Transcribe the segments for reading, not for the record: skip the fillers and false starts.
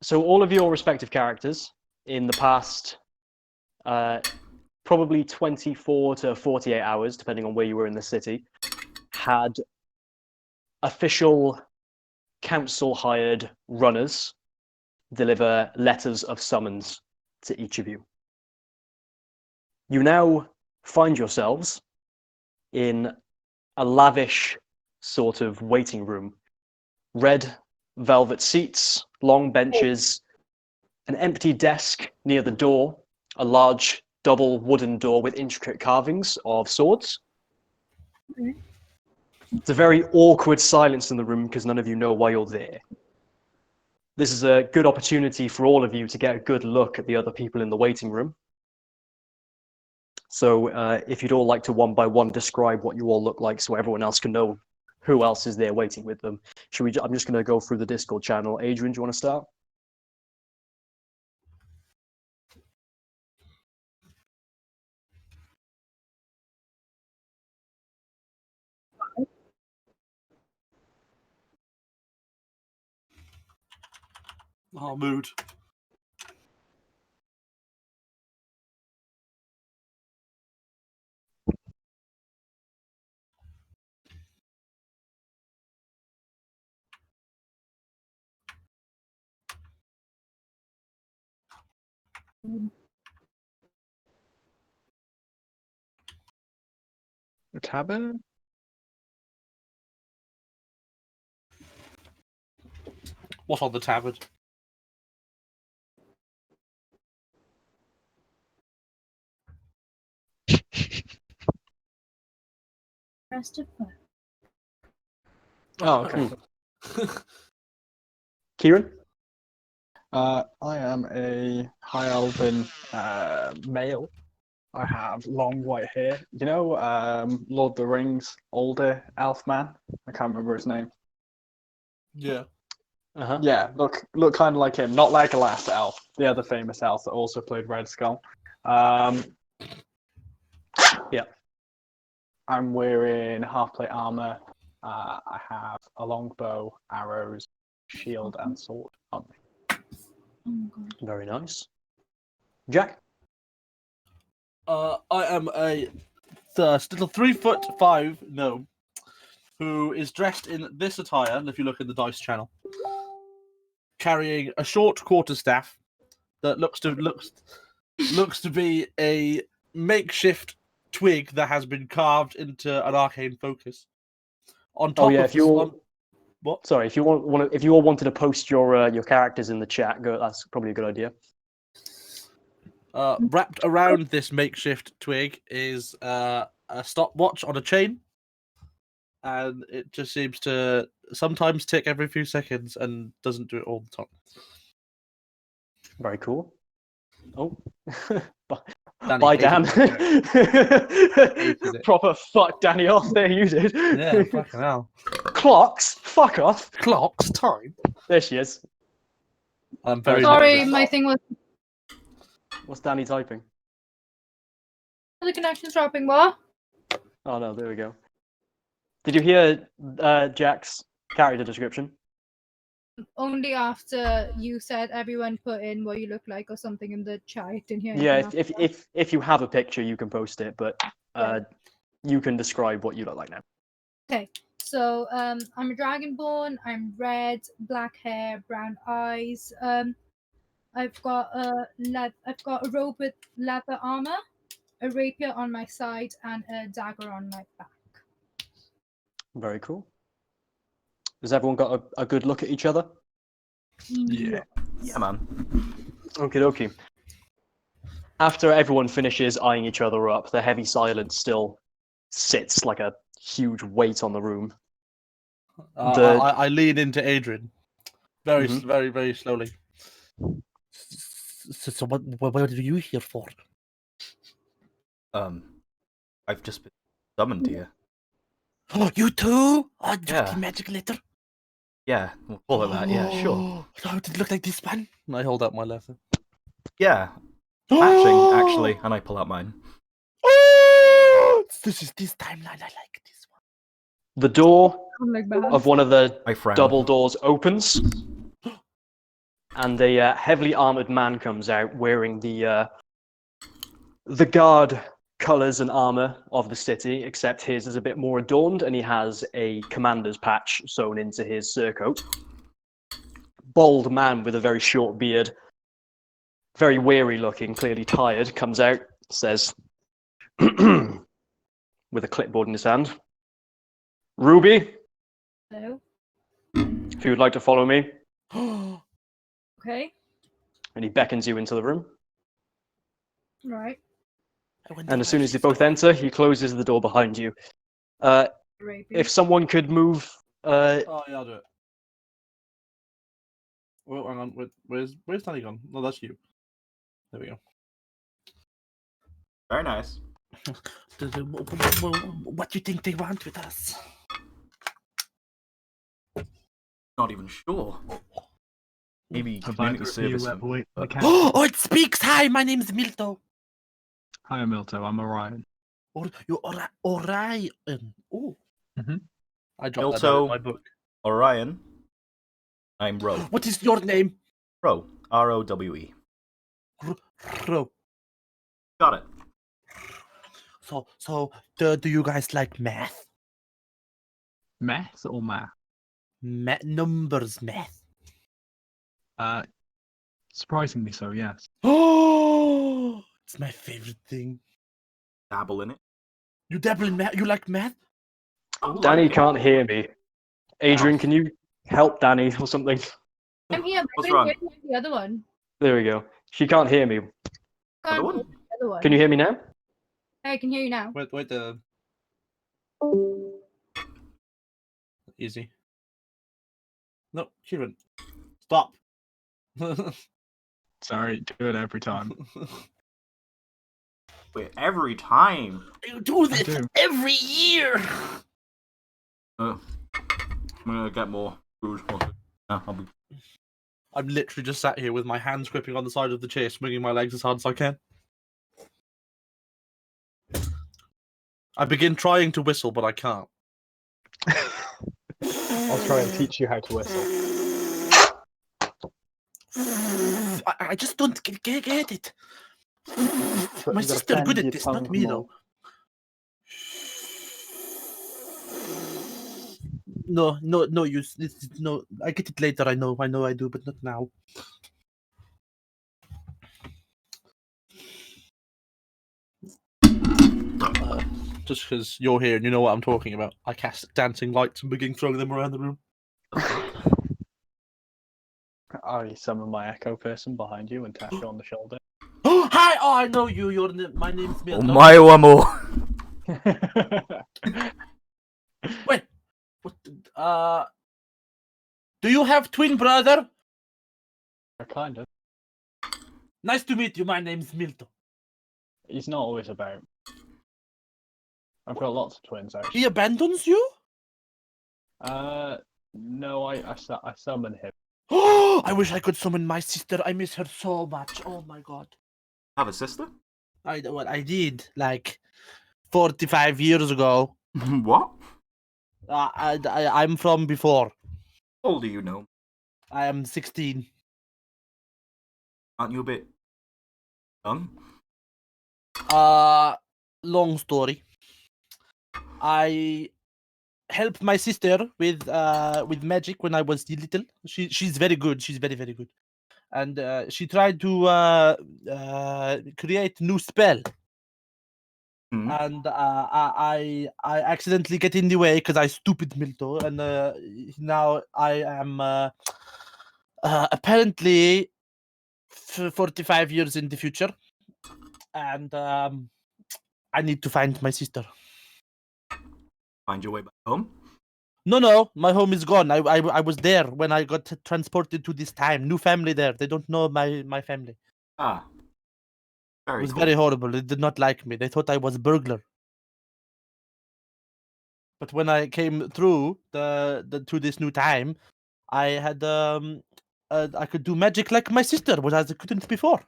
So all of your respective characters in the past probably 24 to 48 hours, depending on where you were in the city, had official council-hired runners deliver letters of summons to each of you. You now find yourselves in a lavish sort of waiting room. Red velvet seats, long benches, an empty desk near the door, a large double wooden door with intricate carvings of swords. It's a very awkward silence in the room because none of you know why you're there. This is a good opportunity for all of you to get a good look at the other people in the waiting room. So if you'd all like to one by one describe what you all look like so everyone else can know who else is there waiting with them. I'm just going to go through the Discord channel. Adrian, do you want to start? Oh, mood. The tavern? What on the tavern? Oh, okay. Kieran? I am a high elven male. I have long white hair. You know, Lord of the Rings, older elf man? I can't remember his name. Yeah. Uh-huh. Yeah, look kind of like him. Not like Legolas elf, the other famous elf that also played Red Skull. Yeah. I'm wearing half-plate armor. I have a long bow, arrows, shield, and sword on me. Very nice. Jack? I am a little 3'5" gnome who is dressed in this attire. If you look in the dice channel, carrying a short quarterstaff that looks to be a makeshift twig that has been carved into an arcane focus. On top of if you all, what? Sorry, if you all wanted to post your characters in the chat, that's probably a good idea. Wrapped around this makeshift twig is a stopwatch on a chain, and it just seems to sometimes tick every few seconds and doesn't do it all the time. Very cool. Oh, Danny bye, hated Dan. Hated it. Proper fuck Danny off there, you did. Yeah, fucking hell. Clocks, fuck off. Clocks, time. There she is. I'm very Sorry, my thing was What's Danny typing? the connection's dropping. What? Oh no, there we go. Did you hear Jack's character description? Only after you said everyone put in what you look like or something in the chat. I didn't hear Yeah, anything after that. if you have a picture, you can post it, but you can describe what you look like now. Okay, so I'm a dragonborn. I'm red, black hair, brown eyes. I've got a robe with leather armor, a rapier on my side, and a dagger on my back. Very cool. Has everyone got a good look at each other? Yeah. Yeah, man. Okie dokie. After everyone finishes eyeing each other up, the heavy silence still sits like a huge weight on the room. I lean into Adrian very, Mhm. very, very slowly. So what are you here for? I've just been summoned here. Oh, you too? Oh, Yeah. magic letter? Yeah, we'll call it that. Yeah, sure. Oh, did it look like this one? And I hold out my letter. Yeah, matching actually, and I pull out mine. Oh, this is this timeline. I like this one. The door I'm like bad. of one of the I frown. double doors opens, and a heavily armored man comes out wearing the guard colors and armor of the city, except his is a bit more adorned, and he has a commander's patch sewn into his surcoat. Bald man with a very short beard, very weary looking, clearly tired, comes out, says, with a clipboard in his hand, "Ruby, Hello. if you would like to follow me," Okay. and he beckons you into the room. Right. And as soon as you both enter, he closes the door behind you. Rapey. If someone could move, Oh yeah, I'll do it. Well, hang on. Where's Danny gone? No, that's you. There we go. Very nice. What do you think they want with us? Not even sure. Maybe community service. Oh, it speaks! Hi, my name's Milto. Hi, Milto. I'm Orion. You're Orion. Oh. Mhm. I dropped that down in my book. Orion. I'm Ro. What is your name? Ro. R-O-W-E. Ro. Got it. So, do you guys like math? Meth or math? Numbers math. Surprisingly so, yes. Oh, it's my favorite thing. Dabble in it. You dabble in math? You like math? Danny can't hear me. Adrian, can you help Danny or something? I'm here, but What's I couldn't wrong? hear the other one. There we go. She can't hear me. Can't one? hear the other one. Can you hear me now? I can hear you now. Wait. Easy. No, Kieran. Stop. Sorry, do it every time. Wait, every time. You do this do. every year. I'm gonna get more food. I'll be... I'm literally just sat here with my hands gripping on the side of the chair, swinging my legs as hard as I can. I begin trying to whistle, but I can't. I'll try and teach you how to whistle. I just don't get it. But My you gotta sister good bend at your this, tongue not me more. though. No. No. I get it later. I know. I do, but not now. Just because you're here and you know what I'm talking about, I cast dancing lights and begin throwing them around the room. I summon my echo person behind you and tap you on the shoulder. Oh, hi! Oh, I know you. My name's Oh Milton. my amor. Wait. What? Do you have twin brother? Kind of. Nice to meet you. My name's Milton. He's not always about. I've got lots of twins actually. He abandons you? No, I summon him. Oh, I wish I could summon my sister. I miss her so much. Oh my god. Have a sister? I did like 45 years ago. What? I'm from before. How old do you know? I am 16. Aren't you a bit young? Long story. I helped my sister with magic when I was little. She's very good. She's very good. And she tried to create new spell. Hmm. And I accidentally get in the way because I stupid Milto, and now I am apparently 45 years in the future, and I need to find my sister. Find your way back home? No, my home is gone. I was there when I got transported to this time. New family there. They don't know my family. Ah. It Very was cool. very horrible. They did not like me. They thought I was a burglar. But when I came through to this new time, I had I could do magic like my sister, but I couldn't before.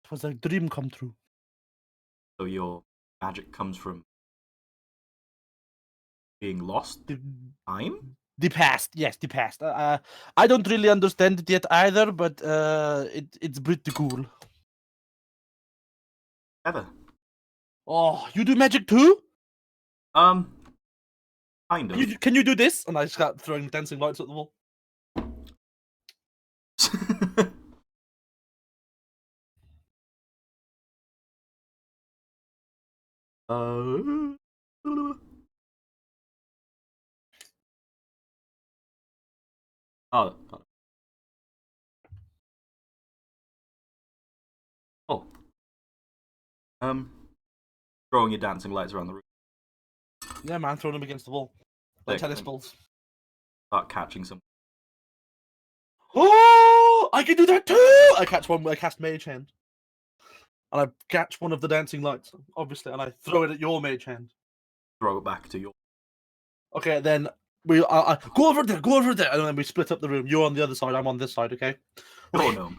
It was a dream come true. So your magic comes from being lost? The- Time? The past, yes, the past. I don't really understand it yet either, but it's pretty cool. Ever. Oh, you do magic too? Kind of. Can you do this? And I start throwing dancing lights at the wall. Oh. Oh. Throwing your dancing lights around the room. Yeah, man, throwing them against the wall. Like tennis Excellent. balls. Start catching some. Oh, I can do that too! I catch one, I cast Mage Hand. And I catch one of the dancing lights, obviously, and I throw it at your Mage Hand. Throw it back to your. Okay, then I go over there, and then we split up the room. You're on the other side, I'm on this side, okay? Oh no.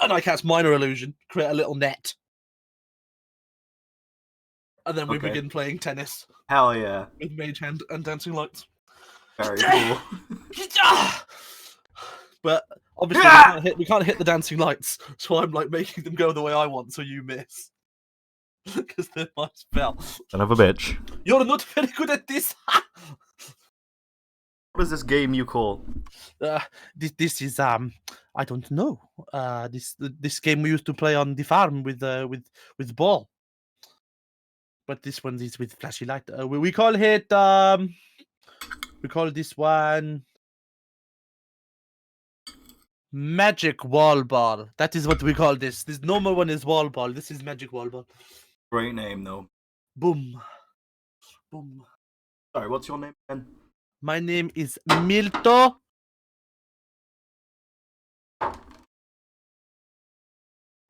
And I cast Minor Illusion, create a little net. And then we Okay. begin playing tennis Hell yeah. with Mage Hand and dancing lights. Very cool. But obviously we can't hit the dancing lights, so I'm like making them go the way I want, so you miss. Because they're my spell. Son of a bitch. You're not very good at this. What is this game you call? This is I don't know. This game we used to play on the farm with ball. But this one is with flashy light. We call it we call this one magic wall ball. That is what we call this. This normal one is wall ball. This is magic wall ball. Great name though. Boom. Boom. Sorry, what's your name again? My name is Milto.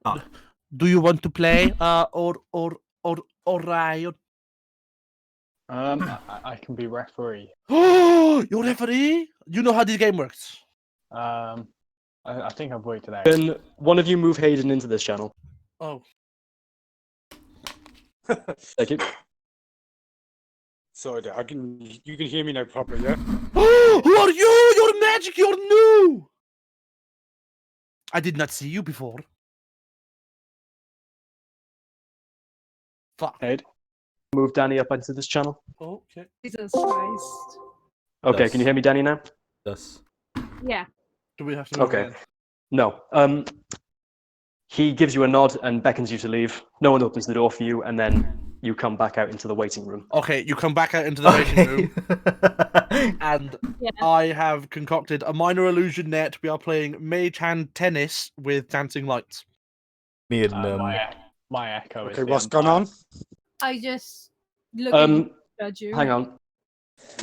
Ah. Do you want to play or Ryan? I can be referee. Oh, you're referee? You know how this game works. I think I've worked it out. Can one of you move Hayden into this channel? Oh. Thank you. Sorry, you can hear me now properly, yeah? Who are you? You're magic. You're new. I did not see you before. Fuck. Hayden, move Danny up into this channel. Okay. Jesus Christ. Okay, Yes. can you hear me, Danny, now? This. Yeah. Do we have to move Okay. again? No. He gives you a nod and beckons you to leave. No one opens the door for you, and then you come back out into the waiting room. Okay, you come back out into the waiting room, and Yeah. I have concocted a minor illusion net. We are playing Mage Hand tennis with dancing lights. Me and My echo is Okay, the what's going umpire. on? I just look and judge you. Hang on.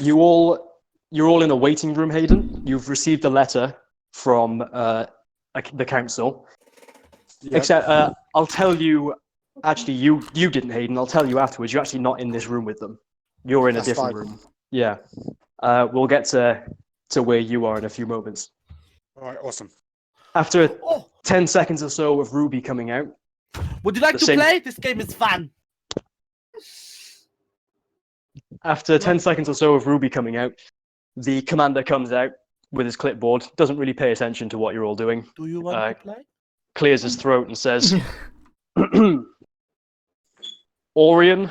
You're all in a waiting room, Hayden. You've received a letter from the council. Yeah. Except, I'll tell you. Actually, you didn't, Hayden. I'll tell you afterwards. You're actually not in this room with them. You're in That's a different fine. room. Yeah. We'll get to where you are in a few moments. All right, awesome. After Oh, 10 seconds or so of Ruby coming out, would you like The to same- play? This game is fun. After 10 seconds or so of Ruby coming out, the commander comes out with his clipboard, doesn't really pay attention to what you're all doing, Do you want to play? clears his throat and says, Orion,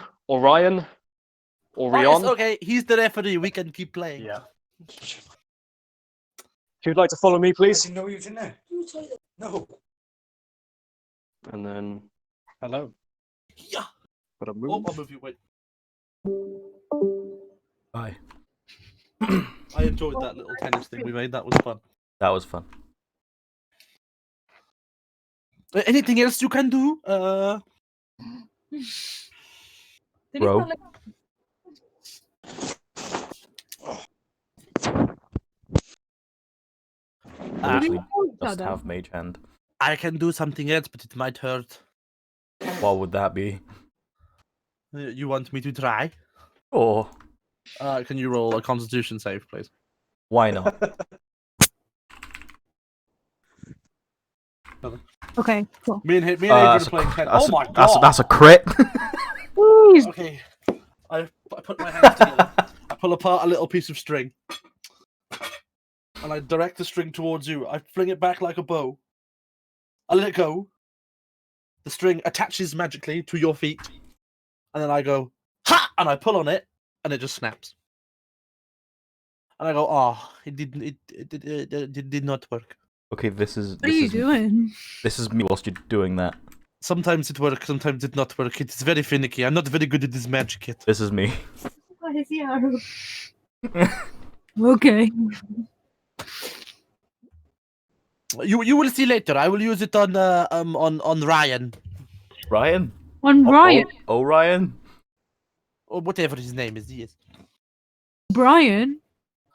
Oh, yes, Orion, okay, he's the referee. We can keep playing. Yeah. if you'd like to follow me, I please. didn't know he was in there. No. And then, Hello. Yeah. gotta Oh, move. I'll move you. Wait. Bye. I enjoyed that little tennis thing we made. That was fun. That was fun. Anything else you can do? Did Bro. he sound like- I Uh, literally know each just other? have Mage Hand. I can do something else, but it might hurt. What would that be? You want me to try? Or Can you roll a Constitution save, please? why not? Okay, cool. Me and Adrian That's are a playing cr- ten. that's Oh a- my god! That's a crit. Please. Okay. I put my hands together. I put pull apart a little piece of string. And I direct the string towards you. I fling it back like a bow. I let it go. The string attaches magically to your feet. And then I go, ha! And I pull on it, and it just snaps. And I go, oh, it did not work. Okay, this is. What are you doing? This is me whilst you're doing that. Sometimes it works, sometimes it not work. It's very finicky. I'm not very good at this magic yet. This is me. What is the arrow? Okay. You will see later. I will use it on Ryan. Ryan? On Ryan. Oh, Ryan? Or whatever his name is, yes. Brian.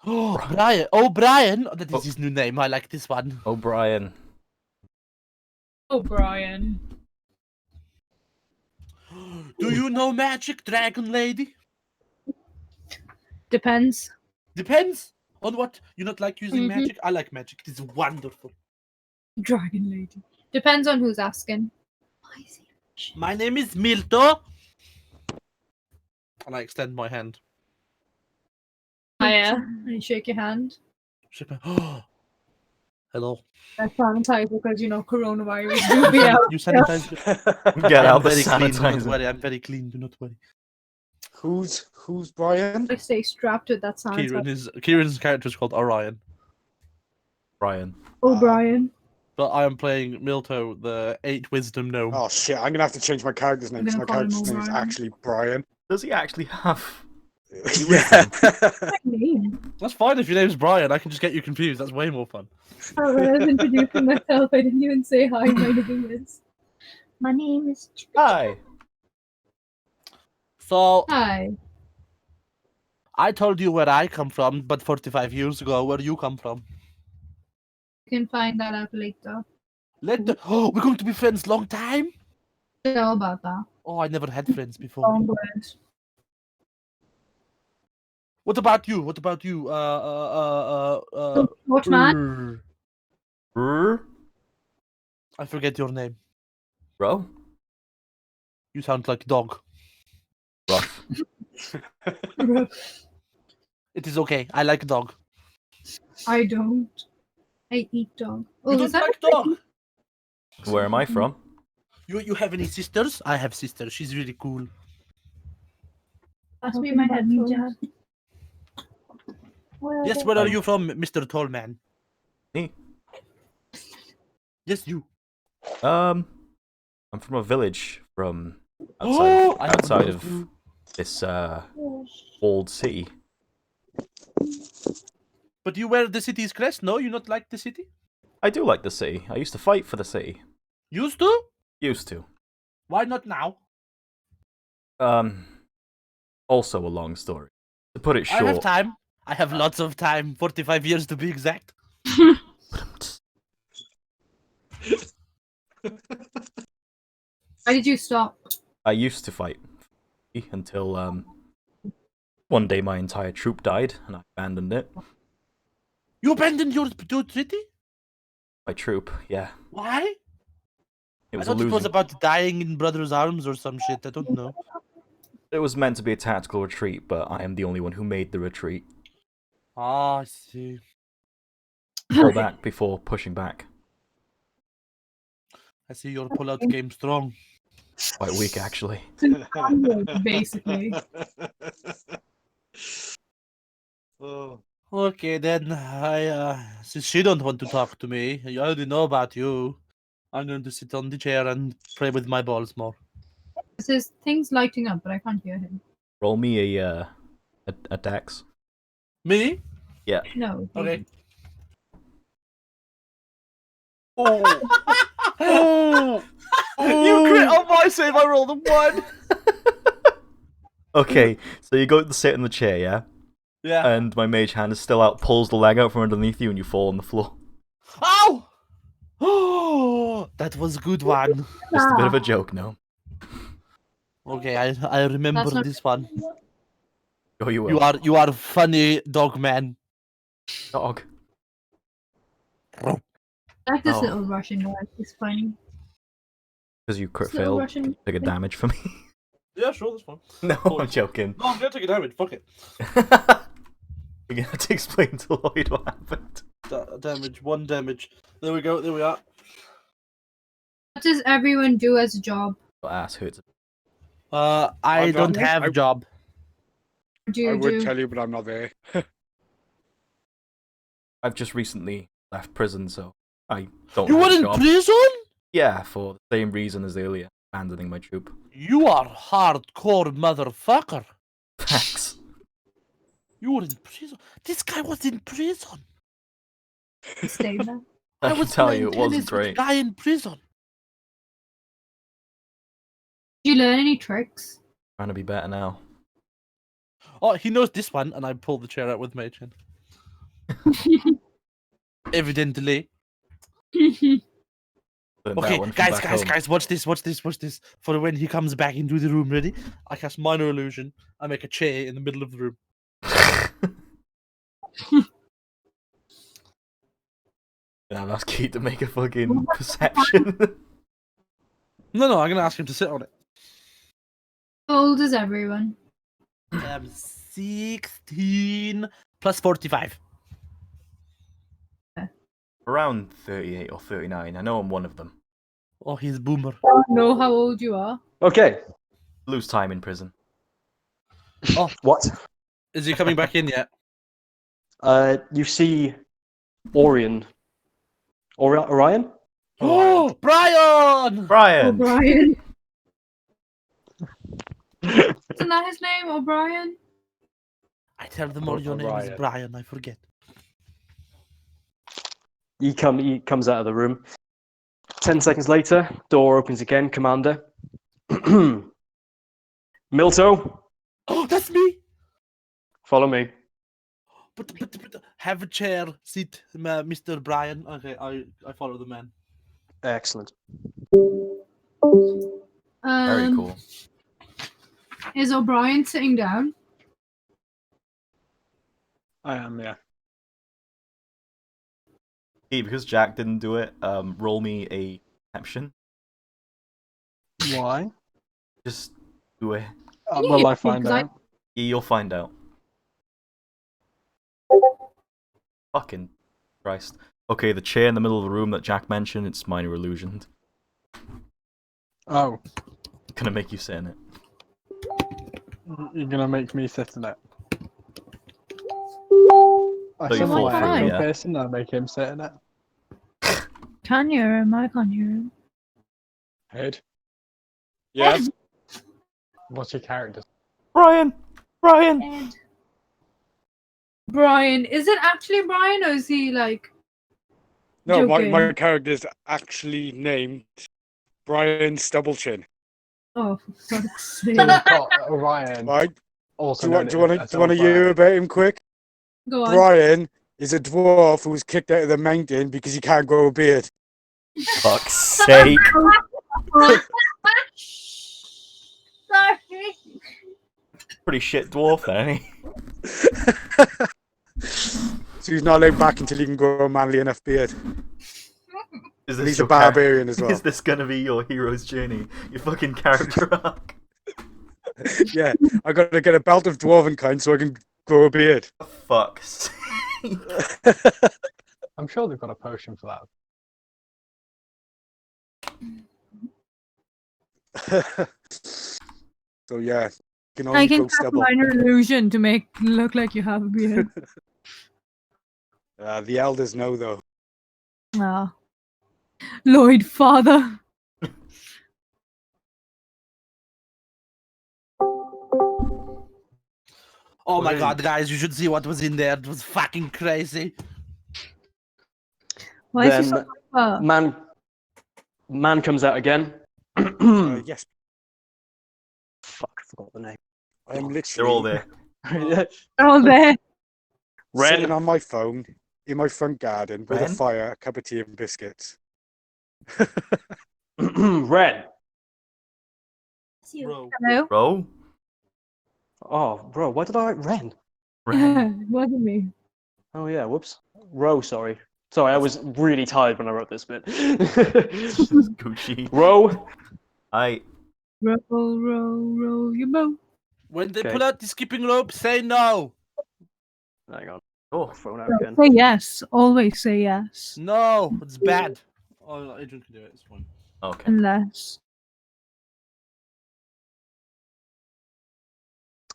Oh, Brian. Oh, Brian. Oh, that is Oh. his new name. I like this one. O'Brien. Oh, Brian. Do you know magic, dragon lady? Depends. Depends on what. You not like using Mhm. magic? I like magic. It is wonderful. Dragon lady. Depends on who's asking. Why is he? My name is Milto. And I extend my hand. Hiya. And you shake your hand. Shake my- Hello. I sanitize because, coronavirus do be out. You sanitize. Get I'm out the very clean. Do not sanitizer. worry. I'm very clean. Do not worry. Who's Brian? I stay strapped with that sanitizer. Kieran's character is called Orion. Brian. O'Brien. But I am playing Milto, the 8 wisdom gnome. Oh shit! I'm gonna have to change my character's name I'm because gonna my call him character's name is O'Brien. actually Brian. Does he actually have. Yeah. My name. That's fine if your name's Brian. I can just get you confused. That's way more fun. Oh, when I was introducing myself, I didn't even say hi. My name is. My name is. Hi. So, Hi. I told you where I come from, but 45 years ago, where you come from. You can find that out later. Oh, we're going to be friends long time? I know about that. Oh, I never had friends before. Long word. What about you? What about you? What man? Brr? I forget your name. Bro? You sound like dog. Rough. It is okay. I like dog. I don't. I eat dog. Oh, You is don't that like dog? Where am I from? You have any sisters? I have sisters. She's really cool. Must be my headphones. Yes, where are you from, Mr. Tallman? Me? Yes, you. I'm from a village from Oh, I have outside a of clue. this old city. But you wear the city's crest? No, you not like the city? I do like the city. I used to fight for the city. Used to? Used to. Why not now? Also a long story. To put it I have short. time. I have lots of time. 45 years to be exact. Why did you stop? I used to fight until one day my entire troop died and I abandoned it. You abandoned your city? My troop, yeah. Why? It I was a thought it was losing. about dying in brother's arms or some shit. I don't know. It was meant to be a tactical retreat, but I am the only one who made the retreat. Ah, I see. Pull back before pushing back. I see your pull-out game strong. Quite weak, actually. Basically. Oh. Okay, then since she don't want to talk to me, I already know about you. I'm going to sit on the chair and play with my balls more. This is things lighting up, but I can't hear him. Roll me a dex. Me? No. Okay. Oh! You crit on my save. I rolled a 1. Okay, so you go to sit in the chair, yeah? Yeah. And my mage hand is still out, pulls the leg out from underneath you, and you fall on the floor. Ow! Oh, that was a good one. Just a bit of a joke, no? Okay, I remember That's not- this one. Oh, you will. You are funny, dog man. Dog. Like this Oh. little Russian guy. He's funny. Because you crit This little failed, Russian. bigger damage for me. Yeah, sure, that's fine. No, I'm joking. No, I'm gonna take a damage. Fuck it. You're gonna have to explain to Lloyd what happened. Damage, 1 damage. There we go, there we are. What does everyone do as a job? Your ass hurts. I I've don't done- have I- a job. What do I you would do? tell you, but I'm not there. I've just recently left prison, so I don't You have were a in job. prison? Yeah, for the same reason as earlier, abandoning my troop. You are hardcore motherfucker. Thanks. You were in prison. This guy was in prison. Stay there. I can tell you, it playing wasn't tennis with a great. guy in prison. Did you learn any tricks? Trying to be better now. Oh, he knows this one, and I pulled the chair out with my chin. Evidently. Learned that Okay, one from back home. guys, watch this. For when he comes back into the room, ready? I cast minor illusion. I make a chair in the middle of the room. Yeah, that's Keith to make a fucking perception. No, I'm gonna ask him to sit on it. How old is everyone? 16 plus 45. Around 38 or 39. I know I'm one of them. Oh, he's boomer. I don't know how old you are. Okay. Lose time in prison. What? Is he coming back in yet? You see Orion. Orion? Oh, Brian! Brian! O'Brien. Isn't that his name, O'Brien? I tell them all your name is Brian. Brian, I forget. He comes out of the room. 10 seconds later, door opens again. Commander. Milto, Oh, that's me! follow me. But have a chair, sit, Mr. Brian. Okay, I follow the man. Excellent. Very cool. Is O'Brien sitting down? I am, yeah. Hey, because Jack didn't do it, roll me a perception. Why? Just do it. Will I find Because I- out? Yeah, you'll find out. Fucking Christ. Okay, the chair in the middle of the room that Jack mentioned, it's minor illusioned. Oh, Gonna make you sit in it. you're gonna make me sit in it. I So you said fall my through, actual yeah? person, I'll make him sit in it. Can you hear him? I can't hear him. Head. Yes. What's your character? Brian! Brian! Ed. Brian. Is it actually Brian, or is he like... No, my Joking. character is actually named Brian Stubblechin. Oh, for fuck's sake. So we've got Orion, Right? also Do you known want as to hear O'Brien. about him quick? Go on. Brian is a dwarf who was kicked out of the mountain because he can't grow a beard. Fuck's sake! Sorry. Pretty shit dwarf then, ain't he? So he's not allowed back until he can grow a manly enough beard. Is And this he's a your char- barbarian as well. Is this gonna be your hero's journey? Your fucking character arc? Yeah, I got to get a belt of dwarven kind so I can grow a beard. Fuck's sake. I'm sure they've got a potion for that. So yeah, you can I only can grow cast stubble. minor illusion to make look like you have a beard. The elders know though. Ah. Lloyd, father. Oh my Wait. god, guys, you should see what was in there. It was fucking crazy. Why is he Then so far? man comes out again. Yes, Fuck, I forgot the name. I am literally They're all there. They're all there. sitting Ren, on my phone in my front garden with Ren? a fire, a cup of tea and biscuits. Ren. Bro. Hello? Bro? Oh, bro, why did I write Ren? Ren. It wasn't me. Oh yeah, whoops. Row, sorry. Sorry, I was really tired when I wrote this bit. Gucci. Row. I. Roll, roll your boat. When they Okay. pull out the skipping rope, say no. Hang on. Oh, Thrown out No, again. say yes. Always say yes. No, it's bad. Oh, Adrian can do it. It's fine. okay. Unless.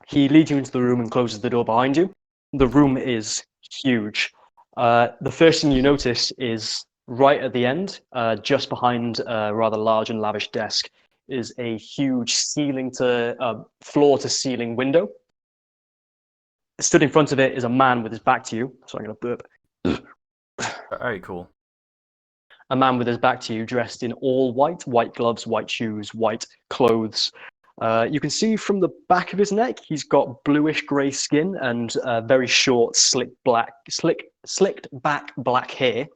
He leads you into the room and closes the door behind you. The room is huge. The first thing you notice is right at the end, just behind a rather large and lavish desk, is a huge floor to ceiling window. Stood in front of it is a man with his back to you. So I'm going to burp. Very cool. A man with his back to you, dressed in all white gloves, white shoes, white clothes. You can see from the back of his neck, he's got bluish grey skin and very short, slicked back black hair.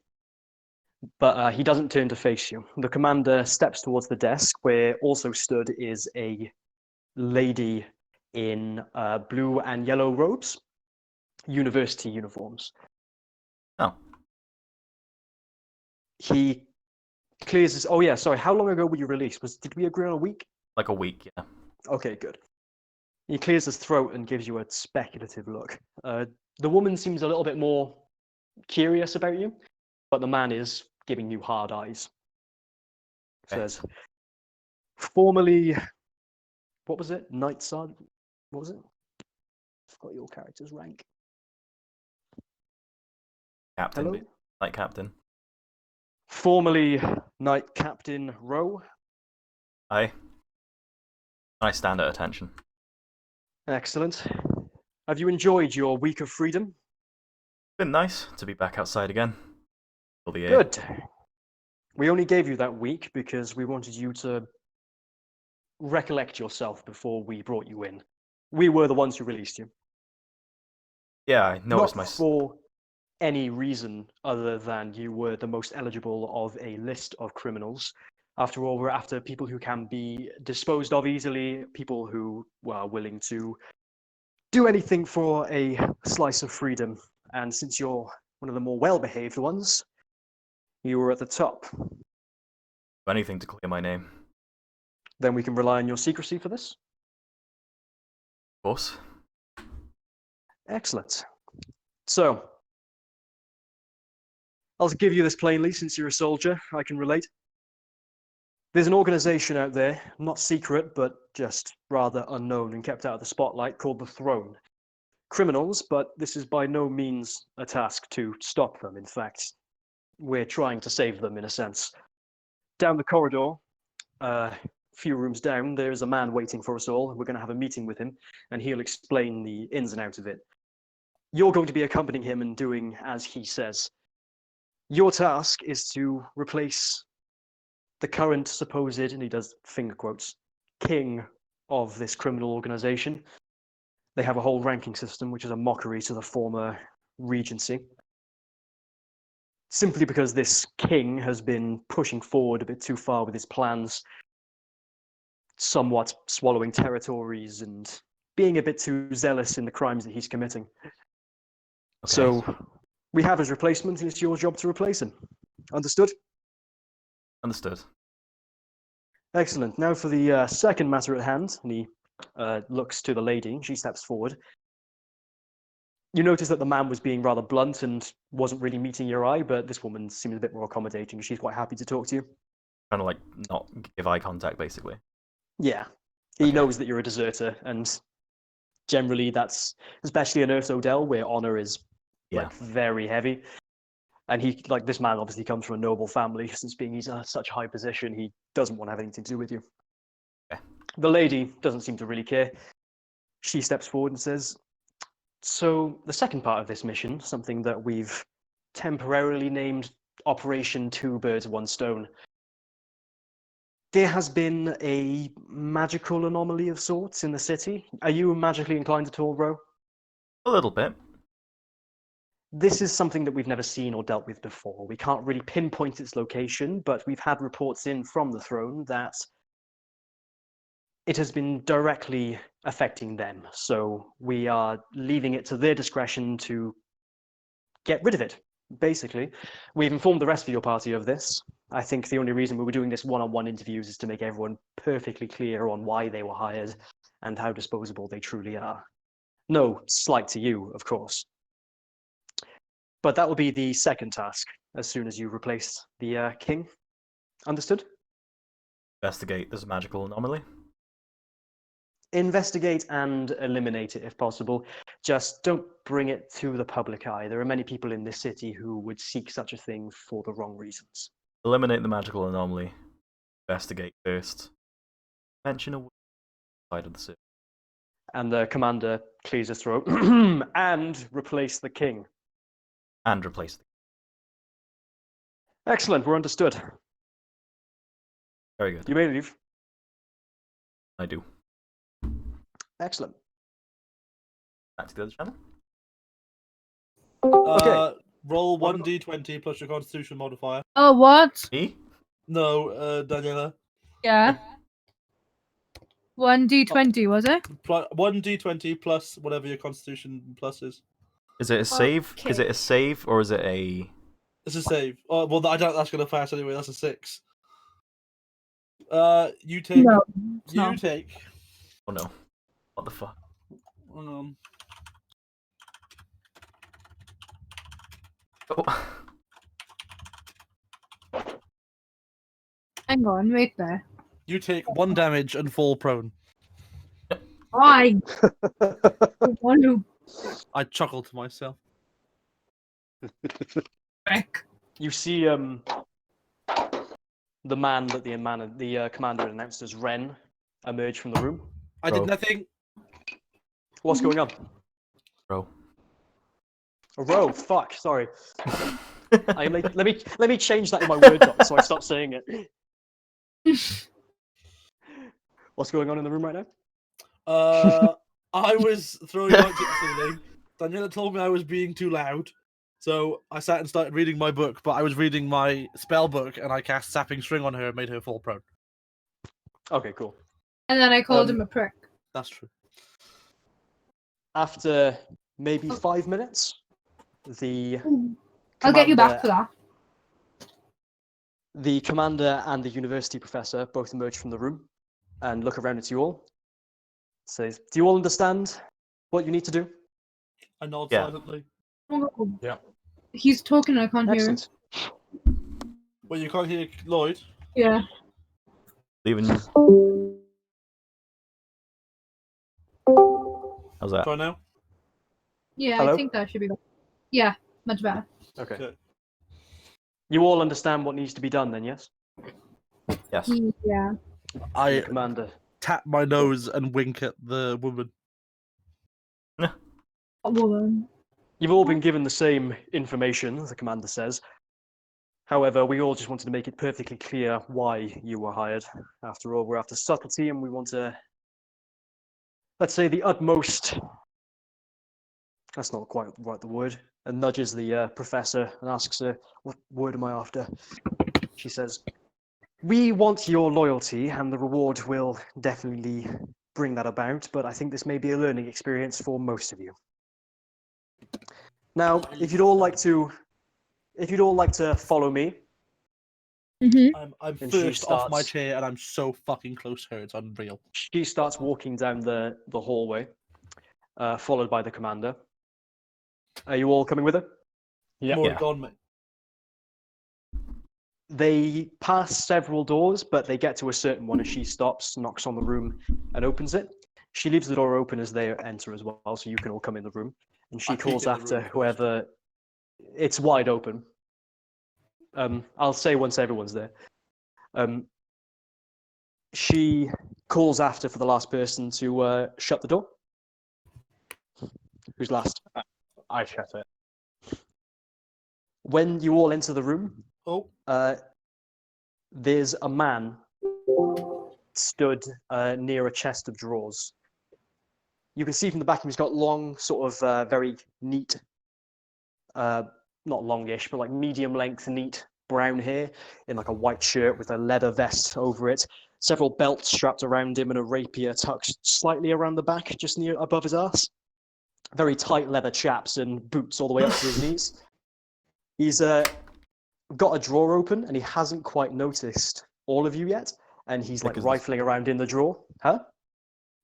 But he doesn't turn to face you. The commander steps towards the desk, where also stood is a lady in blue and yellow robes, university uniforms. Oh. He clears his. Oh yeah, sorry. How long ago were you released? Did we agree on a week? Like a week, yeah. Okay, good. He clears his throat and gives you a speculative look. The woman seems a little bit more curious about you, but the man is giving you hard eyes. Okay. Says, formerly, what was it? Knight Sergeant? What was it? Forgot your character's rank. Captain. Hello? Like captain. Formerly Knight Captain Rowe. Aye. I stand at attention. Excellent. Have you enjoyed your week of freedom? Been nice to be back outside again. For the air. Good. We only gave you that week because we wanted you to recollect yourself before we brought you in. We were the ones who released you. Yeah, I noticed Not for any reason other than you were the most eligible of a list of criminals. After all, we're after people who can be disposed of easily, people who are willing to do anything for a slice of freedom. And since you're one of the more well-behaved ones, you were at the top. anything to clear my name. Then we can rely on your secrecy for this. Of course. Excellent. So, I'll give you this plainly, since you're a soldier, I can relate. There's an organization out there, not secret, but just rather unknown and kept out of the spotlight, called the Throne. Criminals, but this is by no means a task to stop them. In fact, we're trying to save them in a sense. Down the corridor, a few rooms down, there's a man waiting for us all. We're going to have a meeting with him, and he'll explain the ins and outs of it. You're going to be accompanying him and doing as he says. Your task is to replace the current supposed, and he does finger quotes, king of this criminal organization. They have a whole ranking system, which is a mockery to the former regency. Simply because this king has been pushing forward a bit too far with his plans, somewhat swallowing territories and being a bit too zealous in the crimes that he's committing. Okay. So we have his replacement, and it's your job to replace him. Understood? Understood. Excellent. Now for the second matter at hand, and he looks to the lady. She steps forward. You notice that the man was being rather blunt and wasn't really meeting your eye, but this woman seems a bit more accommodating. She's quite happy to talk to you. Trying to like not give eye contact, basically. Yeah. He Okay. knows that you're a deserter, and generally that's, especially in Earth Odell, where honor is like very heavy. And he, like, this man obviously comes from a noble family, since being he's in such a high position, he doesn't want to have anything to do with you. Okay. The lady doesn't seem to really care. She steps forward and says, so the second part of this mission, something that we've temporarily named Operation Two Birds, One Stone. There has been a magical anomaly of sorts in the city. Are you magically inclined at all, Ro? A little bit. This is something that we've never seen or dealt with before. We can't really pinpoint its location, but we've had reports in from the Throne that it has been directly affecting them. So we are leaving it to their discretion to get rid of it, basically. We've informed the rest of your party of this. I think the only reason we were doing this one-on-one interviews is to make everyone perfectly clear on why they were hired and how disposable they truly are. No slight to you, of course. But that will be the second task as soon as you replace the king. Understood? Investigate this magical anomaly. Investigate and eliminate it if possible. Just don't bring it to the public eye. There are many people in this city who would seek such a thing for the wrong reasons. Eliminate the magical anomaly. Investigate first. Mention a side of the city. And the commander clears his throat. And replace the king. And replace the. Excellent, we're understood. Very good. You may leave. I do. Excellent. Back to the other channel. Roll 1d20 plus your constitution modifier. Oh, what? Me? No, Daniela. Yeah. 1d20, was it? 1d20 plus whatever your constitution plus is. Is it a save? Okay. Is it a save or is it a? It's a save. Oh, well, I don't. That's going to pass anyway. That's a 6. You take. No. it's You not. take. Oh no! What the fuck? Um, Oh. Hang on, wait there. you take 1 damage and fall prone. I want to I chuckle to myself. wreck. You see the man that the commander announced as Ren emerge from the room. I Bro. did nothing. What's going on? Bro. A row. Fuck. Sorry. Let me change that in my word doc so I stop saying it. What's going on in the room right now? I was throwing lights at the ceiling. Daniela told me I was being too loud, so I sat and started reading my book. But I was reading my spell book, and I cast Sapping String on her and made her fall prone. Okay, cool. And then I called Um, him a prick. That's true. After maybe 5 minutes, the I'll get you back commander- for that. The commander and the university professor both emerge from the room and look around at you all. Says, "Do you all understand what you need to do?" I nod Yeah. silently. Yeah. He's talking, I can't hear him. Excellent. Well, you can't hear Lloyd. Yeah. Leaving. How's that? Try now. Yeah, Hello? I think that should be better. Yeah, much better. Okay. Okay. You all understand what needs to be done then, yes? Yes. Yeah. I The commander. tap my nose and wink at the woman. A woman. You've all been given the same information, the commander says. However, we all just wanted to make it perfectly clear why you were hired. After all, we're after subtlety and we want to, let's say, the utmost. That's not quite right, the word. And nudges the professor and asks her, "What word am I after?" She says, "We want your loyalty and the reward will definitely bring that about, but I think this may be a learning experience for most of you. Now, if you'd all like to follow me." Mm-hmm. I'm And she first off my starts- chair, and I'm so fucking close to her. It's unreal. She starts walking down the hallway, followed by the commander. Are you all coming with her? Yeah. More Yeah. gone, mate. They pass several doors, but they get to a certain one, and she stops, knocks on the room, and opens it. She leaves the door open as they enter as well, so you can all come in the room. And she I peek calls in the after room first. whoever. It's wide open. I'll say once everyone's there. She calls after for the last person to shut the door. Who's last? I shut it. When you all enter the room, Oh, there's a man stood near a chest of drawers. You can see from the back he's got long, sort of very neat, not longish, but like medium length, neat brown hair in like a white shirt with a leather vest over it. Several belts strapped around him and a rapier tucked slightly around the back, just near above his ass. Very tight leather chaps and boots all the way up to his knees. He's got a drawer open and he hasn't quite noticed all of you yet. And he's like Thick as this- rifling around in the drawer. Huh?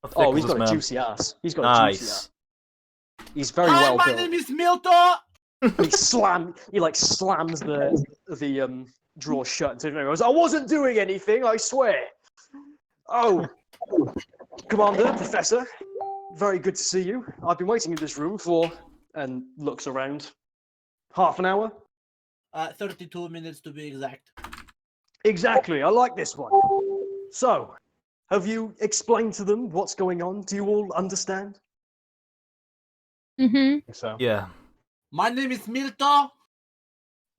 How thick Oh, is he's this got a man? juicy ass. He's got a juicy ass. Nice. He's very hi, well my built. name is Milton. And he like slams the drawer shut and goes, "I wasn't doing anything, I swear." Oh, Commander, Professor, very good to see you. I've been waiting in this room for, and looks around, half an hour. 32 minutes to be exact. Exactly, I like this one. So, have you explained to them what's going on? Do you all understand? Mm-hmm. So Yeah. My name is Milto.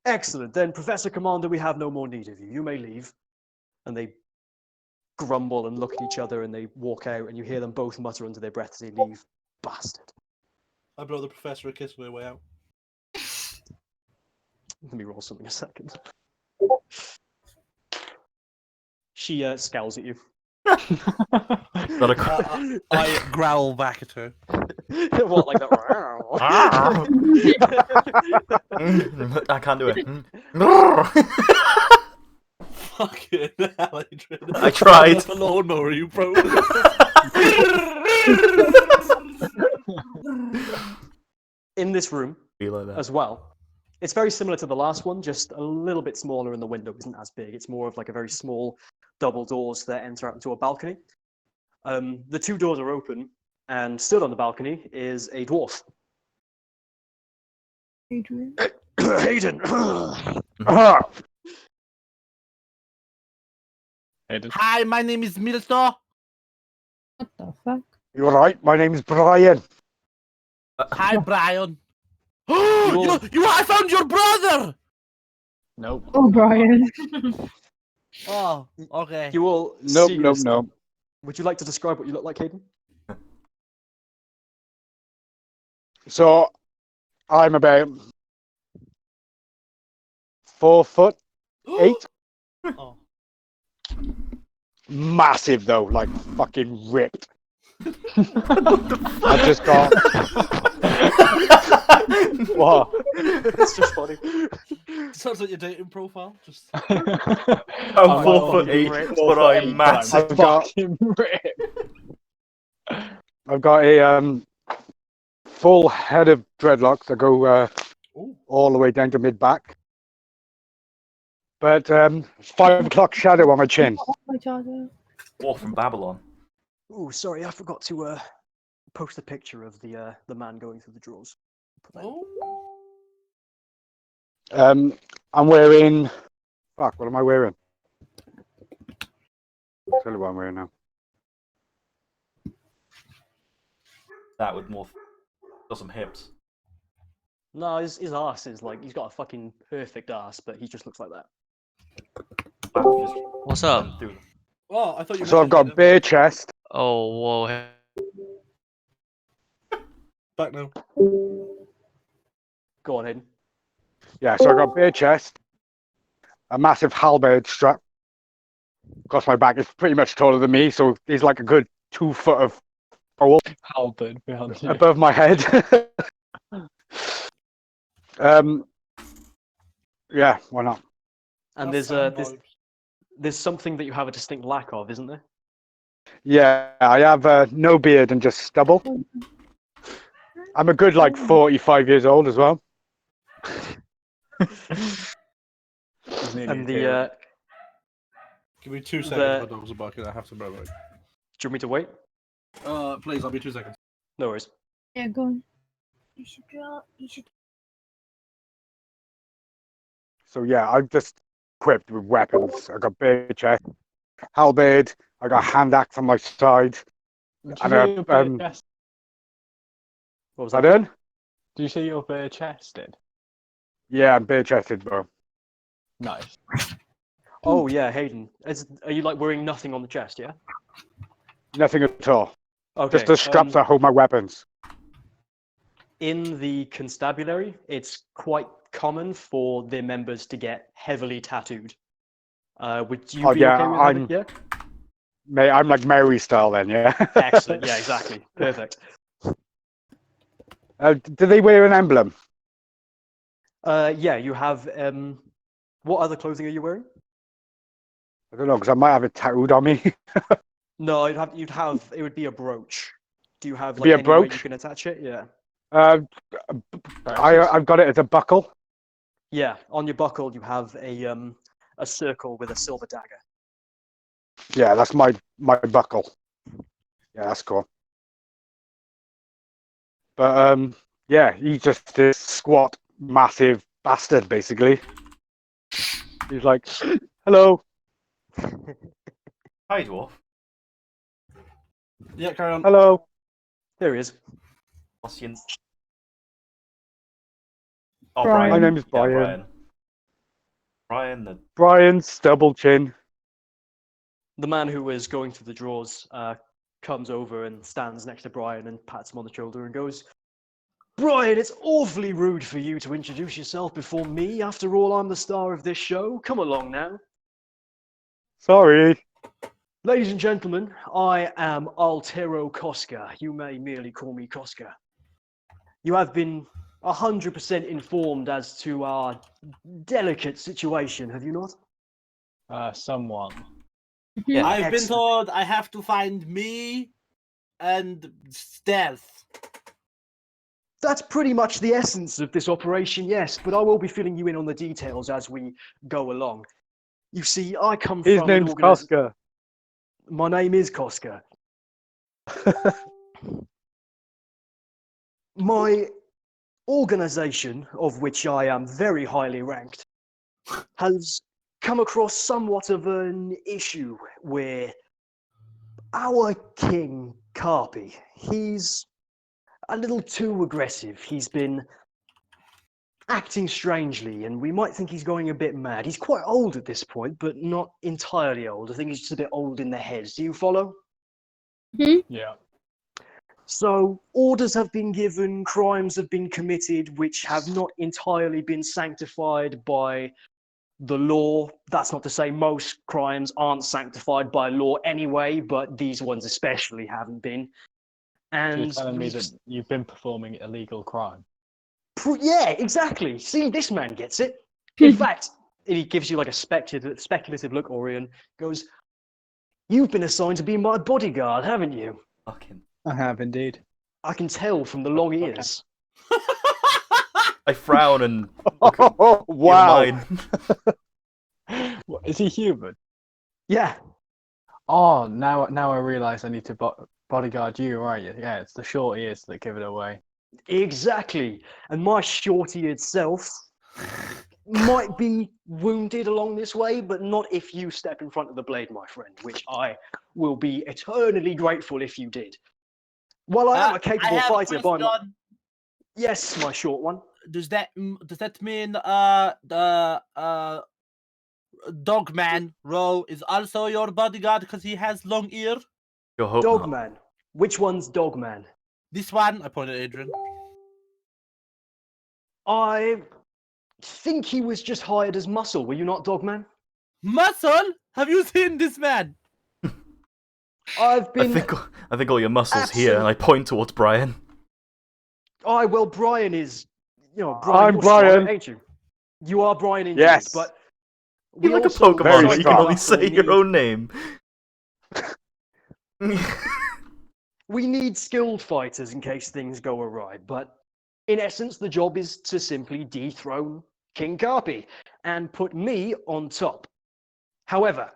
Excellent. Then, Professor Commander, we have no more need of you. You may leave. And they grumble and look at each other and they walk out, and you hear them both mutter under their breath as they leave. Bastard. I blow the professor a kiss on my way out. Let me roll something a second. She scowls at you. Got a I growl back at her. What, like that? I can't do it. Fucking hell, Adrian. I tried. The lawnmower, you bro. In this room, Be like that. as well. It's very similar to the last one, just a little bit smaller, and the window isn't as big. It's more of like a very small double doors that enter out into a balcony. The two doors are open, and stood on the balcony is a dwarf. Adrian. Hayden! Hayden. Hi, my name is Milto. What the fuck? You're right. My name's Brian. Hi, Brian. I found your brother. Nope. Oh, Brian. Oh, okay. You all Nope, see nope, this. nope. Would you like to describe what you look like, Hayden? So, I'm about 4'8". Oh. Massive though, like fucking ripped. I've just got. What? It's just funny. Sounds like your dating profile. Just I'm Oh, 4'8", but I'm massive. I've got a full head of dreadlocks that go all the way down to mid back. But 5 o'clock shadow on my chin. Oh, my charger. War from Babylon. Oh, sorry, I forgot to post a picture of the man going through the drawers. Put that in. I'm wearing. Fuck, what am I wearing? I'll tell you what I'm wearing now. That with more. Got some hips. No, his arse is like, he's got a fucking perfect arse, but he just looks like that. What's up? Oh, I thought you. So I've got bare chest. Oh, whoa. Back now. Go on, Hayden. Yeah, so I've got bare chest, a massive halberd strap across my back. It's pretty much taller than me, so he's like a good 2 foot of pole Halberd behind you. above my head. Yeah, why not? And That's there's something that you have a distinct lack of, isn't there? Yeah, I have no beard and just stubble. I'm a good like 45 years old as well. And the Give me 2 seconds. The- My dogs are barking. I have to bro. do you want me to wait? Please, I'll be 2 seconds. No worries. Yeah, go on. You should draw. You should. So yeah, I'm just equipped with weapons. I got bare chest, halberd. I got a hand axe on my side. Did And, you say your bare um, chest? What was I that? done? Do you say you're bare chested? Yeah, I'm bare chested, bro. Nice. Oh yeah, Hayden. Are you like wearing nothing on the chest? Yeah. Nothing at all. Okay. Just the straps that hold my weapons. In the constabulary, it's quite common for their members to get heavily tattooed. Would you Oh, be yeah, okay with having? Yeah. Mate, I'm like Mary style then, yeah. Excellent. Yeah, exactly. Perfect. Do they wear an emblem? Yeah, you have. What other clothing are you wearing? I don't know, because I might have it tattooed on me. No, you'd have. It would be a brooch. Do you have It'd like be a any way you brooch? can attach it? Yeah. I've got it as a buckle. Yeah, on your buckle you have a circle with a silver dagger. Yeah, that's my buckle. Yeah, that's cool. But yeah, he's just this squat, massive bastard, basically. He's like, hello. Hi, dwarf. Yeah, carry on. Hello. There he is. What's your... Oh, Brian. My name is Yeah, Brian. Brian, the... Brian Stubble Chin. The man who was going through the drawers comes over and stands next to Brian and pats him on the shoulder and goes, Brian, it's awfully rude for you to introduce yourself before me. After all, I'm the star of this show. Come along now. Sorry. Ladies and gentlemen, I am Altero Koska. You may merely call me Koska. You have been 100% informed as to our delicate situation, have you not? Somewhat. Yeah, I've been excellent. told I have to find me and Stealth. That's pretty much the essence of this operation, yes, but I will be filling you in on the details as we go along. You see, I come His from an name's organis- Koska. My name is Koska. My organization, of which I am very highly ranked, has come across somewhat of an issue where our king, Carpi, he's a little too aggressive. He's been acting strangely, and we might think he's going a bit mad. He's quite old at this point, but not entirely old. I think he's just a bit old in the head. Do you follow? Yeah. So, orders have been given, crimes have been committed which have not entirely been sanctified by the law. That's not to say most crimes aren't sanctified by law anyway, but these ones especially haven't been. So you're And telling me we've- that you've been performing illegal crime. yeah, exactly. See, this man gets it. In fact, he gives you like a speculative look, Orion, goes, you've been assigned to be my bodyguard, haven't you? Fucking... I have indeed. I can tell from the long Okay. ears. I frown and look at Oh, wow. mine. What, is he human? Yeah, Oh, now I realise I need to bodyguard you, right? Yeah, it's the short ears that give it away. exactly. And my short-eared self might be wounded along this way, but not if you step in front of the blade, my friend, which I will be eternally grateful if you did. While I am a capable I have fighter, a by my... question. Yes, my short one. Does that mean the Dogman role is also your bodyguard because he has long ear? Your hope not. Dogman. Which one's Dogman? This one, I pointed at Adrian. I think he was just hired as muscle. Were you not Dogman? Muscle? Have you seen this man? I've I been... think all your muscles here, and I point towards Brian. Well, Brian is... You know, Brian, I'm you're strong, Brian. ain't you? You are Brian indeed, Yes. but... You're like a also Pokemon Very where you can strong. only say your need- own name. We need skilled fighters in case things go awry, but in essence, the job is to simply dethrone King Carpi and put me on top. However,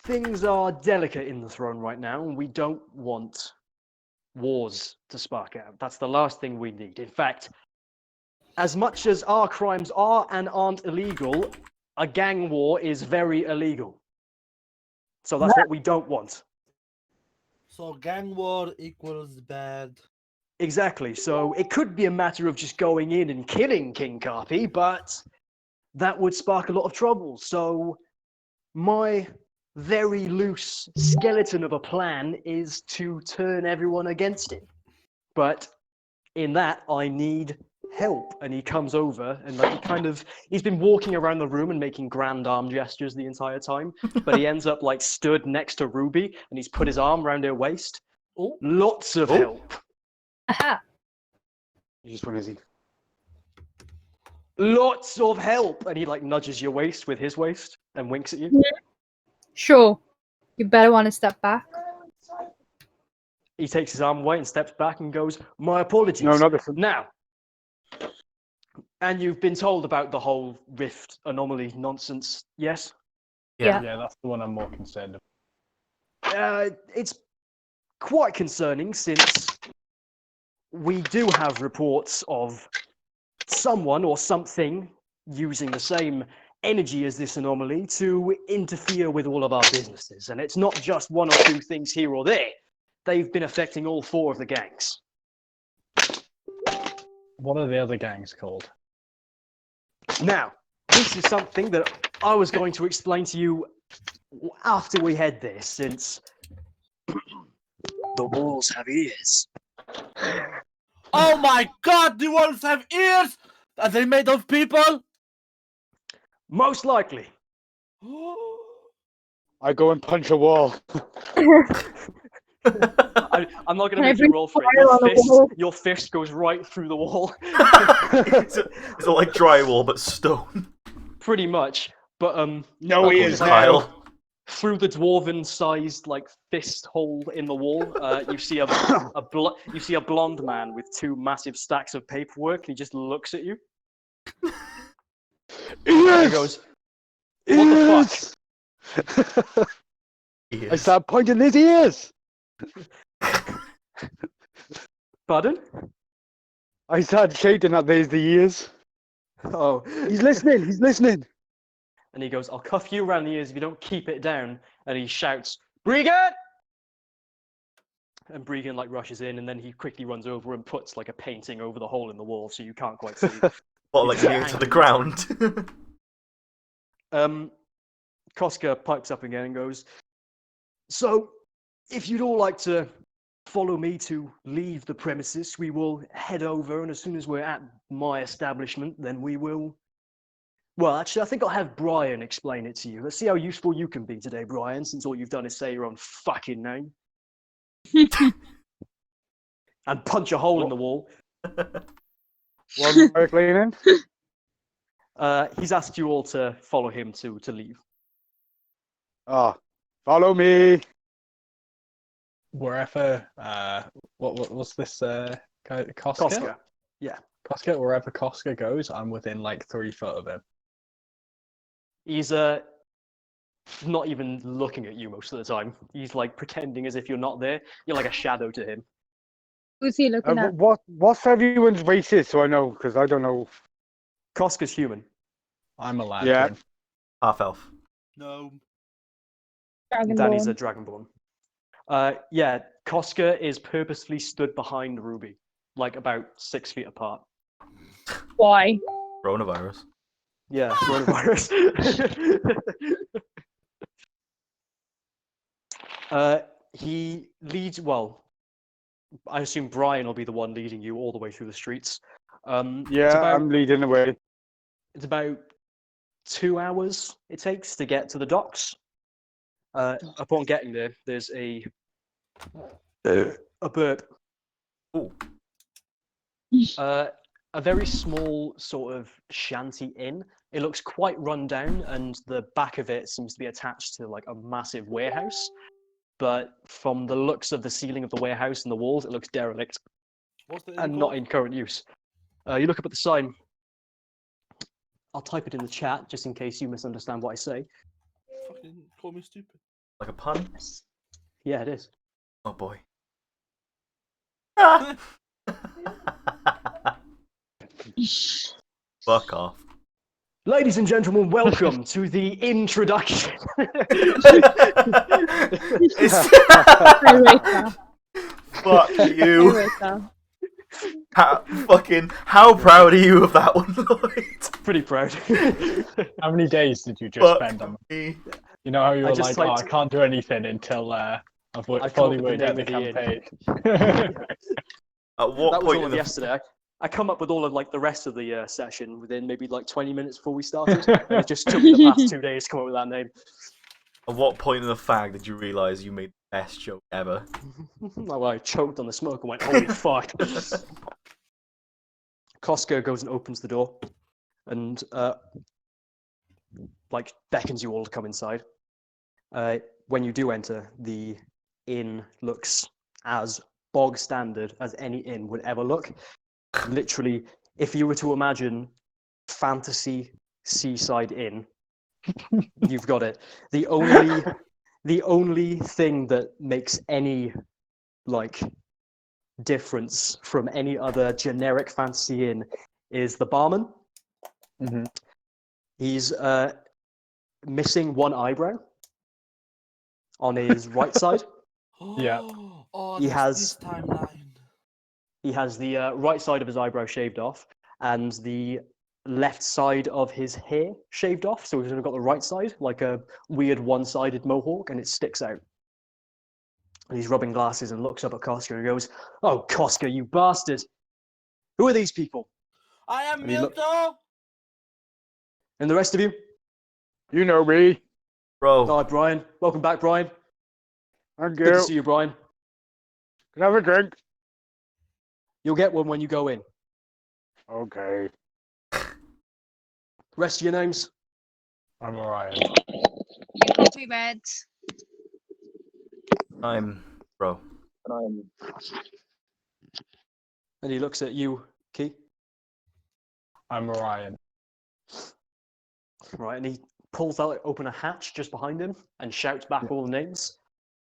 things are delicate in the throne right now, and we don't want wars to spark out. That's the last thing we need. In fact, as much as our crimes are and aren't illegal, a gang war is very illegal. So that's what we don't want. So gang war equals bad. Exactly. So it could be a matter of just going in and killing King Carpi, but that would spark a lot of trouble. So my very loose skeleton of a plan is to turn everyone against him. But in that, I need help. And he comes over and like he's been walking around the room and making grand arm gestures the entire time, but he ends up like stood next to Ruby and he's put his arm around her waist. Oh. Lots of Oh. help. Aha. Just one is he? Lots of help. And he like nudges your waist with his waist and winks at you. Sure. You better want to step back. He takes his arm away and steps back and goes, "My apologies." No, not this. Now, and you've been told about the whole rift anomaly nonsense, yes? Yeah. Yeah, that's the one I'm more concerned about. It's quite concerning since we do have reports of someone or something using the same energy as this anomaly to interfere with all of our businesses. And it's not just one or two things here or there. They've been affecting all 4 of the gangs. What are the other gangs called? Now, this is something that I was going to explain to you after we head there, since the walls have ears. Oh my god, the wolves have ears! Are they made of people? Most likely. I go and punch a wall. I'm not going to Can I make you bring roll for it. fire on the wall? Your fist goes right through the wall. Is it like drywall but stone? Pretty much. But No Like ears, Kyle. Kyle. through the dwarven-sized like fist hole in the wall, you see you see a blonde man with 2 massive stacks of paperwork. He just looks at you. Ears! He goes, "What the fuck?" I start pointing his ears. Pardon? I start shouting at there's the ears. Oh. He's listening. He's listening. And he goes, "I'll cuff you around the ears if you don't keep it down." And he shouts, "Bregan!" And Bregan like rushes in, and then he quickly runs over and puts like a painting over the hole in the wall, so you can't quite see. What, like near to the ground? Koska pipes up again and goes, "So, if you'd all like to follow me to leave the premises, we will head over, and as soon as we're at my establishment, then we will... Well, actually, I think I'll have Brian explain it to you. Let's see how useful you can be today, Brian, since all you've done is say your own fucking name." And punch a hole in the wall. What am I cleaning? He's asked you all to follow him to leave. Ah, follow me. Wherever, what's this guy? Koska? Koska. Yeah. Koska, wherever Koska goes, I'm within like 3 foot of him. He's not even looking at you most of the time. He's like pretending as if you're not there. You're like a shadow to him. Who's he looking at? What's everyone's races so I know? Because I don't know. Koska's human. I'm a lantern. Yeah. Half elf. No. Danny's a Dragonborn. Dragonborn. Yeah, Koska is purposefully stood behind Ruby, like about 6 feet apart. Why? Coronavirus. Yeah, coronavirus. He leads, well, I assume Brian will be the one leading you all the way through the streets. Yeah, I'm leading the way. It's about 2 hours it takes to get to the docks. Upon getting there, there's a burp. Ooh. A very small sort of shanty inn. It looks quite run down, and the back of it seems to be attached to like a massive warehouse. But from the looks of the ceiling of the warehouse and the walls, it looks derelict What's the and not in current use. You look up at the sign. I'll type it in the chat just in case you misunderstand what I say. Fucking call me stupid. Like a pun? Yeah, it is. Oh boy. Fuck off. Ladies and gentlemen, welcome to the introduction. Eureka. Fuck you. Eureka. How proud are you of that one, Lloyd? Pretty proud. How many days did you just Fuck spend on? me. You know how you I were just like, liked- I can't do anything until I've I've fully come up with worked the out the name of the campaign. At what That was point all in of the yesterday. I come up with all of like the rest of the session within maybe like 20 minutes before we started. And it just took me the past 2 days to come up with that name. at what point in the fag did you realise you made the best joke ever? Well, I choked on the smoke and went, holy fuck. Costco goes and opens the door and like beckons you all to come inside. When you do enter, the inn looks as bog standard as any inn would ever look. Literally, if you were to imagine fantasy seaside inn, you've got it. The only thing that makes any like difference from any other generic fantasy inn is the barman. Mm-hmm. He's missing one eyebrow on his right side. Yeah. Oh, He this, has- this timeline. He has the right side of his eyebrow shaved off and the left side of his hair shaved off. So he's only got the right side, like a weird one-sided mohawk, and it sticks out. And he's rubbing glasses and looks up at Koska and goes, "Oh, Koska, you bastard! Who are these people? I am And he look- Milto. And the rest of you?" You know me. Bro, Hi, Brian. Welcome back, Brian. Thank Good to you. see you, Brian. Can I have a drink? You'll get one when you go in. Okay. Rest of your names? I'm Orion. You called me Red. I'm bro. And he looks at you, Key. I'm Orion. Right, and he pulls out open a hatch just behind him and shouts back all the names.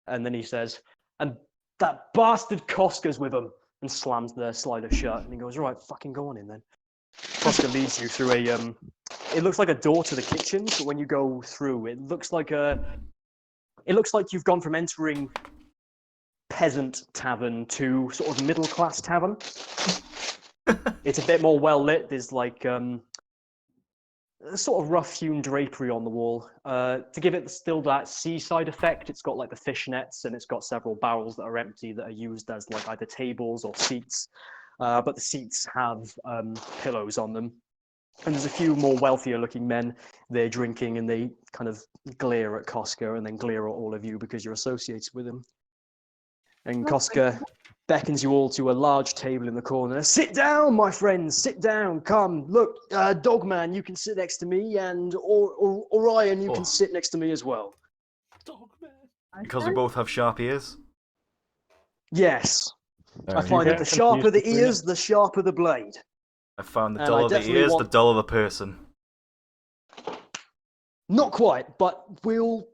And then he says, "And that bastard Koska's with him," and slams the slider shut. And he goes, "All right, fucking go on in then." Koska leads you through a it looks like a door to the kitchen, but when you go through, it looks like you've gone from entering peasant tavern to sort of middle class tavern. It's a bit more well lit. There's like a sort of rough hewn drapery on the wall. To give it still that seaside effect, it's got like the fishnets and it's got several barrels that are empty that are used as like either tables or seats. But the seats have pillows on them. And there's a few more wealthier looking men. They're drinking and they kind of glare at Koska and then glare at all of you because you're associated with him. And Koska beckons you all to a large table in the corner. "Sit down, my friends, sit down. Come, look, Dogman, you can sit next to me, and Orion, you Oh. can sit next to me as well." Dog man. Because we both have sharp ears. Yes, I Alright. find that the get sharper the confused between ears, the sharper the blade. I found the And I duller the definitely ears, want- the duller the person. Not quite, but we'll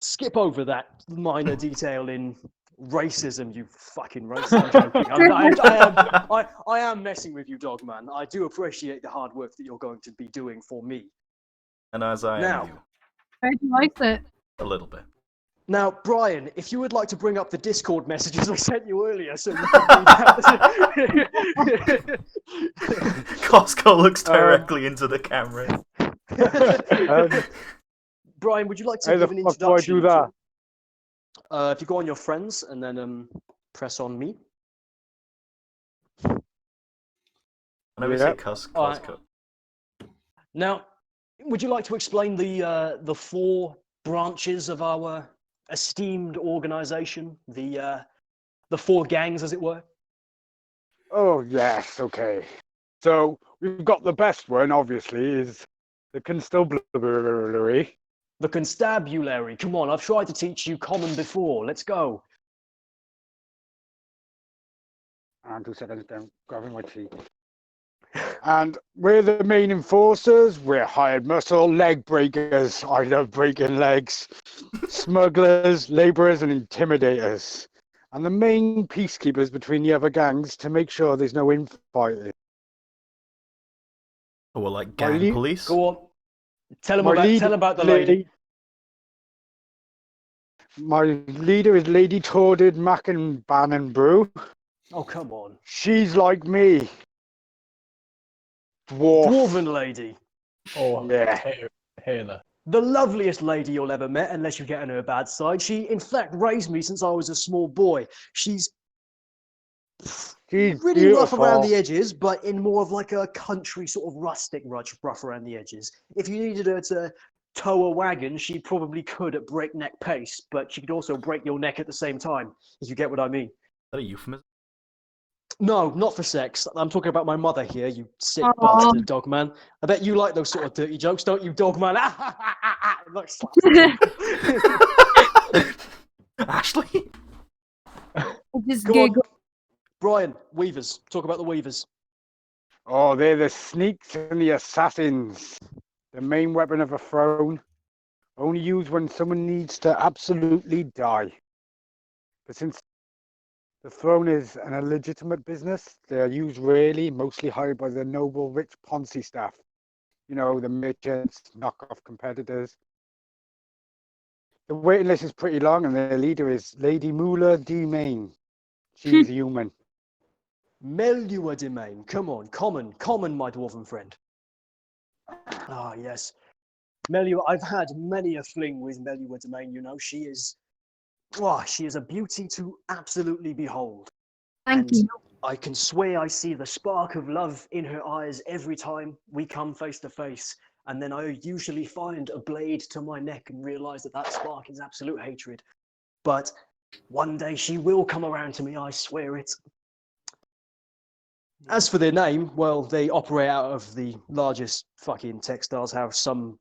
skip over that minor detail in racism, you fucking racist. I'm joking. I am messing with you, Dogman. I do appreciate the hard work that you're going to be doing for me. And as I Now. am you, How do you like it? a little bit. Now, Brian, if you would like to bring up the Discord messages I sent you earlier so you can read out. Costco looks directly into the camera. Brian, would you like to How the give an fuck do I introduction? do that? If you go on your friends and then press on me. Whenever you Yeah. say Alright. Costco. Now, would you like to explain the four branches of our esteemed organization, the four gangs, as it were? Oh, yes, okay. So, we've got the best one, obviously, is the constabulary. The constabulary. Come on, I've tried to teach you common before. Let's go. And 2 seconds down, grabbing my tea. And we're the main enforcers. We're hired muscle, leg breakers. I love breaking legs. Smugglers, laborers, and intimidators. And the main peacekeepers between the other gangs to make sure there's no infighting. Oh, well, like My gang lead- police? Go on. Tell him My about. lead- Tell him about the lady. My leader is Lady Tordid Mackenbannon Brew. Oh, come on. She's like me. Dwarf. Dwarven lady. Or Yeah. Hela. The loveliest lady you'll ever met, unless you get on her bad side. She, in fact, raised me since I was a small boy. She's She's really rough beautiful. around the edges, but in more of like a country sort of rustic rough around the edges. If you needed her to tow a wagon, she probably could at breakneck pace, but she could also break your neck at the same time, if you get what I mean. Is that a euphemism? No, not for sex. I'm talking about my mother here, you sick Aw. bastard, Dogman. I bet you like those sort of dirty jokes, don't you, Dogman? Like, slaps the Ashley? I just Go on. giggle. Brian, Weavers. Talk about the Weavers. Oh, they're the sneaks and the assassins. The main weapon of a throne. Only used when someone needs to absolutely die. But since the throne is an illegitimate business, they are used rarely, mostly hired by the noble, rich Ponzi staff. You know, the merchants, knockoff competitors. The waiting list is pretty long, and their leader is Lady Mula de Maine. She's human. Melua Domain. Come on, common, my dwarven friend. Ah, yes. Melua, I've had many a fling with Melua Domain, you know. She is a beauty to absolutely behold. Thank And you. I can swear I see the spark of love in her eyes every time we come face to face. And then I usually find a blade to my neck and realize that that spark is absolute hatred. But one day she will come around to me, I swear it. As for their name, well, they operate out of the largest fucking textiles house, some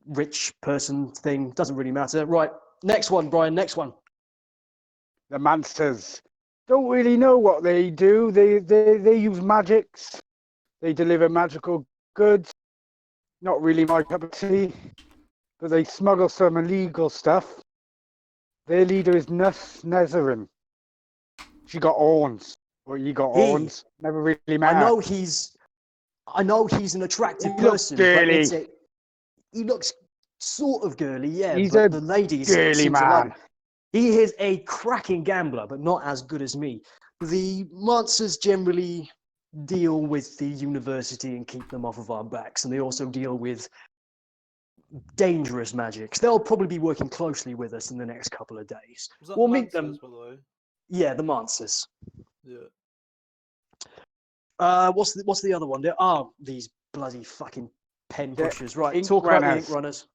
rich person thing, doesn't really matter. Right, next one, Brian, next one. The Mancers don't really know what they do. They use magics. They deliver magical goods. Not really my cup of tea, but they smuggle some illegal stuff. Their leader is Nuss Nezarin. She got horns, or he got horns. Never really matter. I know he's an attractive He looks person, girly. but he looks sort of girly, yeah. He's but a the ladies girly seem to man. like him. He is a cracking gambler, but not as good as me. The Lancers generally deal with the university and keep them off of our backs, and they also deal with dangerous magics. They'll probably be working closely with us in the next couple of days. Was that We'll the meet Lancers, them. by the way? Yeah, the Lancers. Yeah. What's the other one? There are these bloody fucking pen The pushers. Right, ink talk about the runners. ink runners.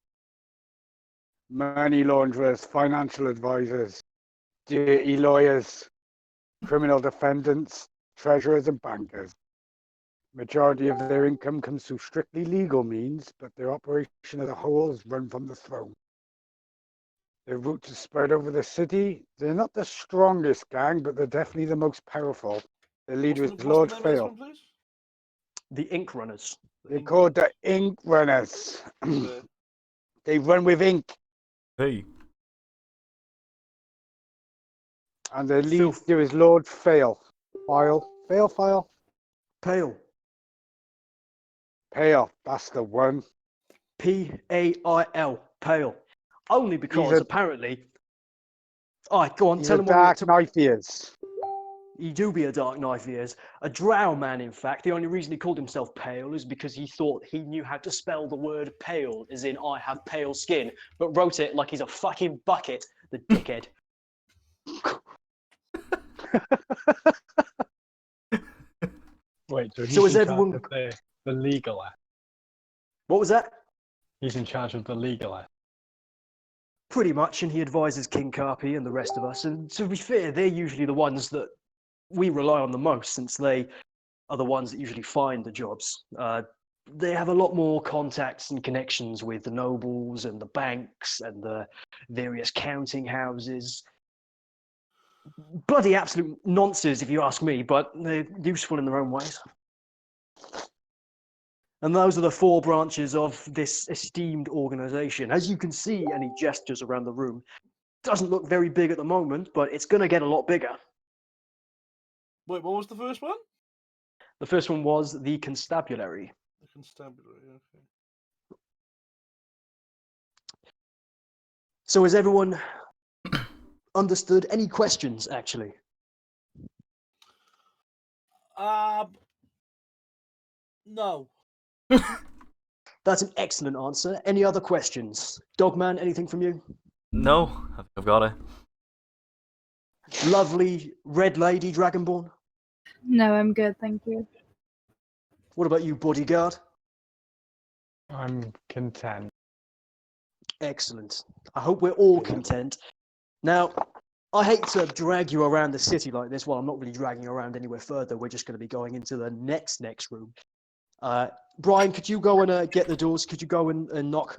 Money launderers, financial advisors, dirty lawyers, criminal defendants, treasurers and bankers. Majority of their income comes through strictly legal means, but their operation as a whole is run from the throne. Their roots are spread over the city. They're not the strongest gang, but they're definitely the most powerful. Their leader is Lord What's the name of this Fail. one, please? The ink runners. They're called the Ink Runners. Okay. They run with ink, Hey. and their Filth. leader is Lord Fail. Fail. Pale. Pale, that's the one. P-A-I-L. Pale. Only because a- apparently. All right, go on. He's Tell a him what dark knife he is. he do be a dark knife. He is a drow man. In fact, the only reason he called himself Pale is because he thought he knew how to spell the word pale, as in I have pale skin, but wrote it like he's a fucking bucket. The dickhead. Wait, so he's So is in everyone- charge of the legal act. What was that? He's in charge of the legal act. Pretty much, and he advises King Carpi and the rest of us. And to be fair, they're usually the ones that we rely on the most, since they are the ones that usually find the jobs. They have a lot more contacts and connections with the nobles and the banks and the various counting houses. Bloody absolute nonsense, if you ask me, but they're useful in their own ways. And those are the four branches of this esteemed organization. As you can see, any gestures around the room, doesn't look very big at the moment, but it's going to get a lot bigger. Wait, what was the first one? The first one was the constabulary. The constabulary, okay. So has everyone understood? Any questions, actually? No. That's an excellent answer. Any other questions? Dogman, anything from you? No, I've got it. Lovely red lady Dragonborn. No, I'm good, thank you. What about you, bodyguard? I'm content. Excellent. I hope we're all content. Now, I hate to drag you around the city like this. Well, I'm not really dragging you around anywhere further. We're just going to be going into the next room. Brian, could you go and get the doors? Could you go and knock?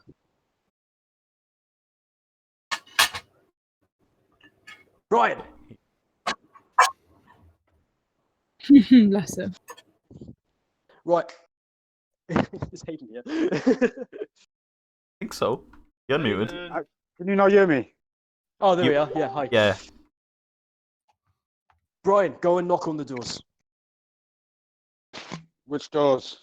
Brian! Bless him. Right. Is Hayden here? I think so. You're unmuted. Can you not hear me? Oh, there You- we are. Yeah, hi. Yeah. Brian, go and knock on the doors. Which doors?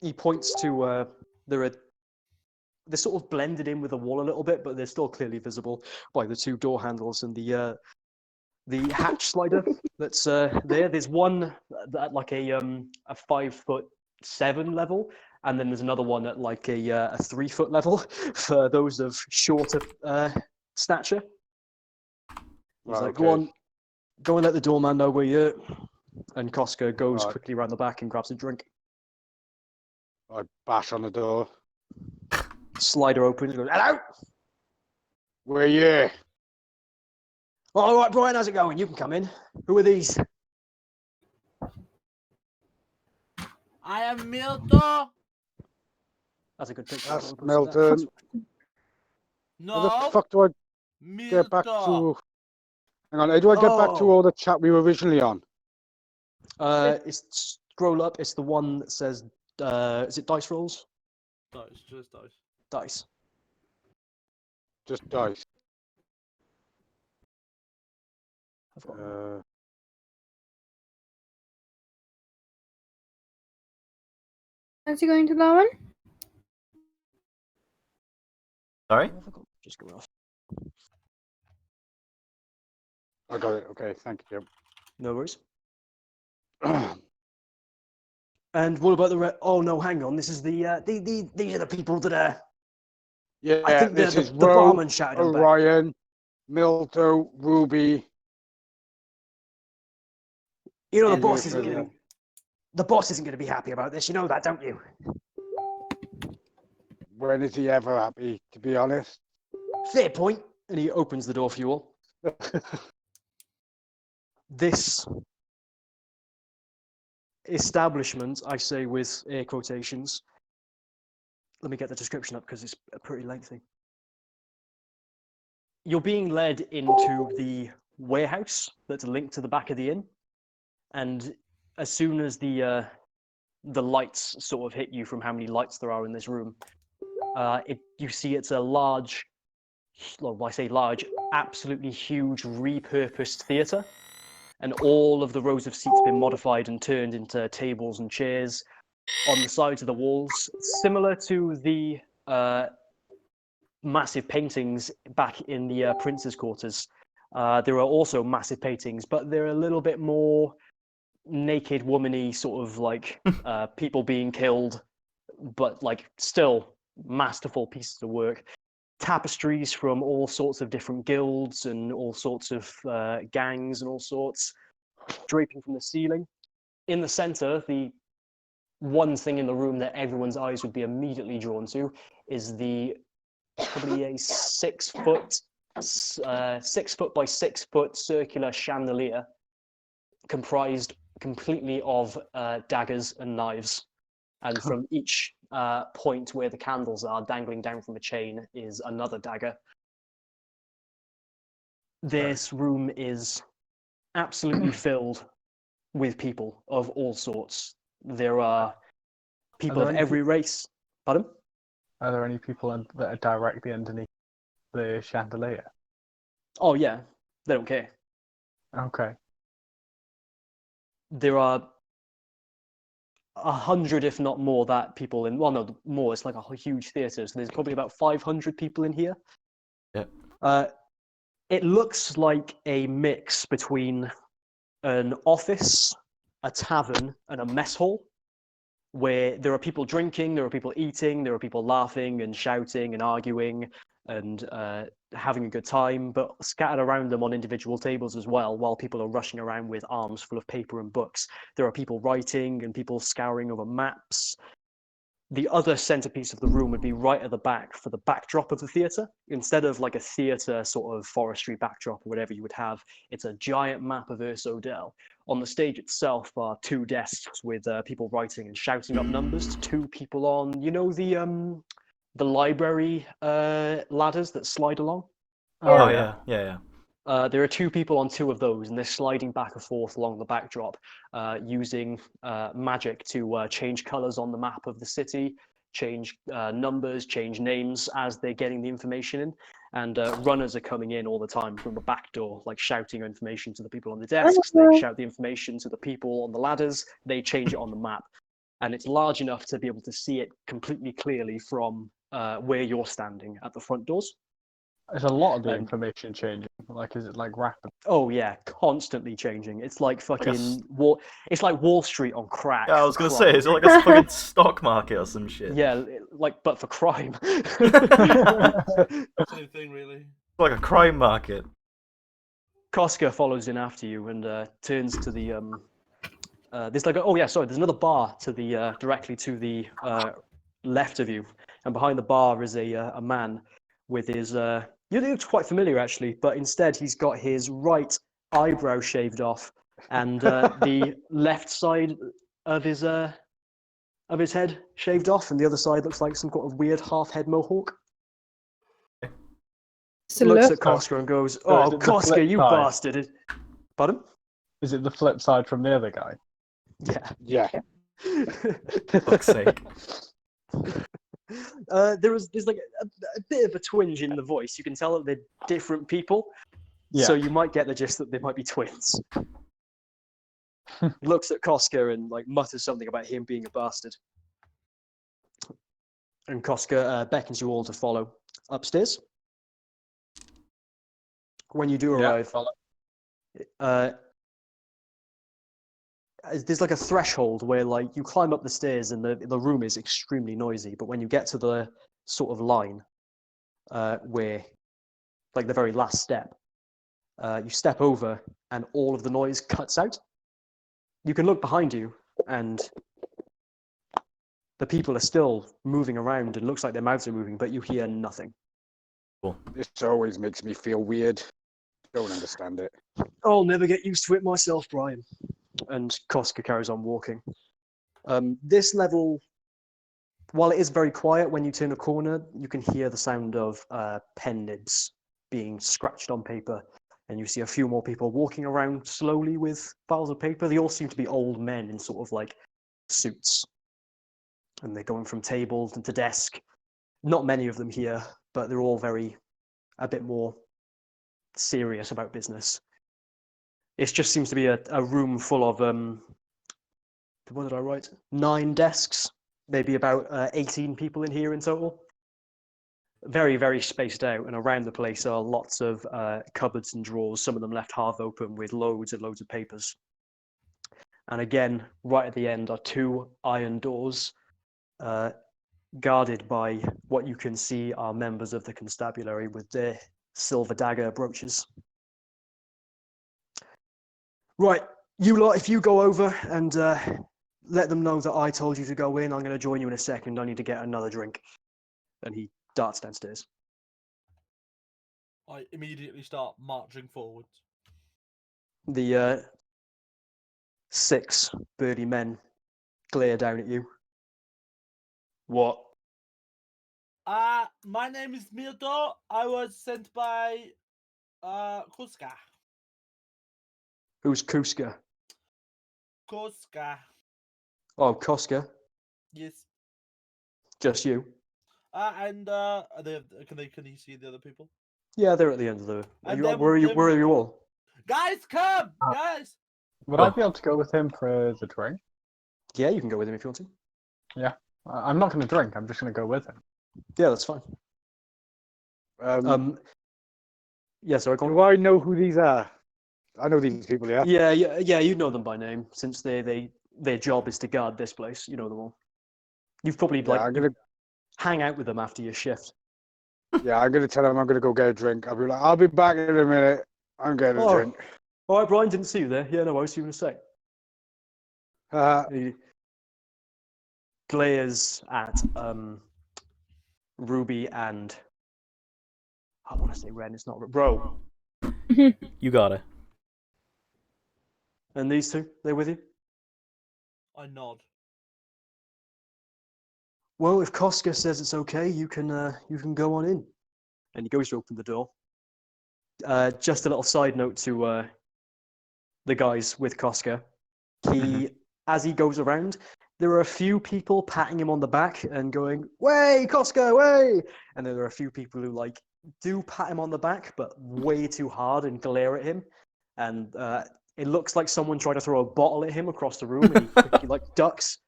He points to they're sort of blended in with the wall a little bit, but they're still clearly visible by the two door handles and the hatch slider that's there. There's one at like a 5'7" level, and then there's another one at like a 3 foot level for those of shorter stature. He's Right, like, okay. go and let the doorman know where you're. And Koska goes Right. quickly around the back and grabs a drink. I bash on the door. Slider opens and goes, hello! Where you? All right, Brian, how's it going? You can come in. Who are these? I am Milton. That's a good picture. That's Milton. No, How the fuck do I get back Milton. to... Hang on, how do I get back to Oh. all the chat we were originally on? It's scroll up. It's the one that says, is it dice rolls? Dice, just dice. Dice. Just dice. I've got Fancy going to that one? Sorry? I've got just going off. I got it. Okay, thank you. No worries. And what about the oh no, hang on. This is these are the people that Yeah, I think this the is barman shouted them back. Orion, Milto, Ruby. You know the And boss you're isn't going to be happy about this. You know that, don't you? When is he ever happy, to be honest? Fair point. And he opens the door for you all. This establishment, I say with air quotations. Let me get the description up because it's pretty lengthy. You're being led into the warehouse that's linked to the back of the inn, and as soon as the lights sort of hit you from how many lights there are in this room, you see it's a large, well, I say large, absolutely huge repurposed theatre, and all of the rows of seats have been modified and turned into tables and chairs on the sides of the walls, similar to the massive paintings back in the prince's quarters. There are also massive paintings, but they're a little bit more naked woman-y, sort of like people being killed, but like still masterful pieces of work. Tapestries from all sorts of different guilds and all sorts of gangs and all sorts, draping from the ceiling. In the center, the one thing in the room that everyone's eyes would be immediately drawn to is the probably a 6 foot by 6 foot circular chandelier comprised completely of daggers and knives, and from each point where the candles are dangling down from a chain is another dagger. This room is absolutely filled with people of all sorts. There are people there of any every race. Pardon? Are there any people that are directly underneath the chandelier? Oh yeah, they don't care. Okay. There are 100, if not more, that people in. Well, no, more. It's like a huge theatre, so there's probably about 500 people in here. Yeah. It looks like a mix between an office, a tavern, and a mess hall, where there are people drinking, there are people eating, there are people laughing and shouting and arguing and having a good time, but scattered around them on individual tables as well, while people are rushing around with arms full of paper and books. There are people writing and people scouring over maps. The other centerpiece of the room would be right at the back for the backdrop of the theatre. Instead of like a theatre sort of forestry backdrop or whatever you would have, it's a giant map of Ursodel. On the stage itself are 2 desks with people writing and shouting up numbers to 2 people on, you know, the library ladders that slide along? Oh yeah. There are two people on two of those, and they're sliding back and forth along the backdrop, using magic to change colors on the map of the city, change numbers, change names as they're getting the information in. And runners are coming in all the time from the back door, like shouting information to the people on the desks. They shout the information to the people on the ladders. They change it on the map. And it's large enough to be able to see it completely clearly from where you're standing at the front doors. Is a lot of the And- information changing? Like, is it like rapid? Oh yeah, constantly changing. It's like fucking s- It's like Wall Street on crack. Yeah, I for was gonna crime. say, is it like a fucking stock market or some shit? Yeah, like but for crime. Same thing, really. Like a crime market. Koska follows in after you and turns to the there's like there's another bar to the directly to the left of you, and behind the bar is a man with his you look quite familiar actually, but instead he's got his right eyebrow shaved off and the left side of his head shaved off, and the other side looks like some kind of weird half head mohawk. Looks at Koska and goes, So is "Oh, it the Koska, flip you side? bastard!" Pardon? Is it the flip side from the other guy? Yeah. Yeah. Fuck's sake. There's like a bit of a twinge in the voice. You can tell that they're different people, Yeah. so you might get the gist that they might be twins. Looks at Koska and like mutters something about him being a bastard. And Koska beckons you all to follow upstairs. When you do Yeah, arrive, follow. there's like a threshold where like you climb up the stairs and the room is extremely noisy, but when you get to the sort of line where like the very last step, you step over and all of the noise cuts out. You can look behind you and the people are still moving around and looks like their mouths are moving, but you hear nothing. This always makes me feel weird. Don't understand it. I'll never get used to it myself, Brian. And Koska carries on walking. This level, while it is very quiet, when you turn a corner, you can hear the sound of pen nibs being scratched on paper. And you see a few more people walking around slowly with files of paper. They all seem to be old men in sort of like suits. And they're going from table to desk. Not many of them here, but they're all a bit more serious about business. It just seems to be a room full of what did I write? 9 desks, maybe about 18 people in here in total. Very, very spaced out, and around the place are lots of cupboards and drawers, some of them left half open with loads and loads of papers. And again, right at the end are 2 iron doors guarded by what you can see are members of the constabulary with their silver dagger brooches. Right, you lot, if you go over and let them know that I told you to go in, I'm going to join you in a second. I need to get another drink. And he darts downstairs. I immediately start marching forwards. The 6 burly men glare down at you. What? My name is Mirdo. I was sent by Kuska. Who's Kuska? Kuska. Oh, Koska. Yes. Just you. And are they, can you see the other people? Yeah, they're at the end of the. And You, then- where are you all? Guys, come! Guys! Would I be able to go with him for the drink? Yeah, you can go with him if you want to. I'm not going to drink. I'm just going to go with him. Yeah, that's fine. Yeah, sorry, go on. Do I know who these are? I know these people, yeah. Yeah, you know them by name since their job is to guard this place. You know them all. You've probably Yeah, I'm gonna hang out with them after your shift. tell them I'm gonna go get a drink. I'll be like, I'll be back in a minute. I'm getting a Oh. drink. All right, Brian, didn't see you there. Yeah, no worries. See you in a sec. He glares at Ruby and I want to say Ren. It's not Bro. You got it. And these two, they're with you. I nod. Well, if Koska says it's okay, you can go on in. And he goes to open the door. just a little side note to the guys with Koska. As he goes around, there are a few people patting him on the back and going, "Way, Koska, way!" And then there are a few people who like do pat him on the back, but way too hard and glare at him. And it looks like someone tried to throw a bottle at him across the room, and he quickly like ducks.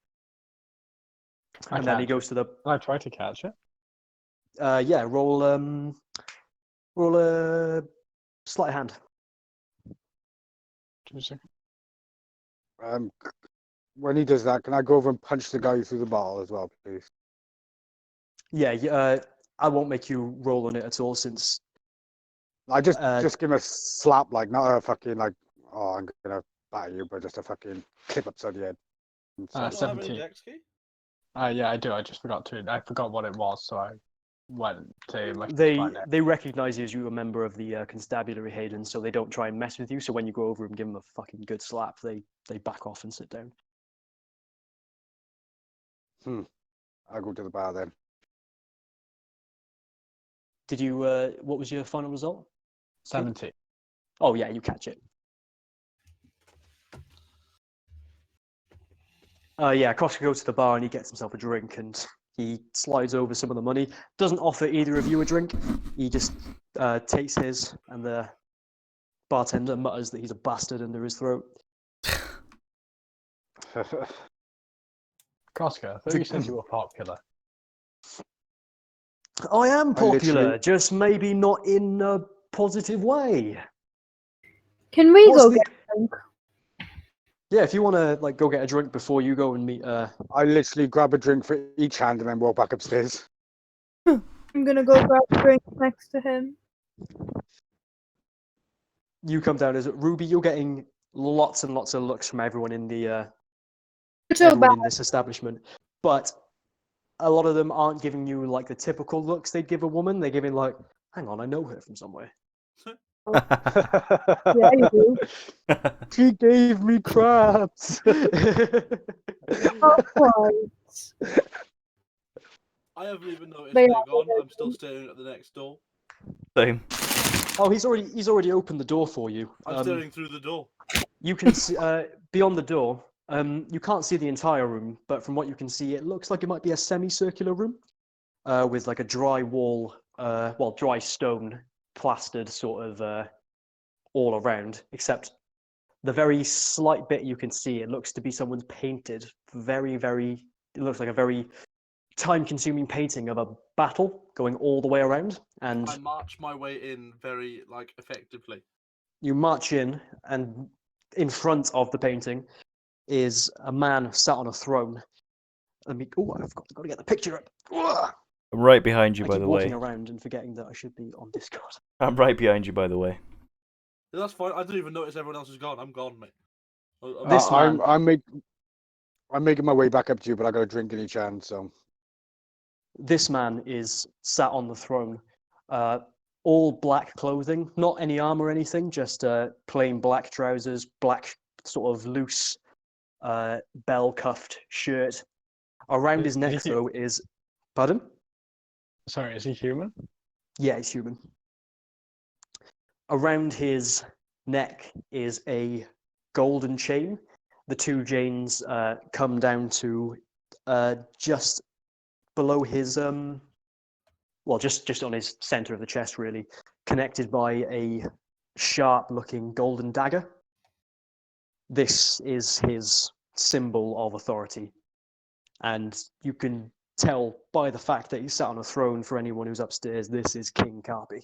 And then he goes to the. I try to catch it. Yeah, roll a sleight of hand. 2 seconds. When he does that, can I go over and punch the guy through the bottle as well, please? Yeah, I won't make you roll on it at all since. I just give him a slap, like not a fucking like, oh, I'm gonna batter you, but just a fucking clip upside the head. Do you not have any 17. dex key? Yeah, I do. I just forgot to. I forgot what it was, so I went to my. They recognize you as you a member of the constabulary, Hayden, so they don't try and mess with you. So when you go over and give them a fucking good slap, they back off and sit down. I'll go to the bar then. Did you? What was your final result? 17. Oh yeah, you catch it. Yeah, Koska goes to the bar and he gets himself a drink and he slides over some of the money. Doesn't offer either of you a drink. He just takes his, and the bartender mutters that he's a bastard under his throat. Koska, I thought you said you were popular. I am I popular, literally- just maybe not in a positive way. Can we What's go the- get a drink? Yeah, if you want to like go get a drink before you go and meet. I literally grab a drink for each hand and then walk back upstairs. I'm gonna go grab a drink next to him. You come down as Ruby. You're getting lots and lots of looks from everyone in the So everyone bad. in this establishment, but a lot of them aren't giving you like the typical looks they'd give a woman. They're giving like, hang on, I know her from somewhere. Yeah, you do. She gave me crabs. Oh, right. I haven't even noticed They they're are gone. very I'm still staring at the next door. Same. Oh, he's already opened the door for you. I'm staring through the door. You can see beyond the door. You can't see the entire room, but from what you can see, it looks like it might be a semicircular room with like a dry wall, dry stone plastered sort of all around, except the very slight bit you can see, it looks to be someone's painted very, very, it looks like a very time-consuming painting of a battle going all the way around. And I march my way in very effectively. you march in, and in front of the painting is a man sat on a throne. I've got to get the picture up. I'm right behind you, I by keep the walking way. around and forgetting that I should be on Discord. I'm right behind you, by the way. Yeah, that's fine. I didn't even notice everyone else is gone. I'm gone, mate. This man- I'm making my way back up to you, but I got a drink in each hand, so. This man is sat on the throne, all black clothing, not any armor or anything, just plain black trousers, black sort of loose bell-cuffed shirt. Around his neck, though, is... Pardon? Sorry, is he human? Yeah, he's human. Around his neck is a golden chain. The two chains come down to just below his, just on his center of the chest, really, connected by a sharp-looking golden dagger. This is his symbol of authority, and you can tell by the fact that he's sat on a throne, for anyone who's upstairs, this is King Carpi.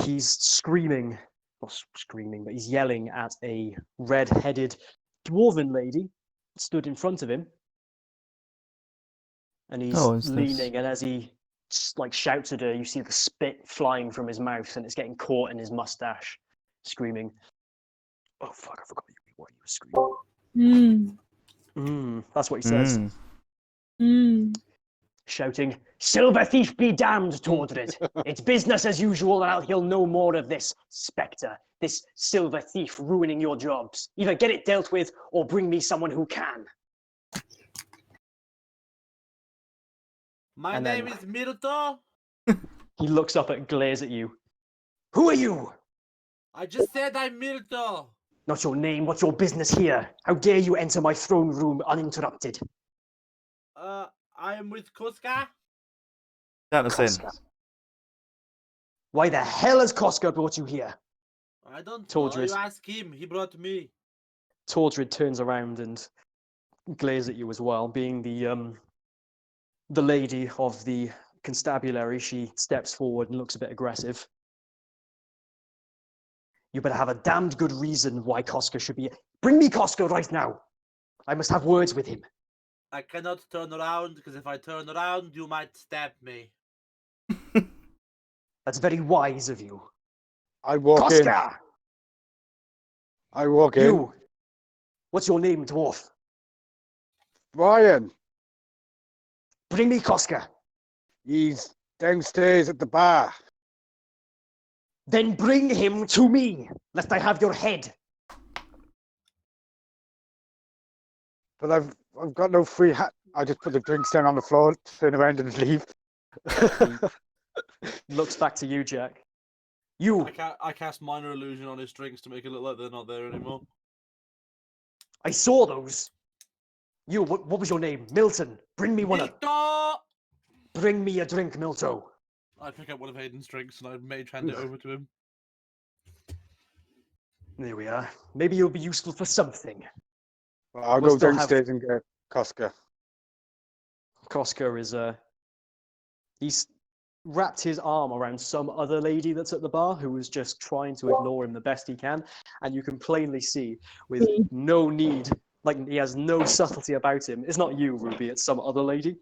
He's screaming, not screaming, but he's yelling at a red-headed dwarven lady stood in front of him. And he's Oh, is this- leaning, and as he like shouts at her, you see the spit flying from his mouth, and it's getting caught in his mustache, screaming. Oh fuck! I forgot what he was screaming. That's what he says. Shouting, "Silver thief be damned, Tordred! It's business as usual, and I'll hear no more of this spectre, this silver thief ruining your jobs. Either get it dealt with, or bring me someone who can." My And name then- is Mirto. He looks up and glares at you. Who are you? I just said I'm Milto. Not your name, what's your business here? How dare you enter my throne room uninterrupted? I am with Koska. Down us in. Koska. Why the hell has Koska brought you here? I don't know. Tordred. You ask him. He brought me. Tordred turns around and glares at you as well. Being the lady of the constabulary, she steps forward and looks a bit aggressive. You better have a damned good reason why Koska should be... Bring me Koska right now! I must have words with him. I cannot turn around, because if I turn around, you might stab me. That's very wise of you. I walk in. Koska! I walk in. You! What's your name, dwarf? Ryan, Bring me Koska! he's downstairs at the bar. Then bring him to me, lest I have your head. But I've got no free hat. I just put the drinks down on the floor, turn around and leave. Looks back to you, Jack. You! I cast minor illusion on his drinks to make it look like they're not there anymore. I saw those! You, what was your name? Milton. Bring me one of... Milto! Bring me a drink, Milto. I pick up one of Hayden's drinks and I mage hand it over to him. There we are. Maybe you'll be useful for something. Well, I'll We'll go still have- downstairs and get Koska. Koska is, he's wrapped his arm around some other lady that's at the bar who is just trying to ignore him the best he can. And you can plainly see, with no need, like he has no subtlety about him. It's not you, Ruby, it's some other lady.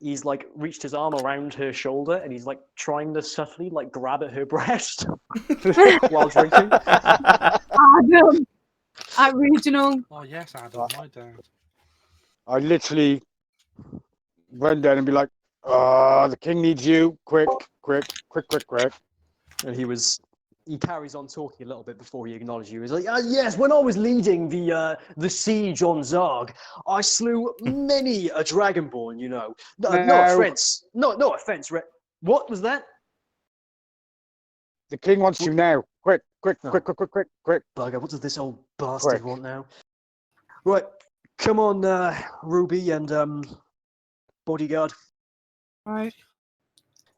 He's like reached his arm around her shoulder and he's like trying to subtly like grab at her breast while drinking. Adam! At regional. Oh yes, Adam, my dad. I literally run down and be like, the king needs you. Quick. And he carries on talking a little bit before he acknowledges you. He's like, yes, when I was leading the siege on Zarg, I slew many a Dragonborn, you know. No offense. No offense. What was that? The king wants you now. Quick. Bugger, what does this old bastard want now? Right, come on, Ruby and bodyguard. Right.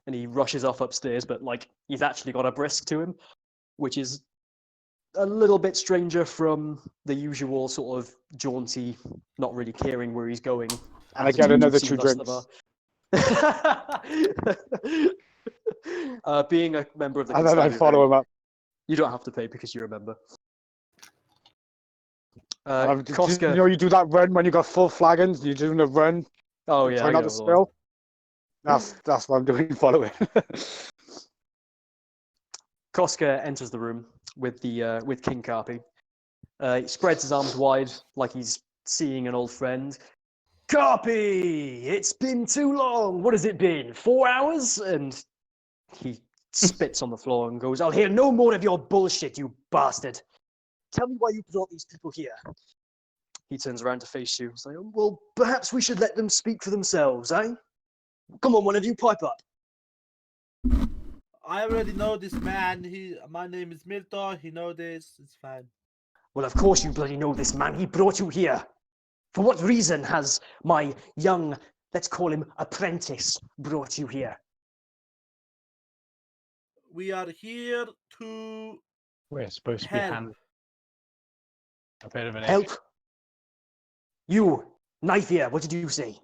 And he rushes off upstairs, but like he's actually got a brisk to him, which is a little bit stranger from the usual sort of jaunty, not really caring where he's going. And I get another attitude 2 you've seen thus far. Being a member of the And then I constabulary, follow him up. you don't have to pay because you're a member. You Koska. know, you do that run when you got full flagons. You're doing a run. Oh yeah, Try I not know, to Lord. spill. That's what I'm doing. Following. Koska enters the room with King Carpi. He spreads his arms wide like he's seeing an old friend. Carpi, it's been too long. What has it been? 4 hours? And he spits on the floor and goes, "I'll hear no more of your bullshit, you bastard. Tell me why you brought these people here." He turns around to face you. He's like, "Well, perhaps we should let them speak for themselves, eh? Come on, one of you, pipe up." I already know this man. My name is Milto. He know this. It's fine. Well, of course you bloody know this man. He brought you here. For what reason has my young, let's call him apprentice, brought you here? We are here to We're supposed to be help. handling a bit of an Help? issue. You, knife here, what did you say?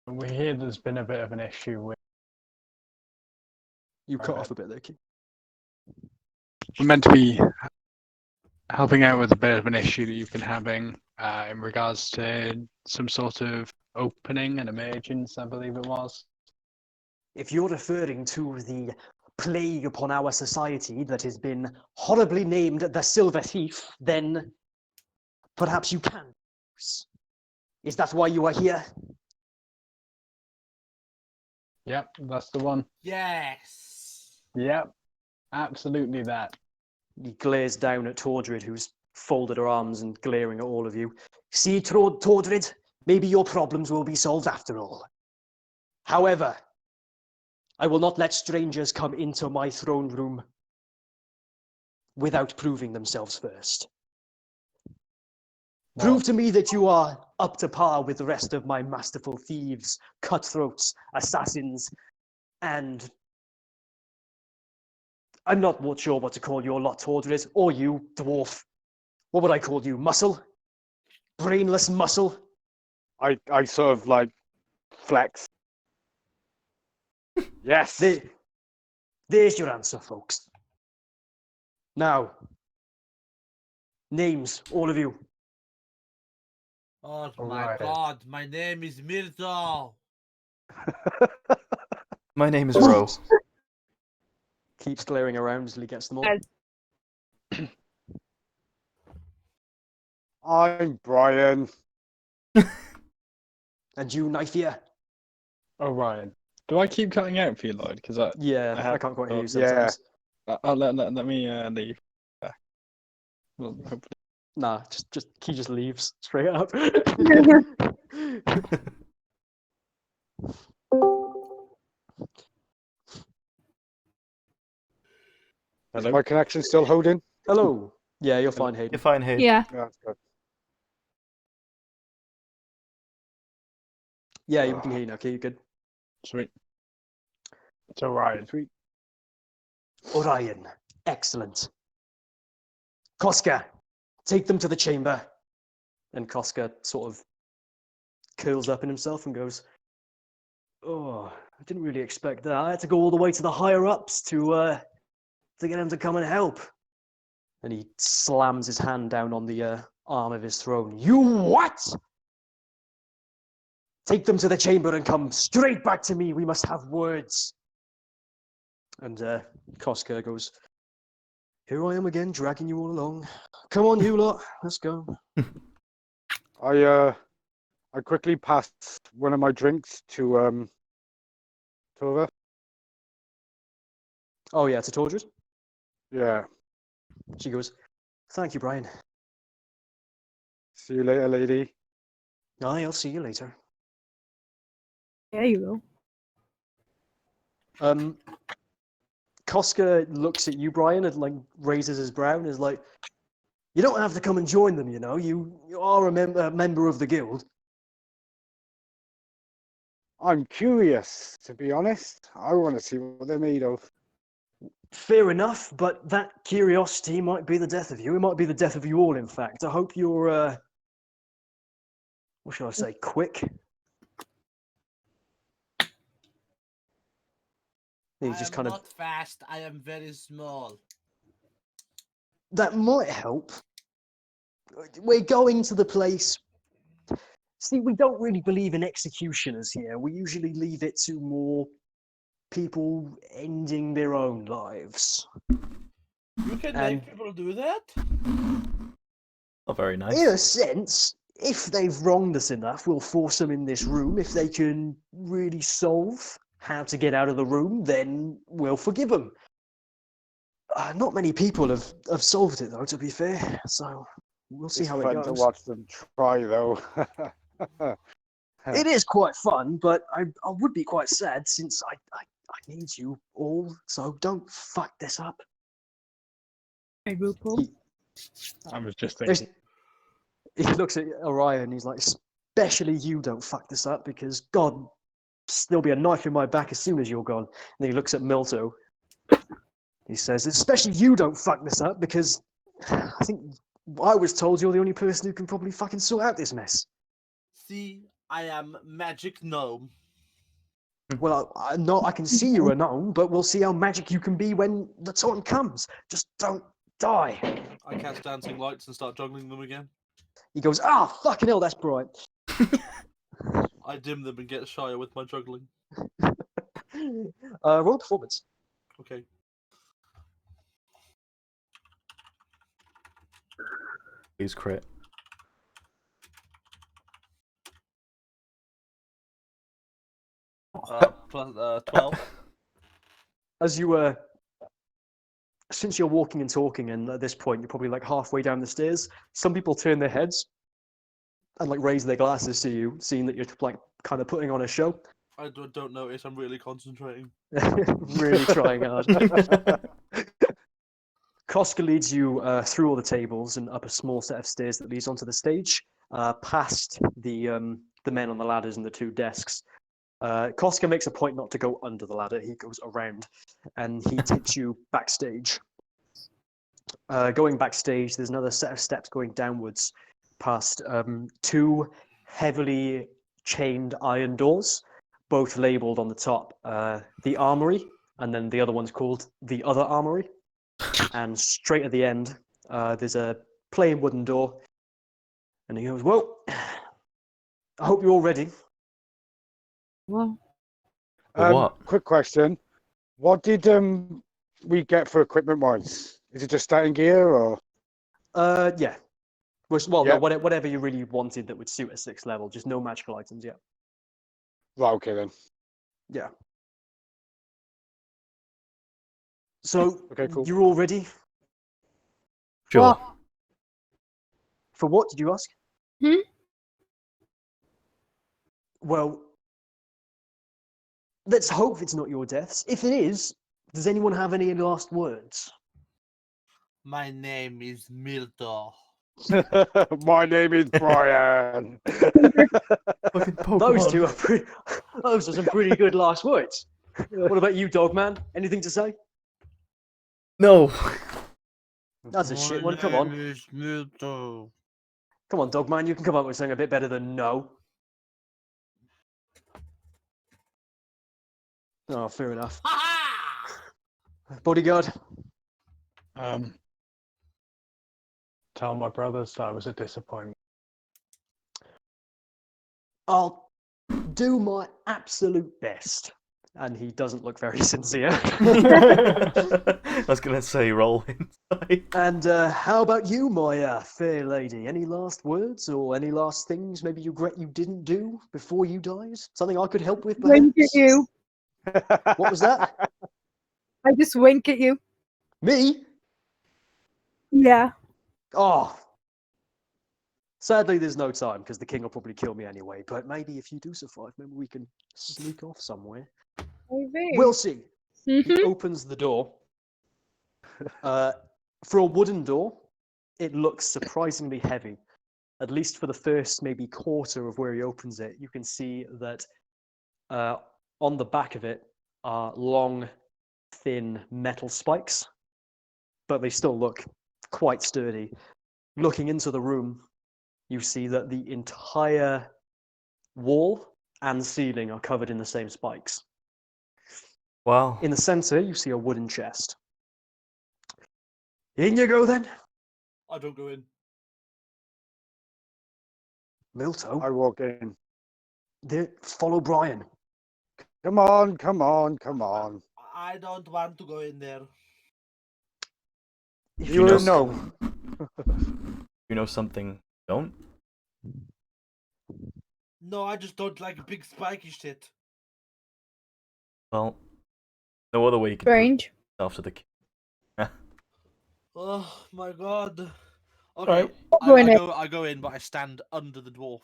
We hear there's been a bit of an issue with. You cut Right. off a bit there, Keith. We're meant to be helping out with a bit of an issue that you've been having in regards to some sort of opening and emergence, I believe it was. If you're referring to the plague upon our society that has been horribly named the Silver Thief, then perhaps you can. Is that why you are here? Yep, that's the one. Yes. Yep, absolutely that. He glares down at Tordred, who's folded her arms and glaring at all of you. See, Tordred, maybe your problems will be solved after all. However, I will not let strangers come into my throne room without proving themselves first. Prove to me that you are up to par with the rest of my masterful thieves, cutthroats, assassins, and I'm not sure what to call your lot, Tordris, or you, dwarf. What would I call you? Muscle? Brainless muscle? I sort of like flex. Yes. There's your answer, folks. Now, names, all of you. Oh my Alright. god, my name is Mirto. My name is Ro. Keeps glaring around until he gets them all. I'm Brian. And you, Knifeear? Orion. Do I keep cutting out for you, Lloyd? Because Yeah, I have- I can't quite hear you yeah. sometimes. let me leave. Well, hopefully. Nah, he just leaves straight up. Is Hello? my connection still holding? Hello. Yeah, you're fine, Hayden. You're fine here. Yeah. Yeah, that's good. Yeah, you can hear you now. Okay, you good? Sweet. It's Orion. Sweet. Orion. Excellent. Koska, take them to the chamber. And Koska sort of curls up in himself and goes, oh, I didn't really expect that. I had to go all the way to the higher-ups to get him to come and help. And he slams his hand down on the arm of his throne. You what? Take them to the chamber and come straight back to me. We must have words. And Koska goes, here I am again, dragging you all along. Come on, you lot, let's go. I quickly passed one of my drinks to Tova. Oh yeah, to Tordred. Yeah. She goes, thank you, Brian. See you later, lady. Aye, I'll see you later. Yeah, you will. Koska looks at you, Brian, and like raises his brow and is like, you don't have to come and join them, you know. You are a member of the guild. I'm curious, to be honest. I want to see what they're made of. Fair enough, but that curiosity might be the death of you. It might be the death of you all, in fact. I hope you're, what shall I say, quick. He just kind of not fast, I am very small. that might help. We're going to the place. See, we don't really believe in executioners here. We usually leave it to more people ending their own lives. You can And- make people do that? Oh, very nice. In a sense, if they've wronged us enough, we'll force them in this room. If they can really solve how to get out of the room, then we'll forgive them. Not many people have solved it, though, to be fair. So we'll see It's how it fun goes. to watch them try, though. It is quite fun, but I would be quite sad since I need you all. So don't fuck this up. Hey, RuPaul. I was just There's- thinking. He looks at Orion and he's like, especially you don't fuck this up because God, there'll be a knife in my back as soon as you're gone. And then he looks at Milto. He says, especially you don't fuck this up because I think I was told you're the only person who can probably fucking sort out this mess. See, I am magic gnome. Well, I can see you're a gnome, but we'll see how magic you can be when the time comes. Just don't die. I cast dancing lights and start juggling them again. He goes, fucking hell, that's bright. I dim them and get shyer with my juggling. Roll performance. Okay. Please crit. Plus 12. As you since you're walking and talking, and at this point you're probably like halfway down the stairs, some people turn their heads and like raise their glasses to you, seeing that you're like kind of putting on a show. I don't notice. I'm really concentrating. Really trying hard. Koska leads you through all the tables and up a small set of stairs that leads onto the stage, past the men on the ladders and the two desks. Koska makes a point not to go under the ladder. He goes around, and he takes you backstage. Going backstage, there's another set of steps going downwards, past two heavily chained iron doors, both labelled on the top, the Armory, and then the other one's called the Other Armory. And straight at the end, there's a plain wooden door, and he goes, "Well, I hope you're all ready." Well, For what? Quick question. What did we get for equipment wise? Is it just starting gear or? Yeah. Well, Yeah. no, whatever you really wanted that would suit a 6th level, just no magical items yet. Right, okay then. Yeah. So, Okay, cool. you're all ready? Sure. Well, For what, did you ask? Hmm? Well, let's hope it's not your deaths. If it is, does anyone have any last words? My name is Mirto. My name is Brian. Fucking Those Pokemon. two are pretty. Those are some pretty good last words. What about you, Dogman? Anything to say? No. That's a shit one. Come on, is Mirto. come on, Dogman. You can come up with something a bit better than no. Oh, fair enough. Bodyguard. Tell my brothers that I was a disappointment. I'll do my absolute best. And he doesn't look very sincere. I was gonna say roll inside. And how about you, my fair lady? Any last words or any last things maybe you regret you didn't do before you died? Something I could help with, wink perhaps? at you. What was that? I just wink at you. Me? Yeah. Oh. Sadly, there's no time because the king will probably kill me anyway. But maybe if you do survive, maybe we can sneak off somewhere. Maybe. We'll see. He Mhm. opens the door. For a wooden door, it looks surprisingly heavy. At least for the first maybe quarter of where he opens it, you can see that on the back of it are long, thin metal spikes, but they still look quite sturdy. Looking into the room, you see that the entire wall and ceiling are covered in the same spikes. Wow. In the center, you see a wooden chest. In you go then, I don't go in. Milto. I walk in. Follow Brian. Come on, come on, come on. I don't want to go in there. If You know will know. You know something? Don't? No, I just don't like big spiky shit. Well, no other way you can prove Strange. yourself to the king. Oh my god. Okay, Alright. I go in, but I stand under the dwarf.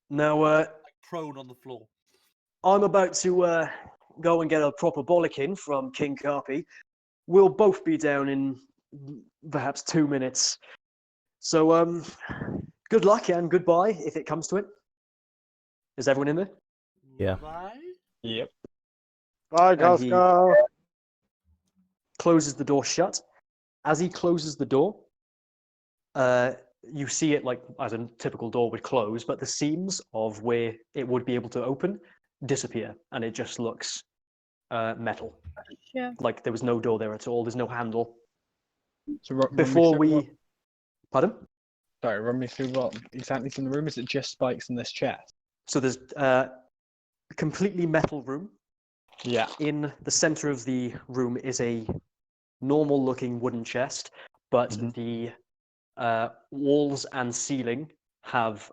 Now, Like prone on the floor. I'm about to go and get a proper bollocking from King Carpy. We'll both be down in perhaps 2 minutes. So, good luck and goodbye if it comes to it. Is everyone in there? Yeah. Bye. Yep. Bye, And he- Costco. Closes the door shut. As he closes the door, you see it like as a typical door would close, but the seams of where it would be able to open disappear, and it just looks metal. Yeah. Like there was no door there at all. There's no handle. So run me Before through what- we, pardon? Sorry, run me through what exactly's in the room. Is it just spikes in this chest? So there's a completely metal room. Yeah. In the center of the room is a normal-looking wooden chest, but Mhm. the walls and ceiling have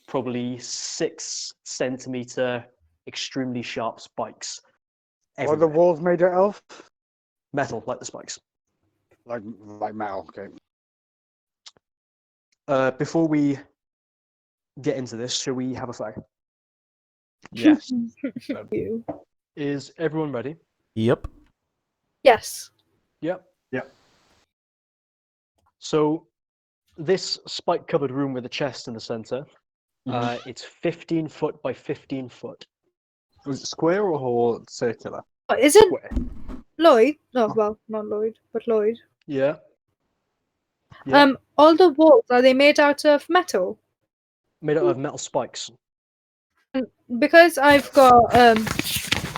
probably 6 centimeter extremely sharp spikes. Are the Everywhere. walls made out of? Metal, like the spikes. Like metal, okay. Before we get into this, shall we have a flag? Yes. You. Is everyone ready? Yep. Yes. Yep. Yep. So, this spike-covered room with a chest in the center, it's 15 foot by 15 foot. Was it square or circular? Oh, is it Square. Lloyd? No, well, not Lloyd, but Lloyd. Yeah. Yeah. All the walls, are they made out of metal? Made out of metal spikes. Because I've got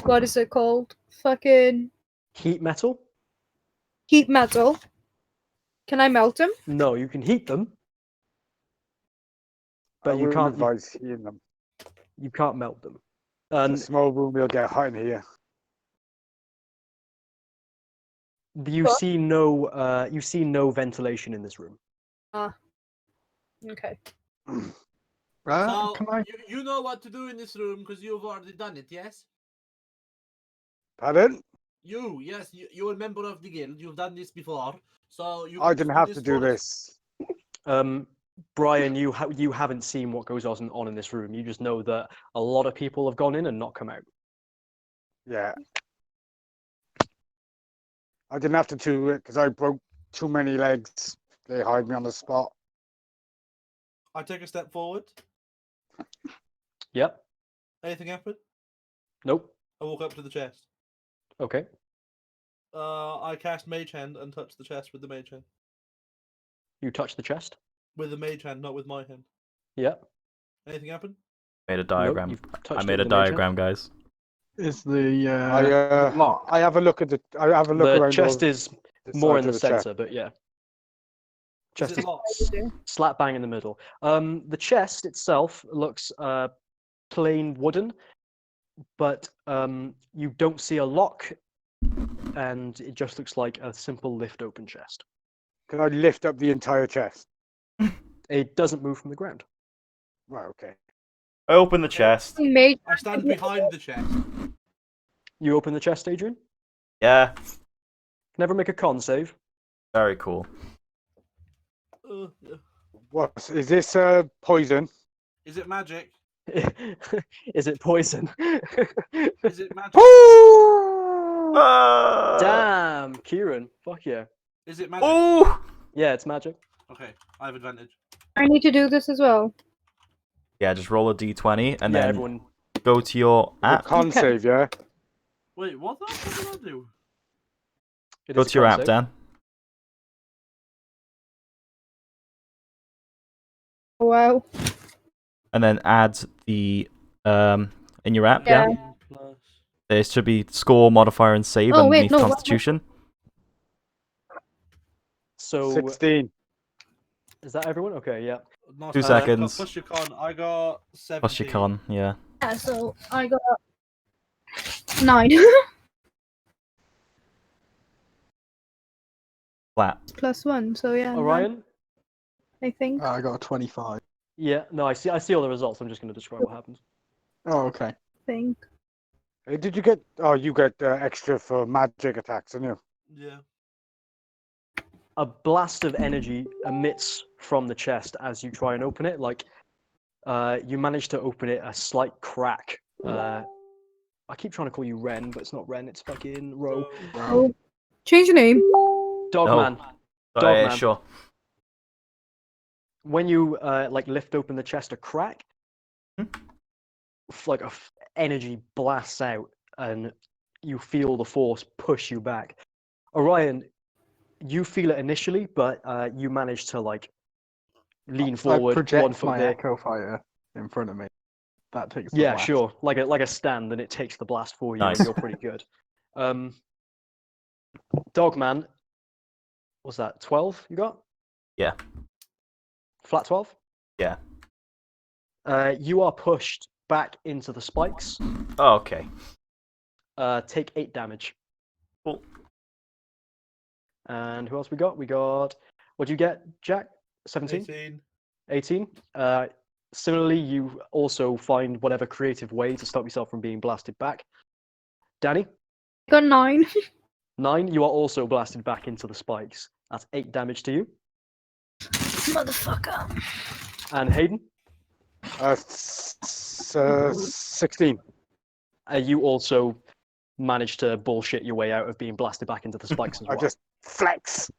what is it called? Fucking Heat metal? heat metal. Can I melt them? No, you can heat them, I but you wouldn't can't. advise heating them. You can't melt them. In a And small room, you'll get hot in here. you What? see no ventilation in this room. Okay. So, Can I? you know what to do in this room because you've already done it, yes? Pardon? Yes, you're a member of the guild. You've done this before, so you. I can didn't just have to do for this. us. Brian, you haven't seen what goes on in this room. You just know that a lot of people have gone in and not come out. Yeah. I didn't have to do it because I broke too many legs. They hide me on the spot. I take a step forward. Yep. Anything happen? Nope. I walk up to the chest. Okay. I cast Mage Hand and touch the chest with the Mage Hand. You touch the chest. With the Mage Hand, not with my hand. Yep. Anything happen? Made a diagram. you've I touched it made a with the mage hand. diagram, guys. Is the I lock? I have a look at the. I have a look The around. chest is the more side in of the chest. center, but yeah. Is Chest it is locked? slap bang in the middle. The chest itself looks plain wooden, but you don't see a lock, and it just looks like a simple lift open chest. Can I lift up the entire chest? It doesn't move from the ground. Right. Okay. I open the chest. Mage. I stand behind the chest. You open the chest, Adrian. Yeah. Never make a con save. Very cool. Yeah. What is this? Poison? Is it magic? Is it poison? Is it magic? Damn, Kieran. Fuck yeah. Is it magic? Oh! Yeah, it's magic. Okay, I have advantage. I need to do this as well. Yeah, just roll a d20 and yeah, then everyone. go to your app. Con Okay. save, yeah. Wait, what the fuck did I do? It Go is a to your con app, save. Dan. Wow. And then add the in your app, Yeah. yeah. There should be score, modifier, and save Oh, wait, underneath no, what- Constitution. So 16. is that everyone? Okay, yeah. Not 2 bad. seconds. Plus your con, I got 17. Plus your con, yeah. Yeah, so I got 9 Flat. plus 1, so yeah. 9, Orion. I think. I got a 25. Yeah. No, I see. I see all the results. I'm just going to describe what happens. Oh, okay. think. Did you get? Oh, you get extra for magic attacks, didn't you? Yeah. A blast of energy emits from the chest as you try and open it. Like, you manage to open it a slight crack. I keep trying to call you Ren, but it's not Ren. It's fucking Ro. Oh. Change your name. Dogman. Oh, yeah, Dogman. sure. When you like lift open the chest a crack, like energy blasts out, and you feel the force push you back. Orion, you feel it initially, but you manage to like lean I forward, project 1 foot my there. Echo Fighter in front of me. That takes the Yeah, blast. sure. Like a stand, and it takes the blast for you. Nice. And you're pretty good. Dogman, what's that? 12 you got? Yeah. Flat 12? Yeah. You are pushed back into the spikes. Oh, okay. Take 8 damage. Cool. And who else we got? We got. What'd you get, Jack? 17? 18. 18? Similarly, you also find whatever creative way to stop yourself from being blasted back. Danny? Got 9. 9. You are also blasted back into the spikes. That's 8 damage to you. Motherfucker. And Hayden? 16. You also managed to bullshit your way out of being blasted back into the spikes as I well. just flex.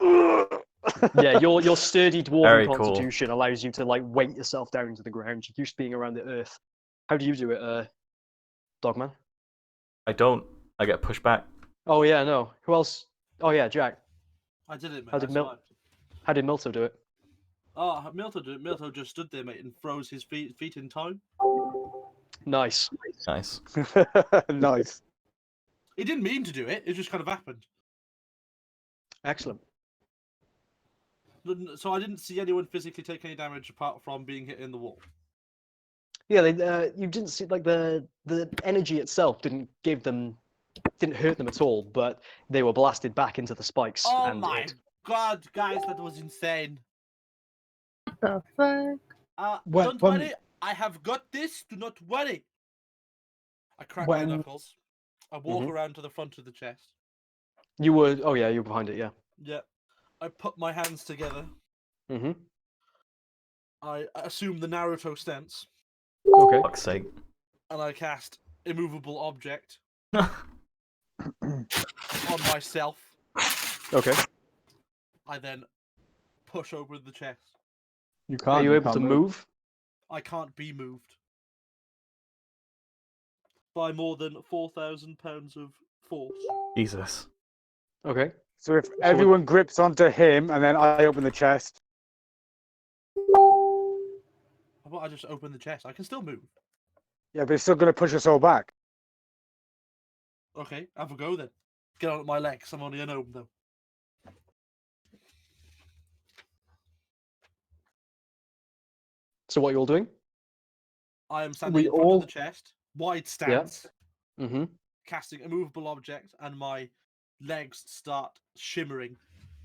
Yeah, your sturdy dwarven Very cool. constitution allows you to like weight yourself down to the ground. You're used to being around the earth. How do you do it, Dogman? I don't. I get pushed back. Oh yeah, no. Who else? Oh yeah, Jack. I did it, mate. How did I Mil- survived. How did Milto do it? Oh, Milto did it. Milto just stood there, mate, and froze his feet in time. Nice. Nice. Nice. He didn't mean to do it. It just kind of happened. Excellent. So I didn't see anyone physically take any damage apart from being hit in the wall. Yeah, you didn't see like the energy itself didn't hurt them at all, but they were blasted back into the spikes. Oh and my god, guys, that was insane. What the fuck? Don't worry, I have got this. Do not worry. I crack my When- knuckles. I walk Mhm. around to the front of the chest. You were. Oh yeah, you were behind it. Yeah. Yeah. I put my hands together. Mm-hmm. I assume the Naruto stance, Okay. Fuck's sake. and I cast immovable object on myself. Okay. I then push over the chest. You can't. Are you able can't to move? I can't be moved by more than 4,000 pounds of force. Jesus. Okay. So if everyone grips onto him and then I open the chest, How about I just open the chest? I can still move. yeah, but it's still going to push us all back. Okay, have a go then. Get on my legs. I'm only an gnome though. So what you all doing? I am standing We in front all- of the chest, wide stance, Mm-hmm. casting a movable object, and my legs start shimmering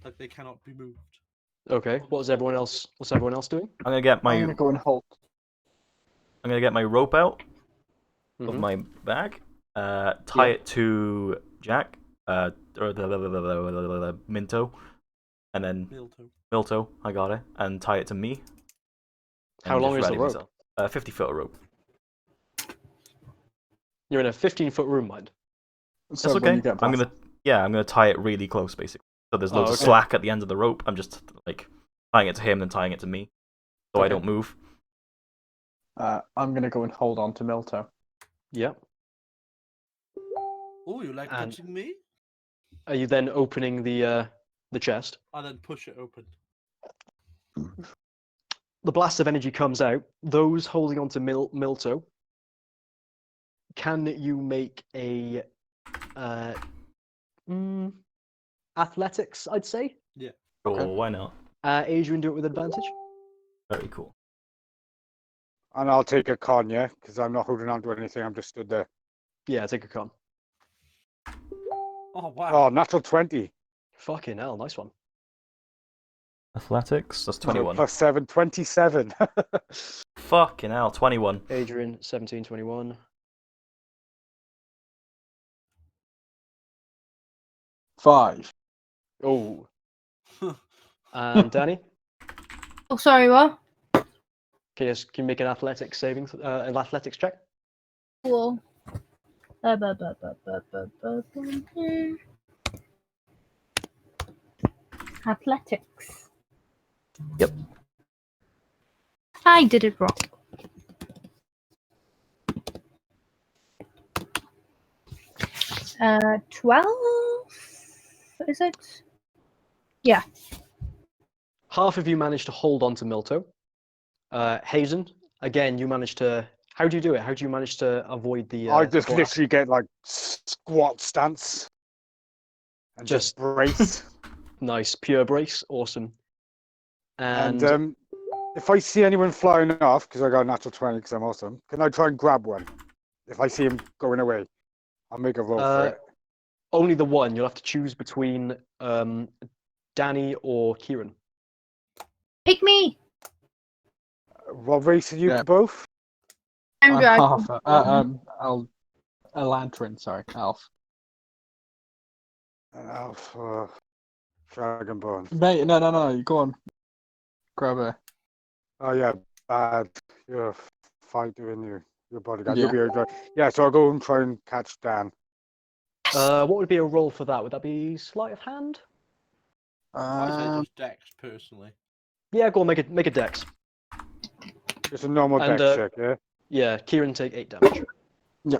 like they cannot be moved. Okay. What's everyone else doing? I'm gonna get my I'm gonna go and hold. rope out of Mhm. my bag. Tie Yeah. it to Jack. Or the Minto, and then Milto. Milto. I got it, and tie it to me. How and long just is the ready rope? myself. 50-foot rope. You're in a 15-foot room, mind. So That's when okay. you get I'm blasted- gonna tie it really close, basically. So there's loads of okay. slack at the end of the rope. I'm just like tying it to him and tying it to me, so I Okay. don't move. I'm gonna go and hold on to Milto. Yeah. Oh, you like And- touching me? Are you then opening the chest? I then push it open. The blast of energy comes out. Those holding on to Milto, can you make a athletics? I'd say. Cool. Okay. Why not? Adrian, do it with advantage. Very cool. And I'll take a con, yeah, because I'm not holding on to anything. I'm just stood there. Yeah, take a con. Oh wow. Oh, natural 20. Fucking hell, nice one. Athletics. That's So 21. plus 7, 27. Fucking hell, 21. Adrian, 17, 21. Five. Oh. And Danny, Oh, sorry, what? can you make an athletics an athletics check? Cool. Athletics. Yep. I did it wrong. Uh, 12? Is it? Yeah. Half of you managed to hold on to Milto. Hazen, again, you managed to. How do you do it? How do you manage to avoid the? I just blast? literally get like squat stance and just brace. Nice, pure brace, awesome. And And if I see anyone flying off, because I got a natural 20 because I'm awesome, can I try and grab one? If I see him going away, I'll make a roll for it. only the one. You'll have to choose between Danny or Kieran. Pick me! What race are you Yeah. both? I'm I'm dragging. half. A lantern. Sorry, elf. Elf, Dragonborn. Mate, no. You go on. Grab her. Oh yeah, bad. You're a fighter in your bodyguard. Yeah. You'll be able to. Yeah, so I'll go and try and catch Dan. What would be a roll for that? Would that be sleight of hand? I say Um, just Dex personally. Yeah, go on, make a dex. Just a normal And, dex check, yeah? Yeah, Kieran take 8 damage. Yeah.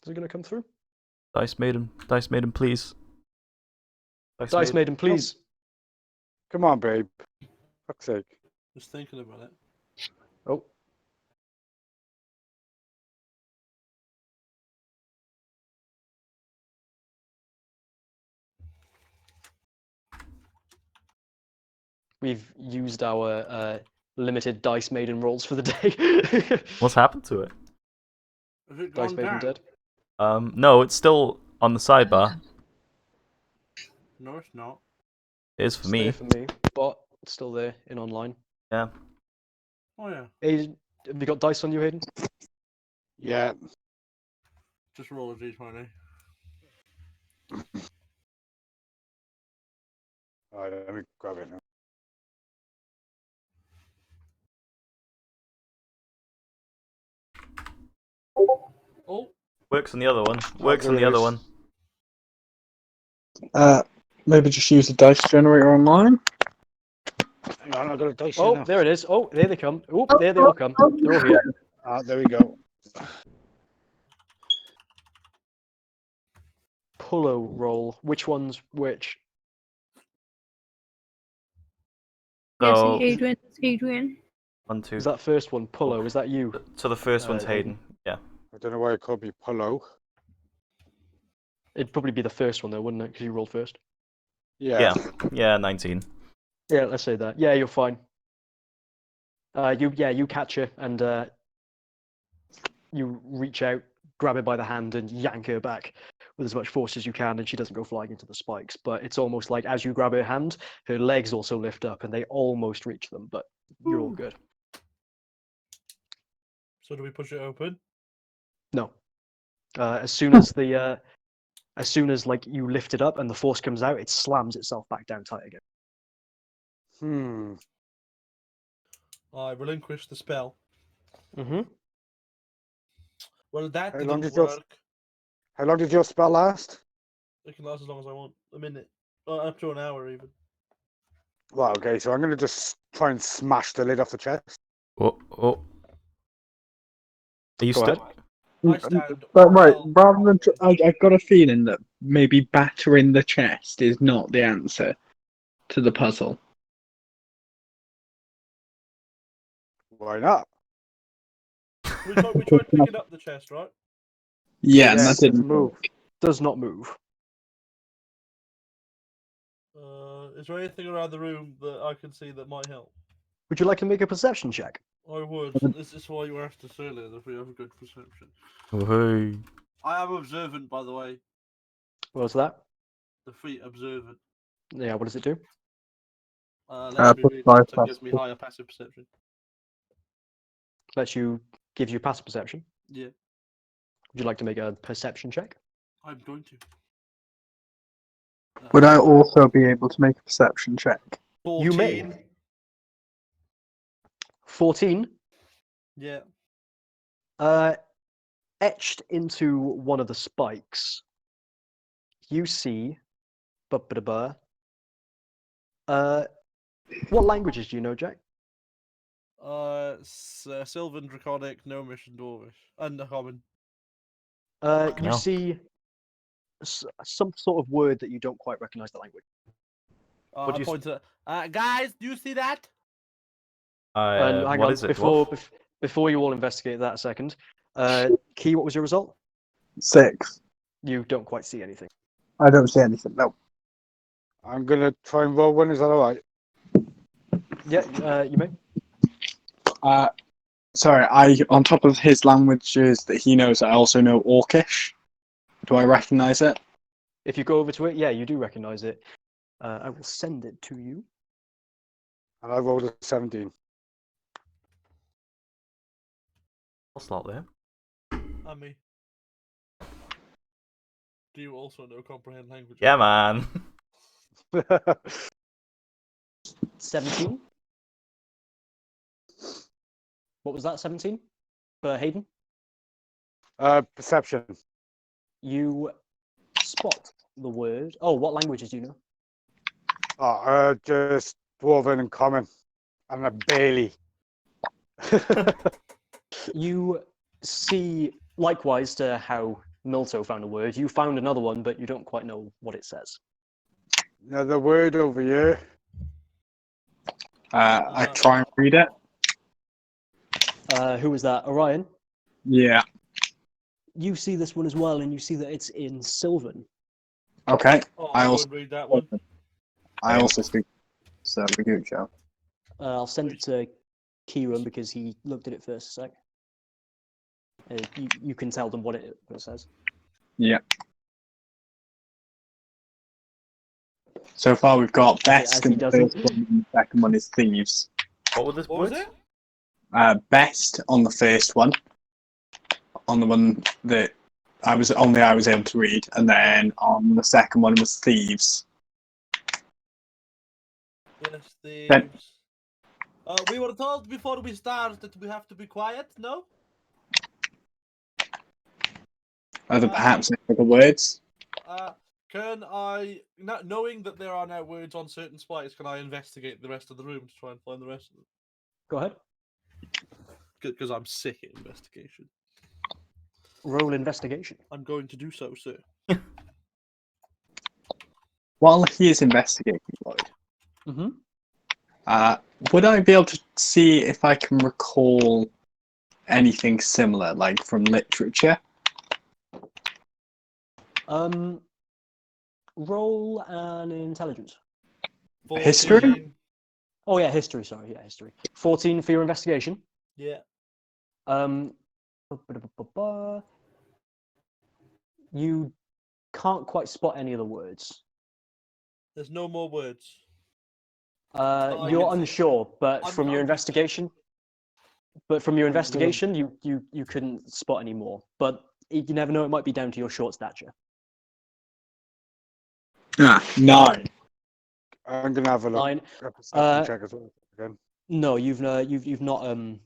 Is it going to come through? Dice Maiden, please. Dice Maiden, please. Come on, babe. Fuck's sake. Just thinking about it. Oh. We've used our limited Dice Maiden rolls for the day. What's happened to it? Has it Dice gone Maiden down? dead. No, it's still on the sidebar. No, it's not. It is for It's me. there for me, but it's still there in online. Yeah. Oh yeah. Hayden, have you got dice on you, Hayden? Yeah. Just roll a d20. Alright, let me grab it now. Oh, Works on the other one. Works on the there other is. one. maybe just use the dice generator online. Hang on, I've got a dice here Oh, now. there it is. Oh, there they come. Oh, there they all come. They're all here. Ah, there we go. Pullo roll. Which one's which? Yes, So, Adrian. It's Adrian. 1, 2. Is that first one Pullo? Is that you? So the first one's Hayden. Hayden. Yeah. I don't know why it called me Polo. It'd probably be the first one though, wouldn't it? Because you rolled first. Yeah. Yeah, 19. Yeah, let's say that. Yeah, you're fine. You catch her and you reach out, grab her by the hand, and yank her back with as much force as you can, and she doesn't go flying into the spikes. But it's almost like as you grab her hand, her legs also lift up, and they almost reach them. But you're all good. so do we push it open? No. As soon as like you lift it up and the force comes out, it slams itself back down tight again. I relinquish the spell. Mm-hmm. Well, that How long didn't did your- work. How long did your spell last? It can last as long as I want. A minute. Up to an hour even. Well, okay, so I'm going to just try and smash the lid off the chest. Oh. Are you Go still? ahead. I stand. But right, well- rather than I've got a feeling that maybe battering the chest is not the answer to the puzzle. Why not? We tried picking up the chest, right? Yeah, and Yes, that didn't move. Does not move. Is there anything around the room that I can see that might help? Would you like to make a perception check? I would. This is why you asked us earlier if we have a good perception. Oh, hey. I am observant, by the way. What's that? The feat observant. Yeah, what does it do? Lets me plus read five it, so it gives me plus- higher passive perception. Gives you passive perception. Yeah, Would you like to make a perception check? I'm going to. Would I also be able to make a perception check? 14. You may. 14. Yeah. Etched into one of the spikes, you see. What languages do you know, Jack? Sylvan, Draconic, Gnomish, and Dwarvish. And the Common. You hell. see some sort of word that you don't quite recognize the language. What do I you point to guys, do you see that? And hang what on, is it? Dwarf? before you all investigate that a second. Key, what was your result? 6. You don't quite see anything. I don't see anything. No. I'm going to try and roll one. Is that all right? Yeah, you may. Sorry, on top of his languages that he knows, I also know Orcish. Do I recognize it? If you go over to it, yeah, you do recognize it. I will send it to you. And I rolled a 17. What's that there? And me. Do you also know comprehend language? Yeah, man. 17. What was that? 17 for Hayden. Perception. You spot the word. Oh, what languages do you know? Just Dwarven and Common. And a Bailey. You see, likewise to how Milto found a word, you found another one, but you don't quite know what it says. Another word over here. I try and read it. Who was that? Orion? Yeah. You see this one as well, and you see that it's in Sylvan. Okay. Oh, I I also won't read that one. I also speak Guccio. I'll send it to Kieran because he looked at it first a sec. You can tell them what it says. Yeah. So far we've got best as he in the does it. first one, and the second one is thieves. What was this What word? was it? Best on the first one, on the one that I was able to read, and then on the second one was thieves. Yes, Ben. thieves. We were told before we start that we have to be quiet, no? Are there perhaps any other words? Can I, knowing that there are now words on certain spikes, can I investigate the rest of the room to try and find the rest of them? Go ahead. Because I'm sick at investigation. Roll investigation. I'm going to do so, sir. While he is investigating, Lloyd, Mm-hmm. would I be able to see if I can recall anything similar, like from literature? Roll an intelligence. History? 14. Oh yeah, history. Sorry, yeah, history. 14 for your investigation. Yeah. You can't quite spot any of the words. There's no more words. You're unsure, but from your I'm- investigation, you couldn't spot any more. But you never know; it might be down to your short stature. 9. I'm gonna have a look. 9. A perception check as well. Again. No, you've not. I'm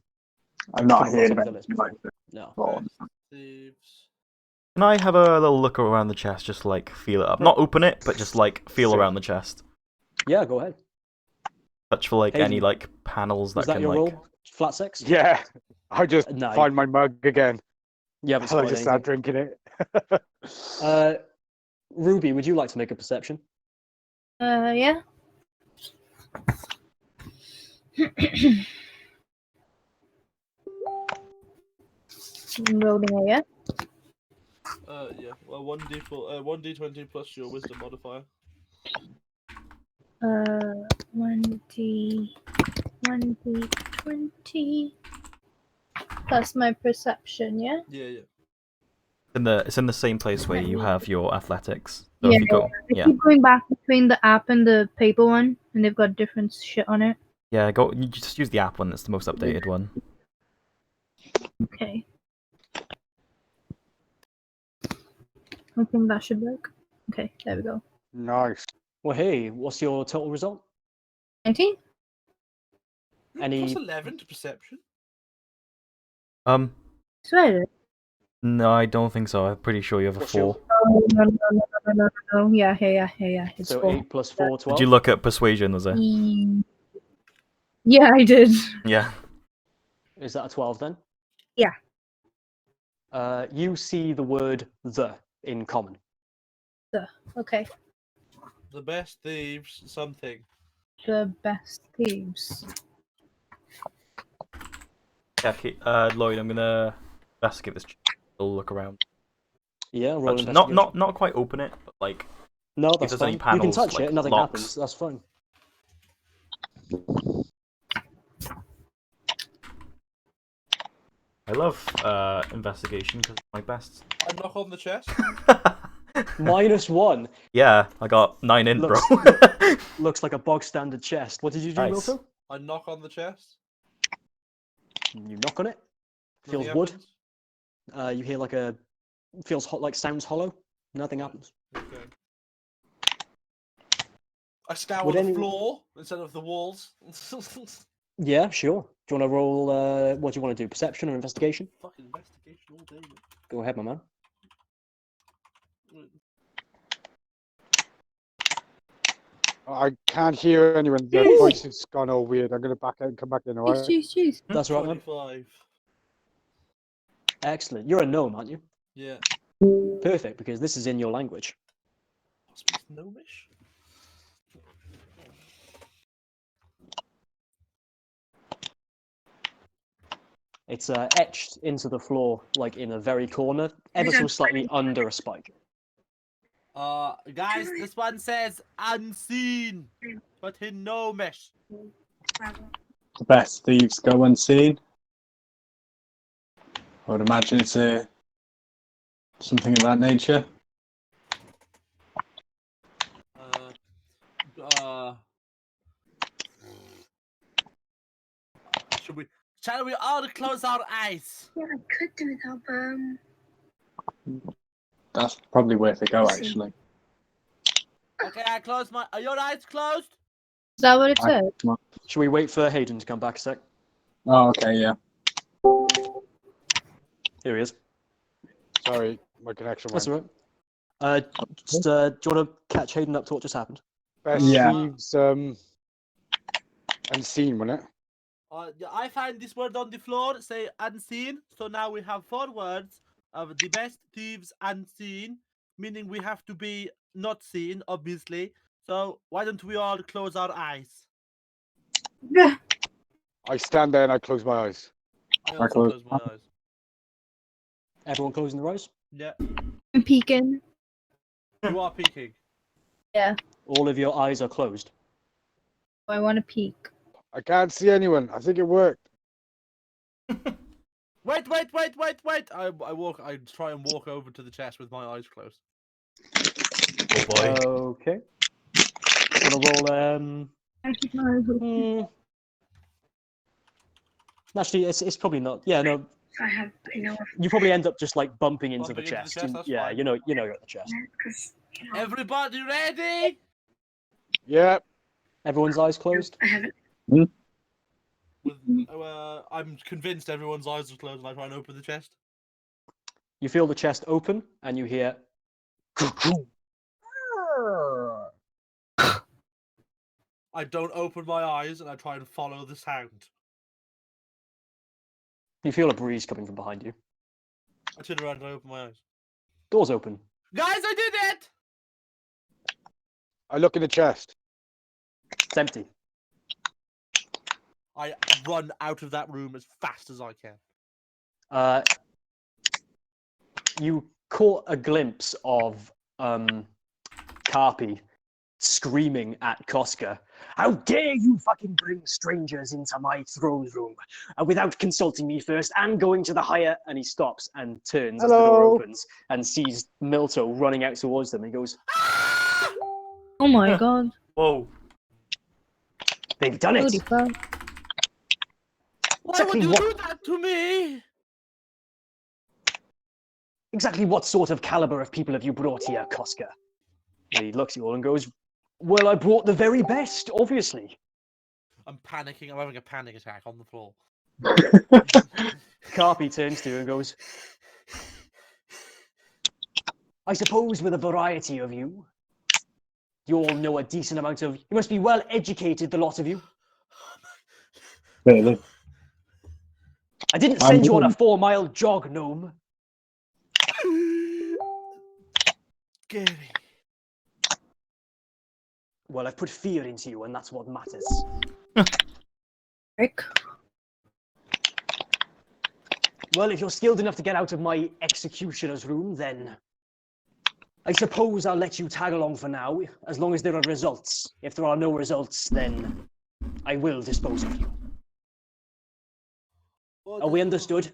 not come across hearing any about villas it. before. No. Thieves. Can I have a little look around the chest, just like feel it up? Not open it, but just like feel Sure. around the chest. Yeah, go ahead. Touch for like Hayden, any like panels that Was that can your like. roll? Flat 6? Yeah. I just No. find my mug again. You haven't I spotted just start anything. drinking it. Ruby, would you like to make a perception? Yeah. I'm rolling it, yeah? Yeah. Well, 1d20 plus your wisdom modifier. 1d20 plus my perception, yeah? Yeah. It's in the same place where you have your athletics. So Yeah, if you go, I keep going back between the app and the paper one, and they've got different shit on it. yeah, go. You just use the app one. That's the most updated one. Okay. I think that should work. Okay, there we go. Nice. Well, hey, what's your total result? 19? Any- Plus 11 to perception. Swear. No, I don't think so. I'm pretty sure you have a What's your- 4. Oh, no. Yeah. It's So 4. 8 plus 4, 12. Did you look at persuasion? Was it? Yeah, I did. Yeah. Is that a 12 then? Yeah. You see the word the in common. Okay. The best thieves, something. The best thieves. Yeah. Okay, Lloyd, I'm gonna investigate this. I'll look around. Yeah, roll Touch, investigation. not quite open it, but like. No, that's there's any fine. You can panels, touch like it, nothing locks. happens. That's fine. I love investigation because it's my best. I knock on the chest. -1 Yeah, I got 9 in, bro. looks like a bog standard chest. What did you do, Nice. Milton? I knock on the chest. You knock on it. Feels Nothing wood. happens. You hear like feels hot, like sounds hollow. Nothing happens. Okay. I scour Would the any- floor instead of the walls. Yeah, sure. Do you want to roll? What do you want to do? Perception or investigation? Fucking investigation all day. mate. Go ahead, my man. I can't hear anyone. Their voice has gone all weird. I'm going to back out and come back in, all right? Jeez. That's right, man. 25. Excellent. You're a gnome, aren't you? Yeah. Perfect, because this is in your language. Speaks gnomish. It's etched into the floor, like in a very corner, ever so slightly under a spike. Guys, this one says unseen, but in gnomish. The best thieves go unseen. I would imagine it's something of that nature. Shall we all close our eyes? Yeah, I could do that, but That's probably worth a go, actually. Okay, I close my. Are your eyes closed? Is that what it said? Should we wait for Hayden to come back a sec? Oh, okay, yeah. Here he is. Sorry, my connection That's went. all right. Do you want to catch Hayden up to what just happened? Best Yeah. thieves unseen, wasn't it? Yeah, I find this word on the floor, say unseen. So now we have 4 words of the best thieves unseen, meaning we have to be not seen, obviously. So why don't we all close our eyes? I stand there and I close my eyes. I also close close my eyes. Everyone closing their eyes? Yeah, I'm peeking. you are peeking. Yeah. All of your eyes are closed. I want to peek. I can't see anyone. I think it worked. Wait! I try and walk over to the chest with my eyes closed. Oh boy. Okay. Gonna roll. I keep my eyes open. Actually, it's probably not. Yeah, no. I have enough You probably end up just like bumping into Bumping the into the chest. chest, that's Yeah, fine. you know you're at the chest. because Everybody ready? Yeah. Everyone's eyes closed. I haven't. I'm convinced everyone's eyes are closed, and I try and open the chest. You feel the chest open, and you hear. I don't open my eyes, and I try and follow the sound. You feel a breeze coming from behind you. I turn around and I open my eyes. Doors open. Guys, I did it! I look in the chest. It's empty. I run out of that room as fast as I can. You caught a glimpse of Carpi screaming at Koska. How dare you fucking bring strangers into my throne room without consulting me first and going to the higher. And he stops and turns as the door Hello? opens and sees Milto running out towards them. He goes, Oh my god. Whoa. they've done it. Holy fuck. Why Exactly would you what- do that to me? Exactly what sort of caliber of people have you brought here, Koska? And he looks at you all and goes, well, I brought the very best, obviously. I'm panicking. I'm having a panic attack on the floor. Carpi turns to you and goes, I suppose with a variety of you, you all know a decent amount of... You must be well educated, the lot of you. Really? I didn't I'm send you on a willing. 4-mile jog, gnome. Scary. Well, I've put fear into you, and that's what matters. Rick. Well, if you're skilled enough to get out of my executioner's room, then I suppose I'll let you tag along for now, as long as there are results. If there are no results, then I will dispose of you. Are we understood?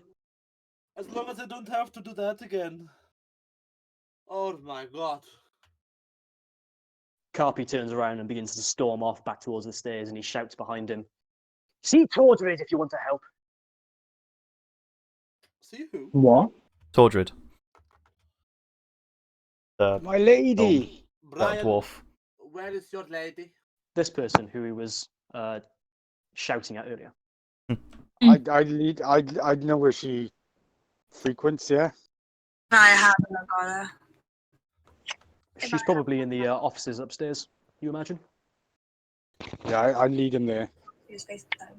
As long as I don't have to do that again. Oh my god. Carpi turns around and begins to storm off back towards the stairs, and he shouts behind him, see Tordred if you want to help. See who? What? Tordred. The My lady. that Brian, dwarf. where is your lady? this person who he was shouting at earlier. I know where she frequents. Yeah. I haven't got her. She's probably in the offices upstairs, you imagine? Yeah, I lead him there. Use FaceTime.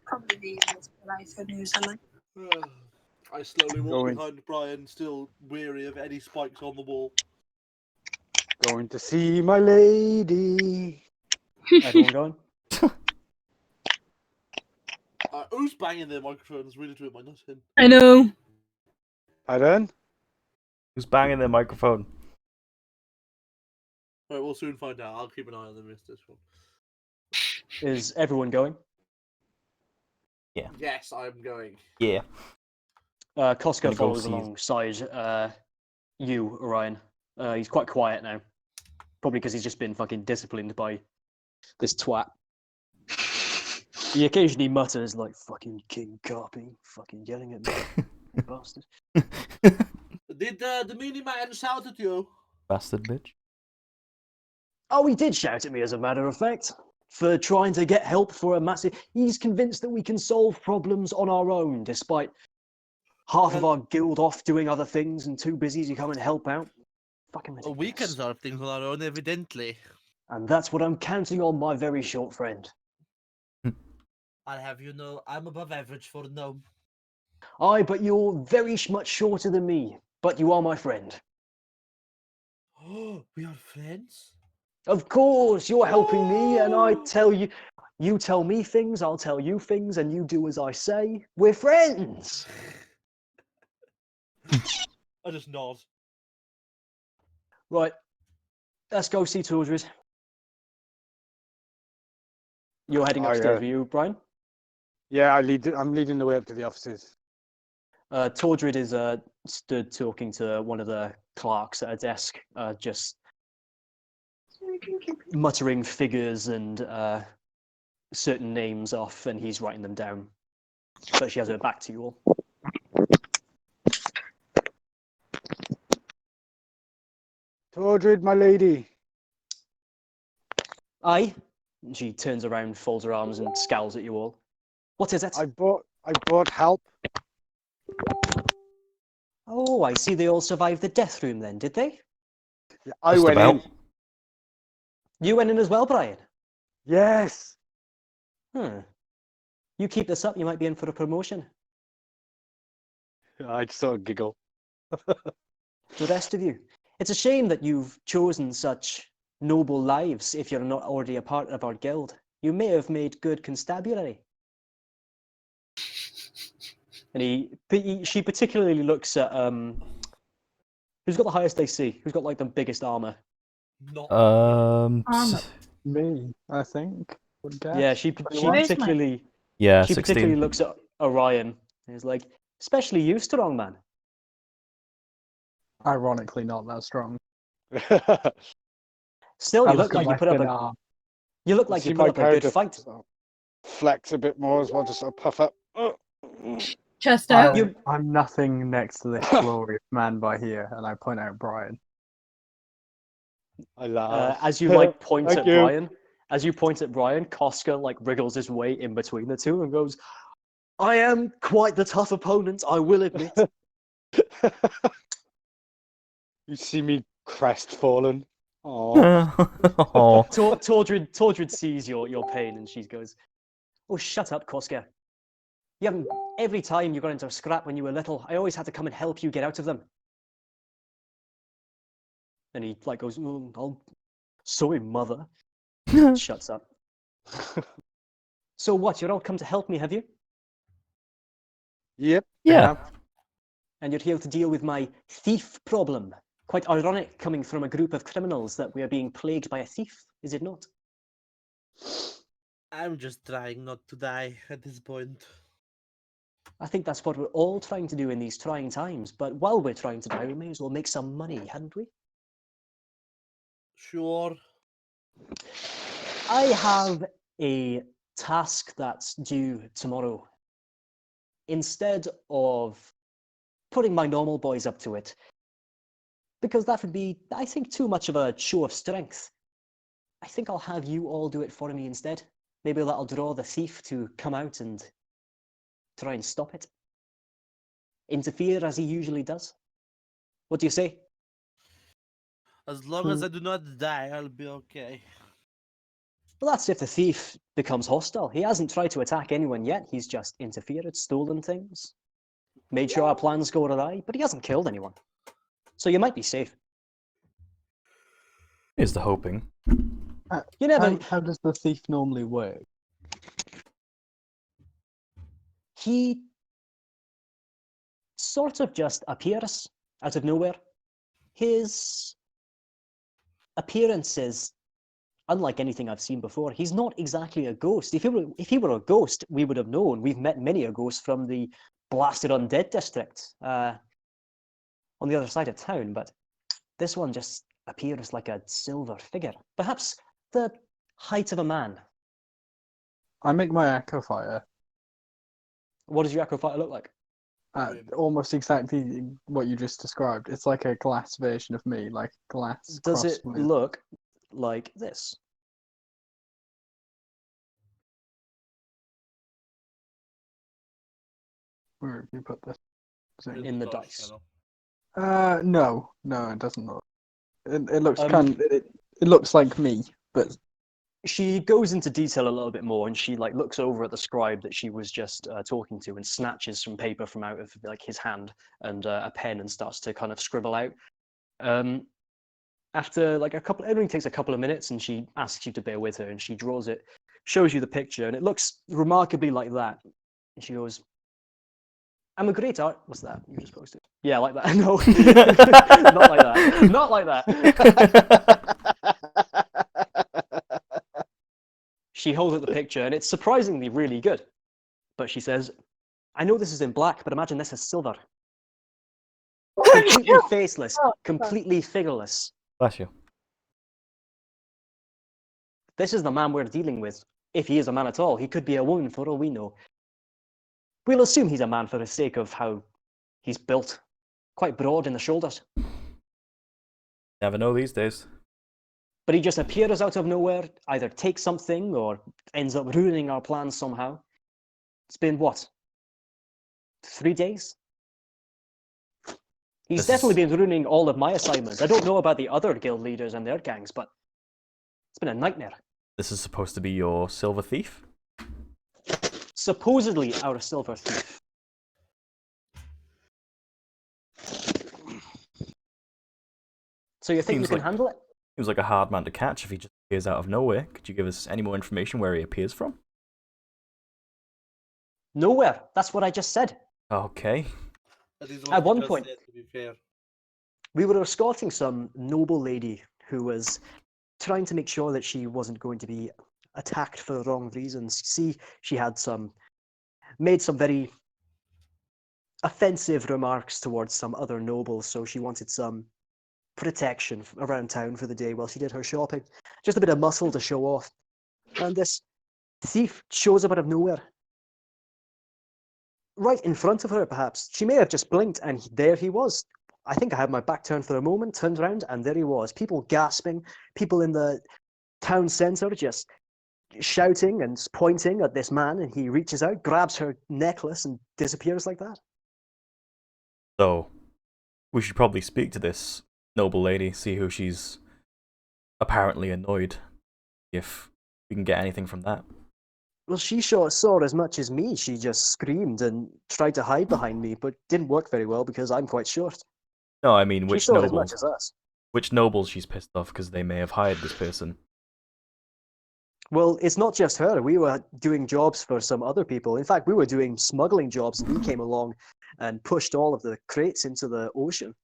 Probably the easiest life for New Zealand. I slowly walk Going. behind Brian, still weary of any spikes on the wall. Going to see my lady. Everyone going? Who's banging their microphones really to it my nut in? I know. Pardon? Who's banging their microphone? Right, we'll soon find out. I'll keep an eye on them if this one. Is everyone going? Yes, I'm going. Yeah. Costco Gonna go follows see- alongside you, Orion. He's quite quiet now. Probably because he's just been fucking disciplined by this twat. He occasionally mutters like, fucking King Carping, fucking yelling at me, you bastard. Did the mini man shout at you? Bastard bitch. Oh, he did shout at me, as a matter of fact, for trying to get help for a massive... He's convinced that we can solve problems on our own, despite half of our guild off doing other things and too busy to come and help out. Fucking ridiculous. We can solve things on our own, evidently. And that's what I'm counting on, my very short friend. I'll have you know, I'm above average for a gnome. Aye, but you're very much shorter than me. But you are my friend. Oh, we are friends? Of course, you're helping me, and I tell you... You tell me things, I'll tell you things, and you do as I say. We're friends! I just nod. Right. Let's go see Tordred. You're heading upstairs, were you, Brian? Yeah, I'm leading the way up to the offices. Tordred is stood talking to one of the clerks at a desk, just muttering figures and certain names off, and he's writing them down. But she has her back to you all. Tordred, my lady. Aye. And she turns around, folds her arms, and scowls at you all. What is it? I brought help. Oh, I see they all survived the death room then, did they? I Just went about. in. You went in as well, Brian? Yes. You keep this up, you might be in for a promotion. I just sort of giggle. The rest of you. It's a shame that you've chosen such noble lives if you're not already a part of our guild. You may have made good constabulary. And she particularly looks at who's got the highest AC? Who's got like the biggest armor? Not Armor. Me, I think. Would guess. Yeah, she Where's my- particularly Yeah, she 16. particularly looks at Orion and is like, especially you, strong man. Ironically, not that strong. Still, you I've look got like you my put up thin a arm. you look like See you my put up a good character fight. sort of flex a bit more as well, just sort of puff up. Chest out. I'm nothing next to this glorious man by here, and I point out Brian. I laugh. As you like point Thank at you. Brian, Koska like wriggles his way in between the two and goes, "I am quite the tough opponent, I will admit." You see me crestfallen. Oh, Oh. Tordred sees your pain and she goes, "Oh, shut up, Koska. You haven't. Every time you got into a scrap when you were little, I always had to come and help you get out of them." And he like goes, "Sorry, mother." Shuts up. So what? You're all come to help me, have you? yep. Yeah. And you're here to deal with my thief problem. Quite ironic coming from a group of criminals that we are being plagued by a thief, is it not? I'm just trying not to die at this point. I think that's what we're all trying to do in these trying times. But while we're trying to die, we may as well make some money, hadn't we? Sure. I have a task that's due tomorrow. Instead of putting my normal boys up to it, because that would be, I think, too much of a show of strength. I think I'll have you all do it for me instead. Maybe that'll draw the thief to come out and try and stop it. Interfere as he usually does. What do you say? As long as I do not die, I'll be okay. Well, that's if the thief becomes hostile. He hasn't tried to attack anyone yet. He's just interfered, stolen things, made sure our plans go awry, but he hasn't killed anyone. So you might be safe. Is the hoping. You never. How does the thief normally work? He sort of just appears out of nowhere. His appearance is unlike anything I've seen before. He's not exactly a ghost. If he were a ghost, we would have known. We've met many a ghost from the blasted undead district on the other side of town, but this one just appears like a silver figure. Perhaps the height of a man. I make my echo fire. What does your echo fighter look like? Almost exactly what you just described. It's like a glass version of me, like glass. Does it crossed with- look like this? Where have you put this? In the dice. No, it doesn't look. It looks Um, it looks like me, but She goes into detail a little bit more, and she like looks over at the scribe that she was just talking to, and snatches some paper from out of like his hand and a pen, and starts to kind of scribble out. After like it only takes a couple of minutes, and she asks you to bear with her, and she draws it, shows you the picture, and it looks remarkably like that. And she goes, "I'm a great art." What's that? You're supposed to? Yeah, like that. No, not like that. Not like that. She holds up the picture, and it's surprisingly really good. But she says, "I know this is in black, but imagine this is silver. Completely faceless, completely figureless. Bless you. This is the man we're dealing with. If he is a man at all, he could be a woman for all we know. We'll assume he's a man for the sake of how he's built. Quite broad in the shoulders. Never know these days. But he just appears out of nowhere, either takes something or ends up ruining our plans somehow. It's been what? 3 days? He's definitely been ruining all of my assignments. I don't know about the other guild leaders and their gangs, but it's been a nightmare. This is supposed to be your silver thief? Supposedly our silver thief. So you think you Seems can like- handle it? Seems like a hard man to catch if he just appears out of nowhere. Could you give us any more information where he appears from? Nowhere. That's what I just said. Okay. At one point, to be fair. we were escorting some noble lady who was trying to make sure that she wasn't going to be attacked for the wrong reasons. See, she had made some very offensive remarks towards some other nobles, so she wanted some protection around town for the day while she did her shopping. Just a bit of muscle to show off. And this thief shows up out of nowhere. Right in front of her, perhaps. She may have just blinked, and there he was. I think I had my back turned for a moment, turned around, and there he was. People gasping, people in the town centre just shouting and pointing at this man, and he reaches out, grabs her necklace, and disappears like that. So, we should probably speak to this noble lady, see who she's apparently annoyed, if we can get anything from that. Well, she saw as much as me. She just screamed and tried to hide behind me, but didn't work very well because I'm quite short. No, I mean, She which saw as much nobles? as us. Which nobles she's pissed off because they may have hired this person. Well, it's not just her. We were doing jobs for some other people. In fact, we were doing smuggling jobs, and he came along and pushed all of the crates into the ocean.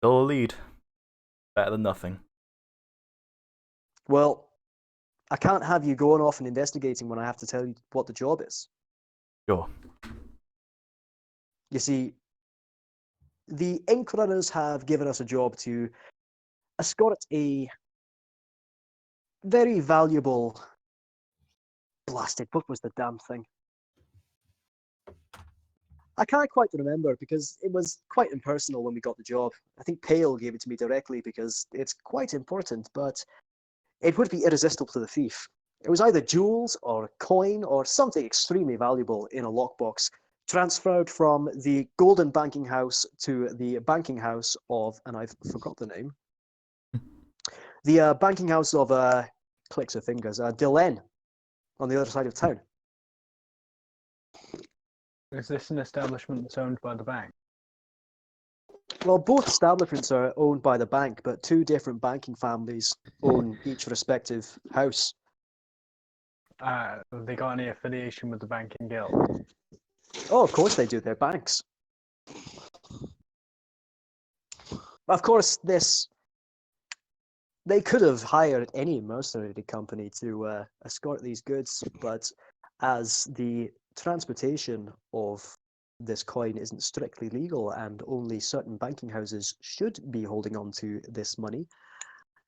Still a lead. Better than nothing. Well, I can't have you going off and investigating when I have to tell you what the job is. Sure. You see, the Ink Runners have given us a job to escort a very valuable... Blasted, what was the damn thing? I can't quite remember because it was quite impersonal when we got the job. I think Pale gave it to me directly because it's quite important, but it would be irresistible to the thief. It was either jewels or a coin or something extremely valuable in a lockbox, transferred from the Golden Banking House to the banking house of, and I've forgot the name, the banking house of, clicks of fingers, Delaine, on the other side of town. Is this an establishment that's owned by the bank? Well, both establishments are owned by the bank, but two different banking families own each respective house. Have they got any affiliation with the banking guild? Oh, of course they do. They're banks. Of course, they could have hired any mercenary company to escort these goods, but as the transportation of this coin isn't strictly legal and only certain banking houses should be holding on to this money,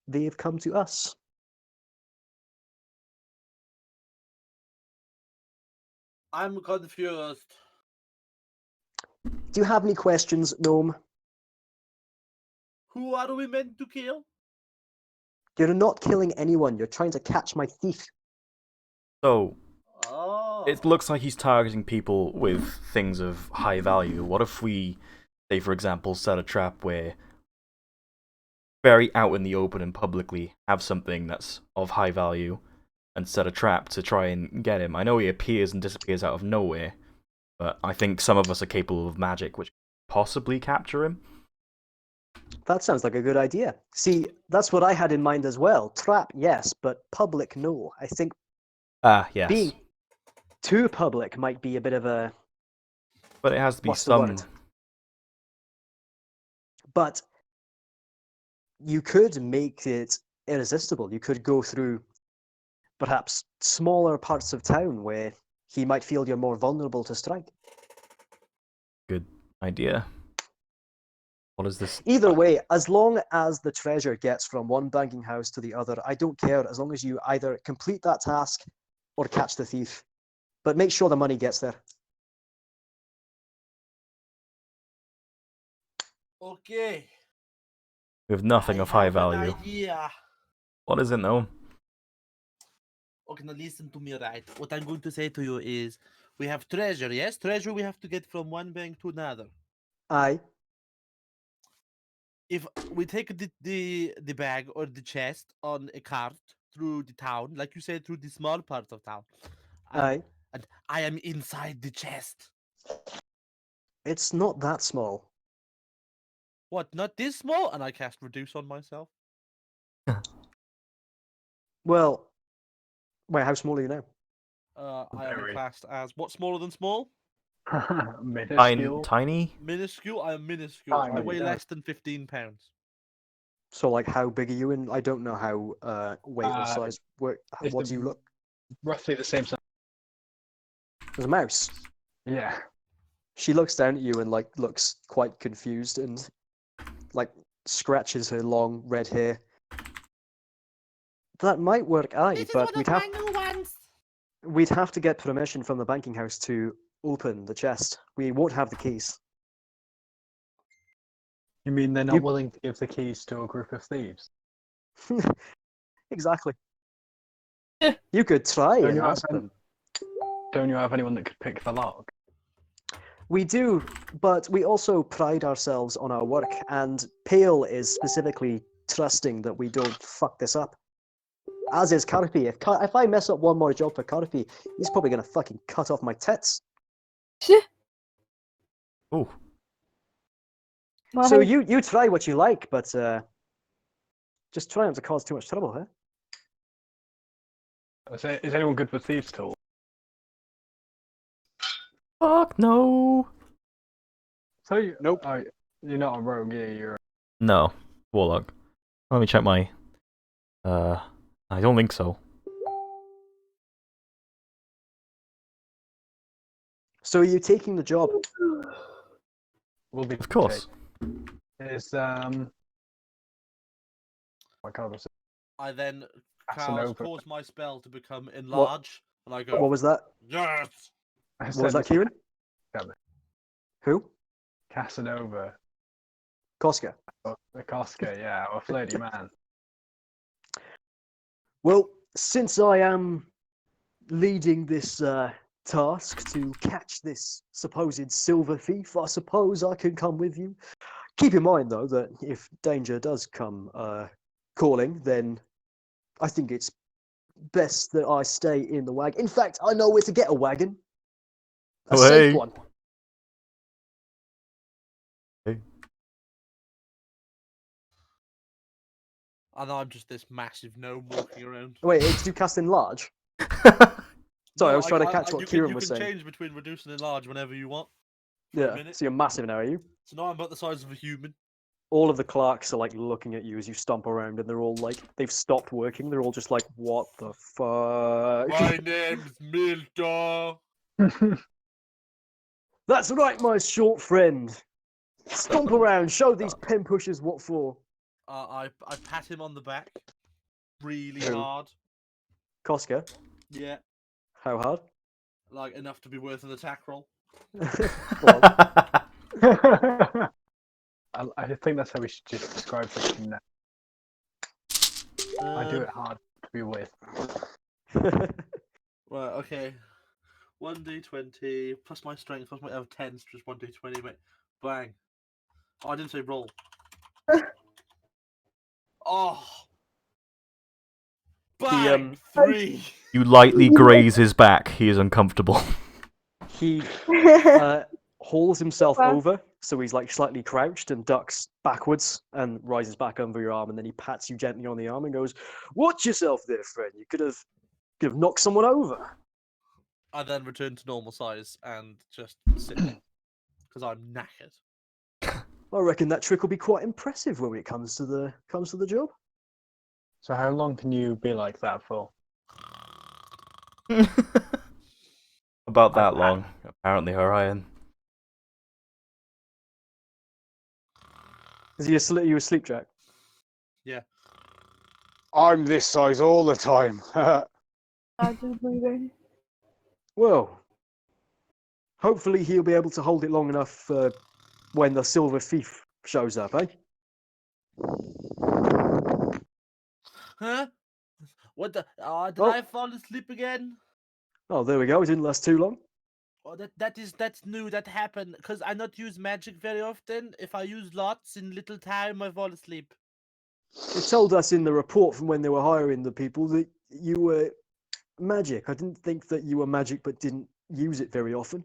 they've come to us. I'm confused. Do you have any questions, Gnome? Who are we meant to kill? You're not killing anyone. You're trying to catch my thief. So, Oh. it looks like he's targeting people with things of high value. What if we, say for example, set a trap where very out in the open and publicly have something that's of high value and set a trap to try and get him? I know he appears and disappears out of nowhere, but I think some of us are capable of magic which could possibly capture him. That sounds like a good idea. See, that's what I had in mind as well. Trap, yes, but public, no. I think Yes. being too public might be a bit of a... But it has to be What's the some... word? But you could make it irresistible. You could go through perhaps smaller parts of town where he might feel you're more vulnerable to strike. Good idea. What is this? Either way, as long as the treasure gets from one banking house to the other, I don't care, as long as you either complete that task or catch the thief. But make sure the money gets there. Okay. We have nothing of high value. Idea. What is it, though? Okay, now listen to me, right? What I'm going to say to you is, we have treasure, yes? Treasure we have to get from one bank to another. Aye. If we take the bag or the chest on a cart through the town, like you said, through the small part of town, Aye. and I am inside the chest. It's not that small. What, not this small? And I cast Reduce on myself. Well, wait, how small are you now? I am Very. classed as, what, smaller than small? Minuscule. Tiny? Minuscule? I am minuscule. I Tiny, weigh yeah. less than 15 pounds. So, like, how big are you? And I don't know how weight or size work. Is What the- do you look? Roughly the same size. There's a mouse. Yeah. She looks down at you and like looks quite confused and like scratches her long red hair. That might work, aye, but we'd have to get permission from the banking house to open the chest. We won't have the keys. You mean they're not You- willing to give the keys to a group of thieves? Exactly. You could try Don't and you have ask them. Don't you have anyone that could pick the lock? We do, but we also pride ourselves on our work, and Pale is specifically trusting that we don't fuck this up. As is Carpi. If I mess up one more job for Carpi, he's probably gonna fucking cut off my tits. Oh, Well, So you try what you like, but just try not to cause too much trouble, huh? Is anyone good with thieves' tools? fuck no. So you, Nope. oh, you're not a rogue, yeah, you're. No, Warlock. Let me check my. I don't think so. So are you taking the job? Will be Of course. Is what card was it? I then Casanova. cause my spell to become enlarge, and I go, What was that? yes! I What was said that, Kieran? Damn it. Who? Casanova. Koska. The Koska, yeah, or Flirty Man. Well, since I am leading this task to catch this supposed silver thief, I suppose I can come with you. Keep in mind, though, that if danger does come calling, then I think it's best that I stay in the wagon. In fact, I know where to get a wagon. A Oh, safe hey. one. And I'm just this massive gnome walking around. Wait, did you cast enlarge? Sorry, I was trying to catch what Kieran was saying. You can change between reduce and enlarge whenever you want. A Yeah, minute. so you're massive now, are you? So now I'm about the size of a human. All of the clerks are like looking at you as you stomp around, and they're all like, they've stopped working. They're all just like, what the fuck? My name's Milton. That's right, my short friend. Stomp around, show these pen pushers what for. I pat him on the back really Who? hard. Koska, Yeah, how hard? like enough to be worth an attack roll. Well, I think that's how we should just describe it. I do it hard to be with. Right, okay. 1d20 plus my strength plus my 10, so just 1d20, mate. Bang. Oh, I didn't say roll. Oh. Bang! 3. You lightly graze his back. He is uncomfortable. he hauls himself over, so he's like slightly crouched and ducks backwards and rises back under your arm, and then he pats you gently on the arm and goes, "Watch yourself there, friend. You could have knocked someone over." I then return to normal size and just sit there because I'm knackered. I reckon that trick will be quite impressive when it comes to the job. So how long can you be like that for? About that long, apparently, Orion. Is he asleep? You asleep, Jack? Yeah. I'm this size all the time. Well, hopefully he'll be able to hold it long enough for when the silver thief shows up, eh? Huh? What the? Did Oh. I fall asleep again? Oh, there we go. It didn't last too long. Oh, that's new. That happened because I not use magic very often. If I use lots in little time, I fall asleep. They told us in the report from when they were hiring the people that you were magic. I didn't think that you were magic, but didn't use it very often.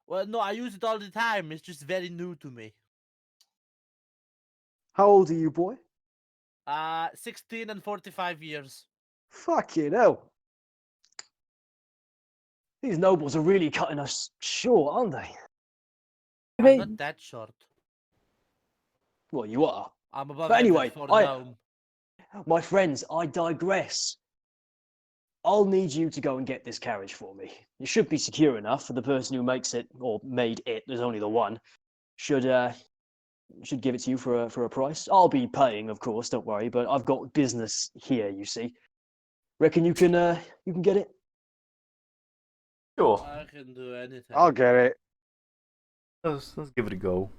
Well, no, I use it all the time. It's just very new to me. How old are you, boy? 16 and 45 years. Fucking hell. These nobles are really cutting us short, aren't they? I'm not that short. Well, you are. I'm above But anyway, average for a gnome. my friends, I digress. I'll need you to go and get this carriage for me. It should be secure enough for the person who makes it, or made it, there's only the one, should give it to you for a price. I'll be paying, of course, don't worry, but I've got business here, you see. Reckon you can get it? Sure. I can do anything. I'll get it. Let's give it a go.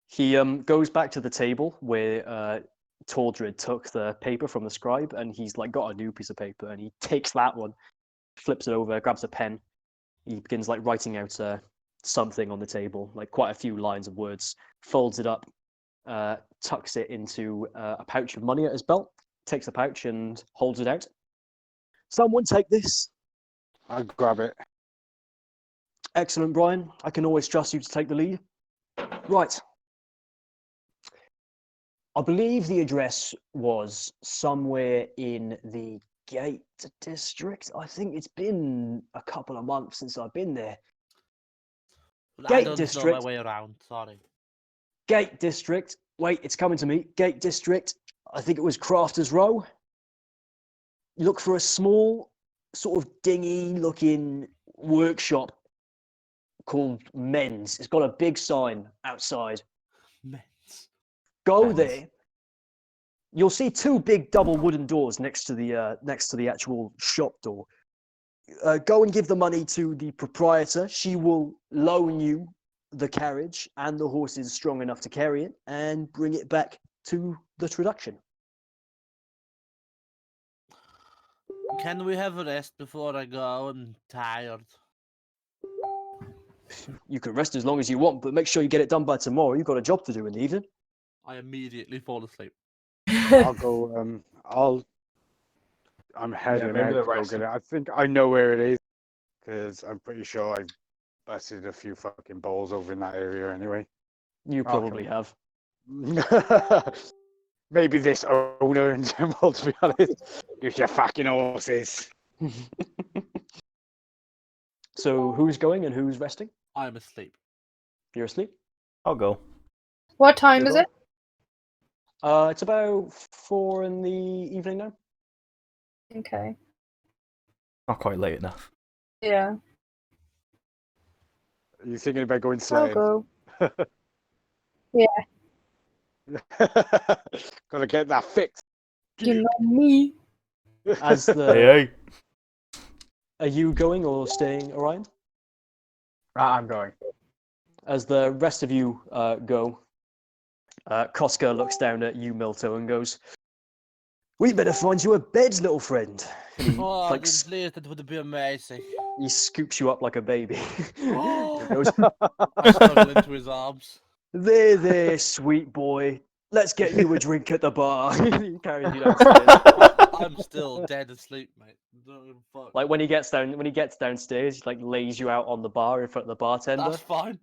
He goes back to the table where Tordred took the paper from the scribe, and he's like got a new piece of paper, and he takes that one, flips it over, grabs a pen. He begins like writing out something on the table, like quite a few lines of words, folds it up, tucks it into a pouch of money at his belt, takes the pouch and holds it out. Someone take this. I'll grab it. Excellent, Brian. I can always trust you to take the lead. Right. I believe the address was somewhere in the Gate District. I think it's been a couple of months since I've been there. I Gate don't know District. my way around. Sorry. Gate District. Wait, it's coming to me. Gate District. I think it was Crafters Row. You look for a small, sort of dingy-looking workshop called Men's. It's got a big sign outside. Men's. Go there. You'll see two big double wooden doors next to the actual shop door. Go and give the money to the proprietor. She will loan you the carriage and the horses strong enough to carry it, and bring it back to the traduction. Can we have a rest before I go? I'm tired. You can rest as long as you want, but make sure you get it done by tomorrow. You've got a job to do in the evening. I immediately fall asleep. I'll go. I'm heading maybe out the to go rest get of- it. I think I know where it is because I'm pretty sure I busted a few fucking balls over in that area anyway. You probably have. Maybe this owner in general, to be honest. Use your fucking horses. So who's going and who's resting? I'm asleep. You're asleep? I'll go. What time You're is going? it? It's about 4 in the evening now. Okay. Not quite late enough. Yeah. Are you thinking about going I'll sledding? go. Gotta get that fixed. You know me. As the Hey, Are you going or staying, Orion? I'm going. As the rest of you go, Koska looks down at you, Milto, and goes, "We better find you a bed, little friend." And he, Oh, like, please, that would be amazing. he scoops you up like a baby. Oh. He goes, I snuggle into his arms. there, sweet boy. Let's get you a drink at the bar. He carries you downstairs. I'm still dead asleep, mate. Don't give a fuck. Like when he gets downstairs, he like lays you out on the bar in front of the bartender. That's fine.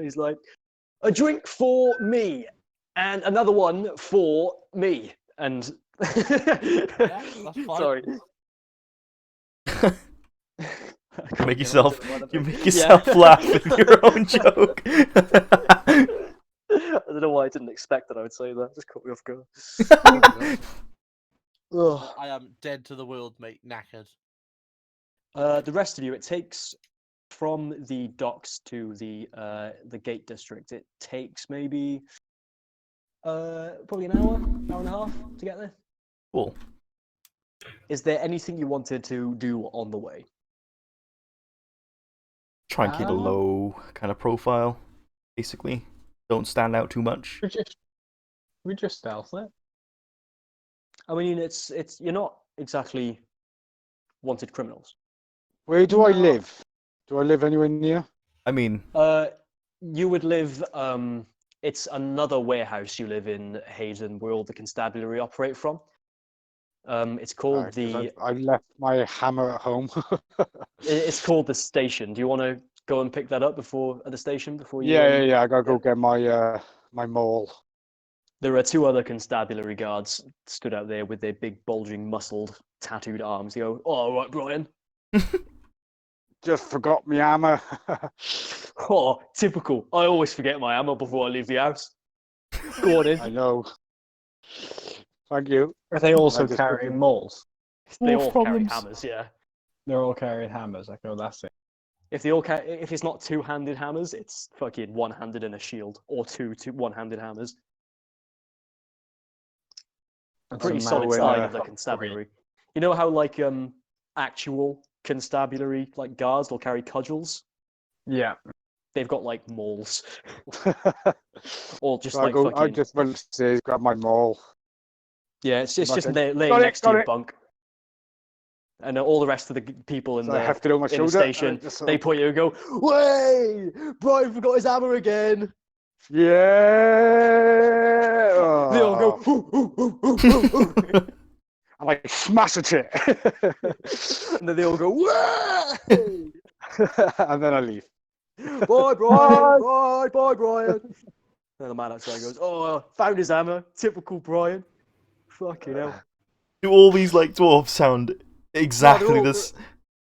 He's like, "A drink for me, and another one for me." And that's fine. Sorry. you make yourself laugh with your own joke. I don't know why I didn't expect that I would say that. Just caught me off guard. Ugh. I am dead to the world, mate. Knackered. The rest of you, it takes from the docks to the gate district. It takes maybe probably an hour and a half to get there. Cool. Is there anything you wanted to do on the way? Try and keep a low kind of profile, basically. Don't stand out too much. We just stealth it. I mean, it's you're not exactly wanted criminals. Where do I No. live? Do I live anywhere near? I mean, You would live. It's another warehouse you live in, Hayden, where all the constabulary operate from. It's called 'Cause I left my hammer at home. It's called the station. Do you want to go and pick that up at the station before you? Yeah. I gotta go get my my maul. There are 2 other constabulary guards stood out there with their big, bulging, muscled, tattooed arms. They go, "Oh, all right, Brian." Just forgot my hammer. Oh, typical. I always forget my ammo before I leave the house. Go on in. I know. Thank you. Are they also just carrying put- mauls? They Wolf all problems. carry hammers, yeah. They're all carrying hammers. Like, oh, that's it. If it's not 2-handed hammers, it's fucking 1-handed and a shield, or 2 1-handed hammers. That's Pretty a solid man side with of the a constabulary. You know how like actual constabulary like guards will carry cudgels? Yeah. They've got like mauls, or just So like I fucking. just went upstairs, grab my maul. Yeah, it's just fucking- laying Got it, next to got your it. bunk. And all the rest of the people in So I the hefted it on my in the shoulder. station, and just sort they of- point you and go, "Way! Brian forgot his hammer again." Yeah. They all go, Oh, "Ooh, ooh, ooh, ooh, ooh, ooh." I'm like, smash at it. And then they all go, "Way! And then I leave. Bye, Brian! Bye, Brian!" And the man outside goes, "Oh, found his hammer. Typical Brian. Fucking hell." do all these like dwarves sound exactly all- this?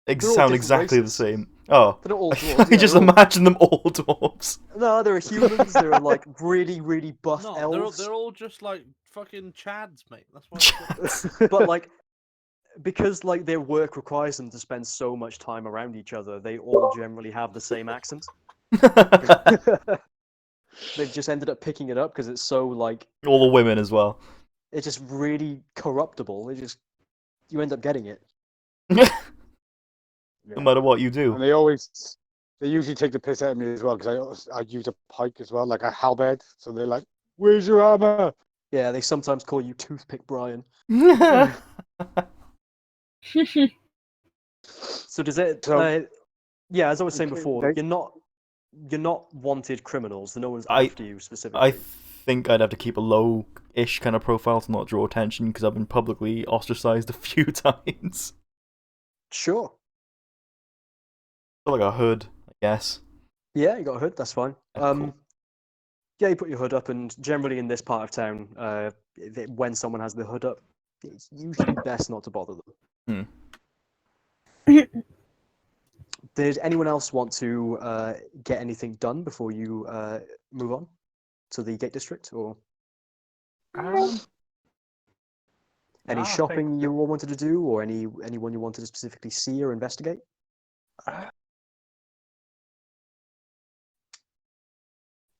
all Sound different exactly races. the same. Oh, They're not all I dwarves. just they're all- imagine them all dwarves. No, there are humans. There are like really, really buff No, elves. they're all just like fucking chads, mate. That's why. But like, because like their work requires them to spend so much time around each other, they all generally have the same accent. They've just ended up picking it up because it's so like All the women as well. it's just really corruptible. You end up getting it. No matter what you do. And they usually take the piss out of me as well because I use a pike as well, like a halberd. So they're like, "Where's your hammer?" Yeah, they sometimes call you Toothpick Brian. So does it? So- Yeah, as I was saying Okay, before, they- you're not wanted criminals. No one's I- after you specifically. I think I'd have to keep a low-ish kind of profile to not draw attention because I've been publicly ostracized a few times. Sure. So like a hood, I guess. Yeah, you got a hood. That's fine. Yeah, cool. Yeah, you put your hood up, and generally in this part of town, when someone has the hood up, it's usually best not to bother them. Did anyone else want to get anything done before you move on to the Gate District, or Um, any no, I shopping think you all wanted to do, or anyone you wanted to specifically see or investigate? uh,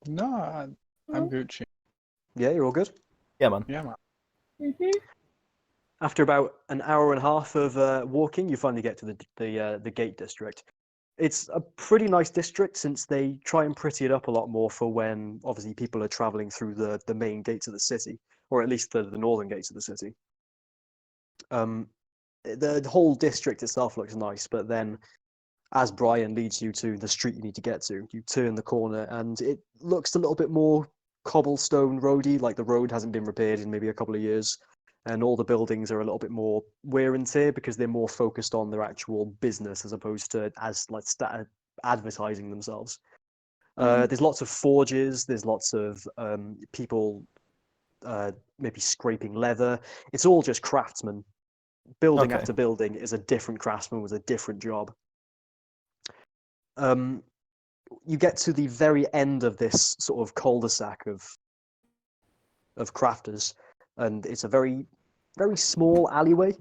no, I'm Gucci. Yeah, you're all good. Yeah, man. Yeah, man. After about an hour and a half of walking, you finally get to the Gate District. It's a pretty nice district since they try and pretty it up a lot more for when obviously people are traveling through the main gates of the city, or at least the northern gates of the city. The whole district itself looks nice, but then as Brian leads you to the street you need to get to, you turn the corner and it looks a little bit more cobblestone roady, like the road hasn't been repaired in maybe a couple of years, and all the buildings are a little bit more wear and tear because they're more focused on their actual business as opposed to as like advertising themselves. There's lots of forges, there's lots of people maybe scraping leather. It's all just craftsmen. Building Okay. after building is a different craftsman with a different job. You get to the very end of this sort of cul-de-sac of crafters, and it's a very, very small alleyway.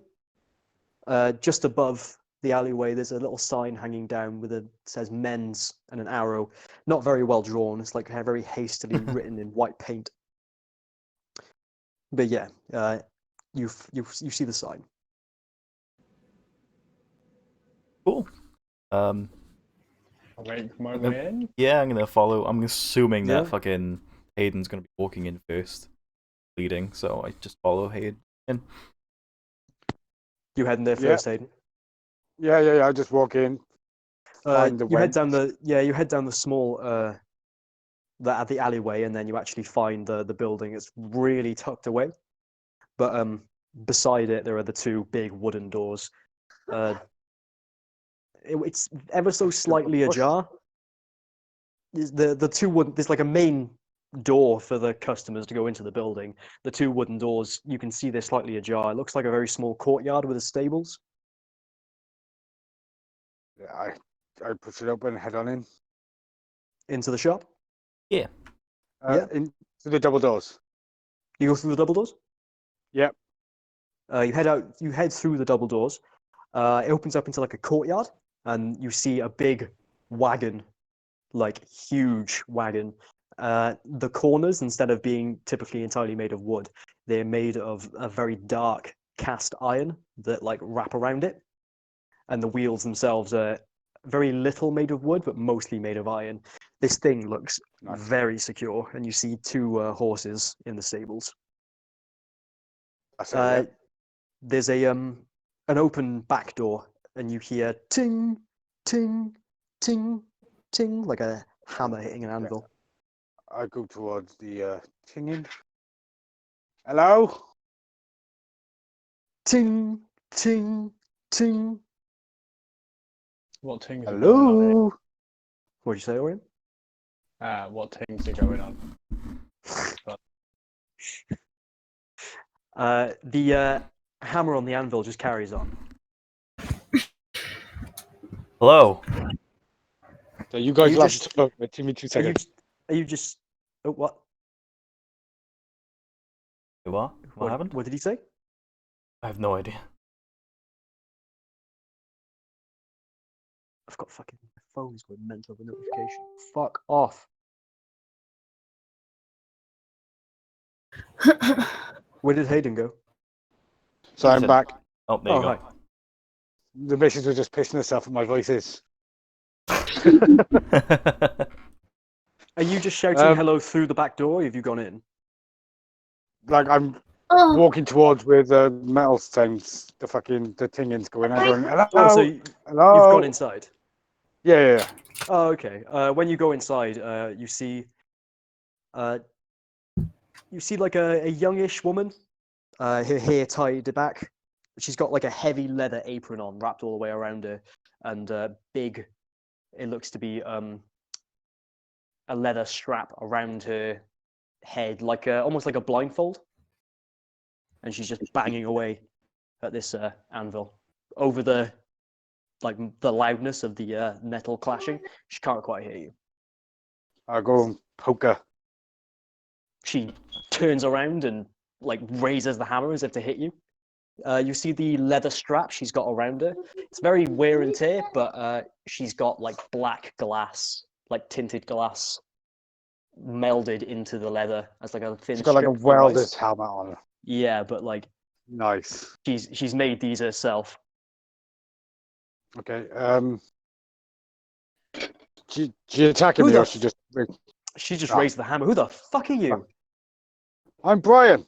Just above the alleyway, there's a little sign hanging down with says "men's" and an arrow. Not very well drawn. It's like very hastily written in white paint. But yeah, you see the sign. Cool. I'll make my way in. Yeah, I'm gonna follow. I'm assuming Yeah. that fucking Hayden's gonna be walking in first, leading. So I just follow Hayden in. You heading there Yeah. first, Hayden? Yeah. I just walk in. Find the You head wench. down the small the alleyway, and then you actually find the building. It's really tucked away, but beside it there are the two big wooden doors. It's ever so slightly ajar. The two wooden, there's like a main door for the customers to go into the building. The two wooden doors, you can see they're slightly ajar. It looks like a very small courtyard with the stables. I push it open and head on in. Into the shop. Yeah. Yeah. Into the double doors. You go through the double doors. Yep. You head out. You head through the double doors. It opens up into like a courtyard, and you see a big wagon, like huge wagon. The corners, instead of being typically entirely made of wood, they're made of a very dark cast iron that like wrap around it, and the wheels themselves are very little made of wood, but mostly made of iron. This thing looks Nice. very secure, and you see two horses in the stables. I say, There's an open back door, and you hear ting, ting, ting, ting, like a hammer hitting an anvil. I go towards the tinging. Hello? Ting, ting, ting. What things are going on Hello? What'd you say, Orion? here? What things are going on? The hammer on the anvil just carries on. Hello. So you guys You left just- spoke. Give me 2 seconds. Are you just? Oh, what? What? What happened? What did he say? I have no idea. I've got fucking my phone's going mental with notification. Fuck off. Where did Hayden go? So I'm said- back. Oh, there you Oh, go. hi. The missions were just pissing herself at my voices. Are you just shouting hello through the back door? Or have you gone in? Like I'm Oh, walking towards where the metal things, the tinging's going. I'm going, hello, Oh, so you've hello. gone inside. Yeah. Oh, okay. When you go inside, you see like a youngish woman, her hair tied back. She's got like a heavy leather apron on, wrapped all the way around her, and big. It looks to be a leather strap around her head, like almost like a blindfold. And she's just banging away at this anvil over the loudness of the metal clashing. She can't quite hear you. I go and poke her. She turns around and like raises the hammer as if to hit you. You see the leather strap she's got around her. It's very wear and tear, but she's got like black glass, like tinted glass, melded into the leather as like a thin. She's got like a strip of ice. welder's helmet on her. Yeah, but like Nice. she's made these herself. Okay. She attacking Who me, the or she just? She just Ah. raised the hammer. Who the fuck are you? I'm Brian.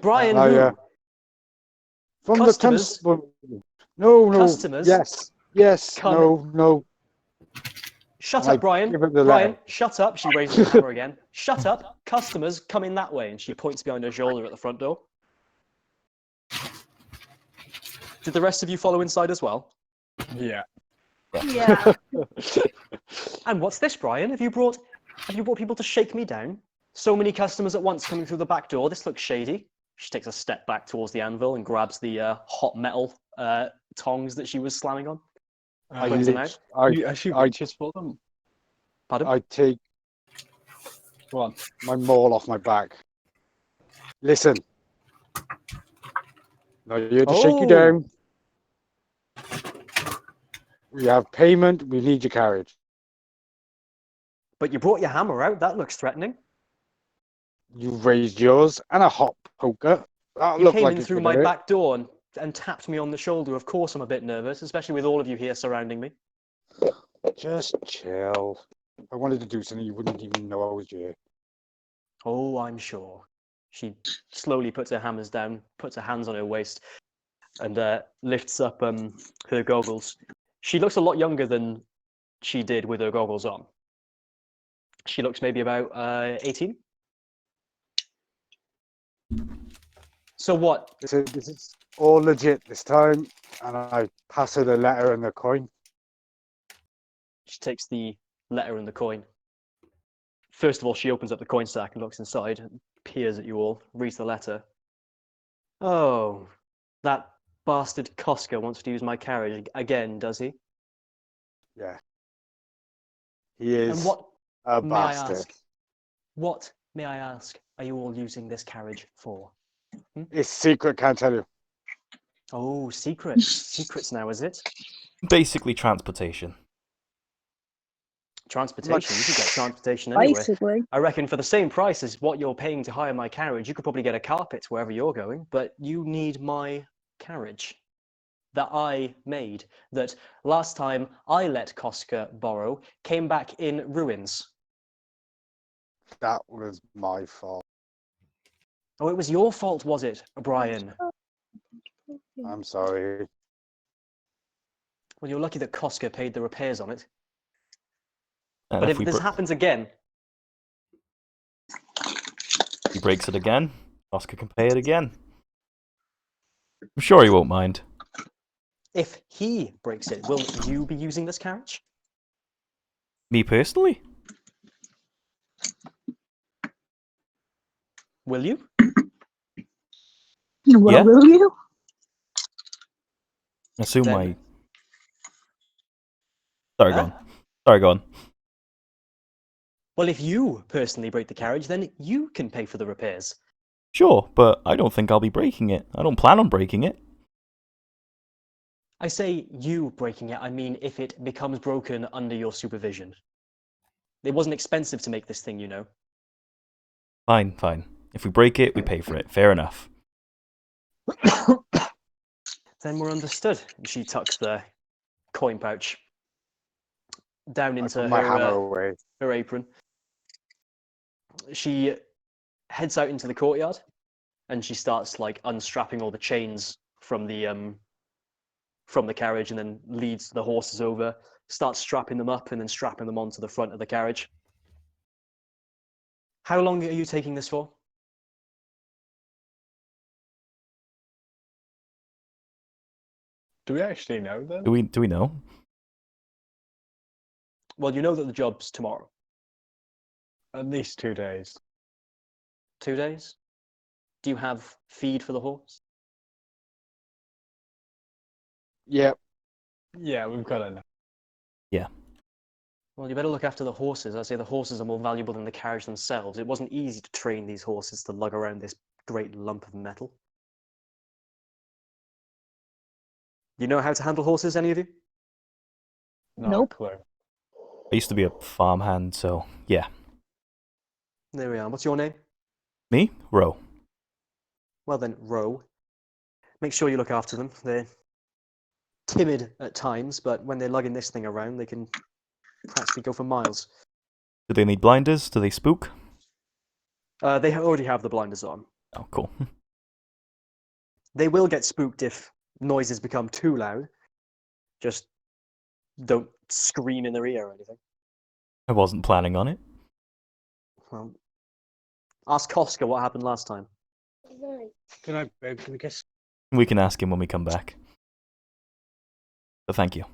Brian I, who? From Customers? the No. Customers? Yes. Come No. Shut And I up, Brian. give it the Brian, letter. shut up. She raises the hammer again. Shut up. Customers come in that way. And she points behind her shoulder at the front door. Did the rest of you follow inside as well? Yeah. yeah. And what's this, Brian? Have you brought people to shake me down? So many customers at once coming through the back door. This looks shady. She takes a step back towards the anvil and grabs the hot metal tongs that she was slamming on. Brings them out. You actually I- reaches for them. Pardon? I take Go on. my maul off my back. Listen. Not here to shake you Oh. down. We have payment. We need your carriage. But you brought your hammer out. That looks threatening. You raised yours and a hot poker. That You looked came like in it's through gonna my hit. back door and tapped me on the shoulder. Of course, I'm a bit nervous, especially with all of you here surrounding me. Just chill. If I wanted to do something, you wouldn't even know I was here. Oh, I'm sure. She slowly puts her hammers down, puts her hands on her waist, and lifts up her goggles. She looks a lot younger than she did with her goggles on. She looks maybe about 18. So what? This is all legit this time. And I pass her the letter and the coin. She takes the letter and the coin. First of all, she opens up the coin sack and looks inside, and peers at you all, reads the letter. Oh, that bastard Koska wants to use my carriage again, does he? Yeah. He is And what a may I bastard. ask? What, may I ask, are you all using this carriage for? It's secret, can't tell you. Oh, secrets. Secrets now, is it? Basically, transportation. Transportation. You could get transportation anywhere. Basically. I reckon for the same price as what you're paying to hire my carriage, you could probably get a carpet wherever you're going, but you need my carriage that I made, that last time I let Koska borrow, came back in ruins. That was my fault. Oh, it was your fault, was it, Brian? I'm sorry. Well, you're lucky that Koska paid the repairs on it. And But if if this happens again, he breaks it again, Oscar can pay it again. I'm sure he won't mind. if he breaks it, will you be using this carriage? Me personally? Will you? Well, Yeah. will you? Assume Then- my. Sorry, Huh? go on. Sorry, go on. Well, if you personally break the carriage, then you can pay for the repairs. Sure, but I don't think I'll be breaking it. I don't plan on breaking it. I say you breaking it, I mean if it becomes broken under your supervision. It wasn't expensive to make this thing, you know. Fine, fine. If we break it, we pay for it. Fair enough. Then we're understood. She tucks the coin pouch down I into put my hammer her, away. her apron. She heads out into the courtyard, and she starts like unstrapping all the chains from the carriage, and then leads the horses over, starts strapping them up, and then strapping them onto the front of the carriage. How long are you taking this for? Do we actually know then? Do we know? Well, you know that the job's tomorrow. At least 2 days. 2 days? Do you have feed for the horse? Yep. Yeah, we've got enough. Well, you better look after the horses. I'd say the horses are more valuable than the carriage themselves. It wasn't easy to train these horses to lug around this great lump of metal. You know how to handle horses, any of you? Not Nope. a clue. I used to be a farmhand, so yeah. There we are. What's your name? Me? Ro. Well then, Ro. Make sure you look after them. They're timid at times, but when they're lugging this thing around, they can practically go for miles. Do they need blinders? Do they spook? They already have the blinders on. Oh, cool. They will get spooked if noises become too loud. Just don't scream in their ear or anything. I wasn't planning on it. Well, ask Koska what happened last time. Can I guess? We can ask him when we come back. But thank you.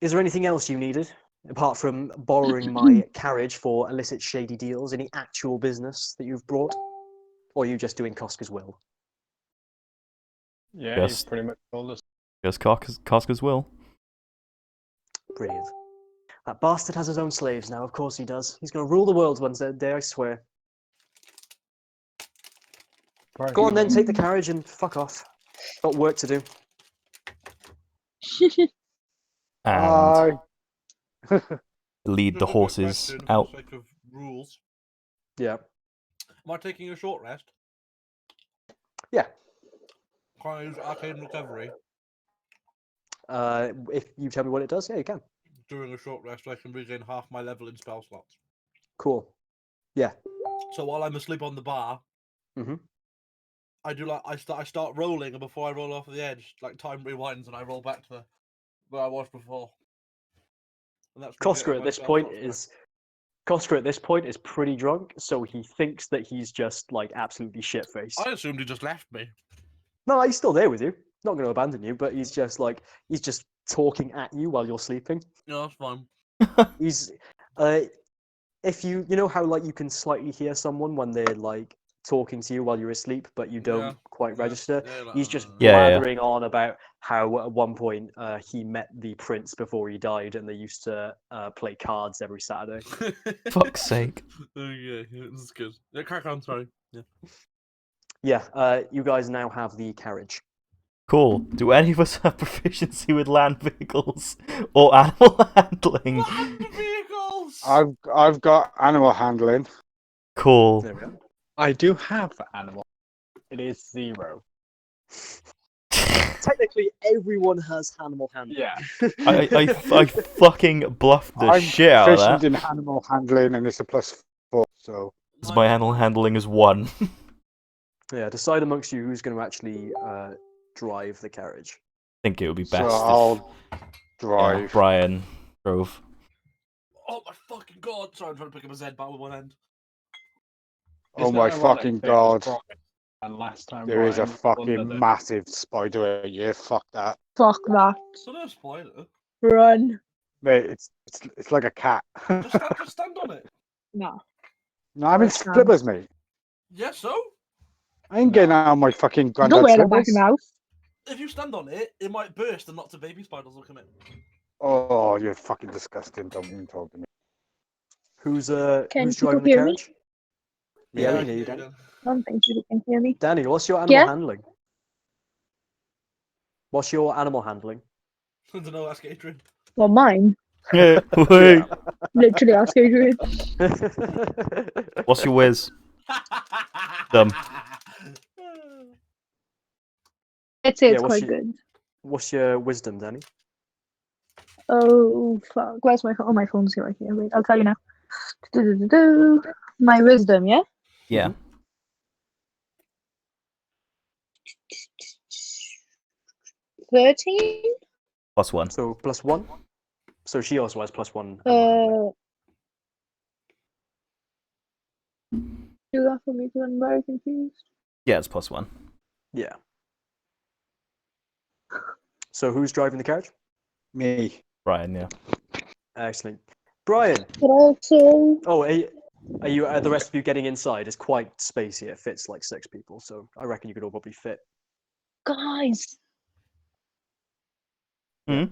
Is there anything else you needed, apart from borrowing my carriage for illicit shady deals? Any actual business that you've brought? Or are you just doing Koska's will? Yeah, Yes. he's pretty much told us. Just Koska's will. Brilliant. That bastard has his own slaves now, of course he does. He's going to rule the world one day, I swear. Go on then, take the carriage and fuck off. Got work to do. And Bye. lead the Just a quick horses question out. For the sake of rules. Yeah. Am I taking a short rest? Yeah. Can I use arcane recovery? If you tell me what it does, yeah, you can. During a short rest, I can regain half my level in spell slots. Cool. Yeah. So while I'm asleep on the bar, Mhm. I do like I start rolling, and before I roll off the edge, like time rewinds, and I roll back to where I was before. And that's me Koska getting at my this spell point slots back. is Koska at this point is pretty drunk, so he thinks that he's just like absolutely shit faced. I assumed he just left me. No, he's still there with you. Not going to abandon you, but he's just talking at you while you're sleeping. Yeah, that's fine. He's if you know how like you can slightly hear someone when they're like talking to you while you're asleep, but you don't Yeah, quite yeah, register. yeah, like, He's just Yeah, yeah. blathering on about how at one point he met the prince before he died, and they used to play cards every Saturday. Fuck's sake. Yeah, this is good. Yeah, crack on, sorry. Yeah. Yeah, you guys now have the carriage. Cool. Do any of us have proficiency with land vehicles or animal handling? Land vehicles! I've got animal handling. Cool. There we go. I do have animal. It is 0. Technically, everyone has animal handling. Yeah. I fucking bluffed the I'm shit out of proficient that. in animal handling, and it's a +4. So So my animal handling is 1. Yeah, decide amongst you who's going to actually drive the carriage. I think it would be So best I'll if drive. Brian drove. Oh my fucking god! Sorry, I'm trying to pick up a Z bar with one end. Oh Is my that ironic fucking that it was god! Brian, and last time There is a Brian was under fucking the- massive spider here. Fuck that, Fuck that. So no spoiler. Run. mate. It's like a cat. Just stand on it. No. No, I'm in That's fine. slippers, mate. Yeah, so? I ain't getting out of my fucking You granddad's don't wear that back slippers. in the house. If you stand on it, it might burst and lots of baby spiders will come in. Oh, you're fucking disgusting. Don't even talk to me. Who's Can who's people driving the hear me? carriage? Yeah, we I can hear you, can Danny. Don't think you can hear me. Danny, what's your animal Yeah? handling? What's your animal handling? I don't know, ask Adrian. Well, mine. Yeah, wait. Literally ask Adrian. What's your whiz? Dumb. I'd say Yeah, it's what's quite your- good. What's your wisdom, Danny? Oh, fuck. Where's my phone? Oh, my phone's here right here. Wait, I'll tell you now. Do-do-do-do. My wisdom, yeah? Yeah. 13? +1. So +1. So she also has +1. Do that for me because I'm very confused. Yeah, it's +1. Yeah. So who's driving the carriage? Me. Brian, yeah. Excellent. Brian. But also, Oh, are the rest of you getting inside? It's quite spacey. It fits like 6 people, so I reckon you could all probably fit. guys, Hmm?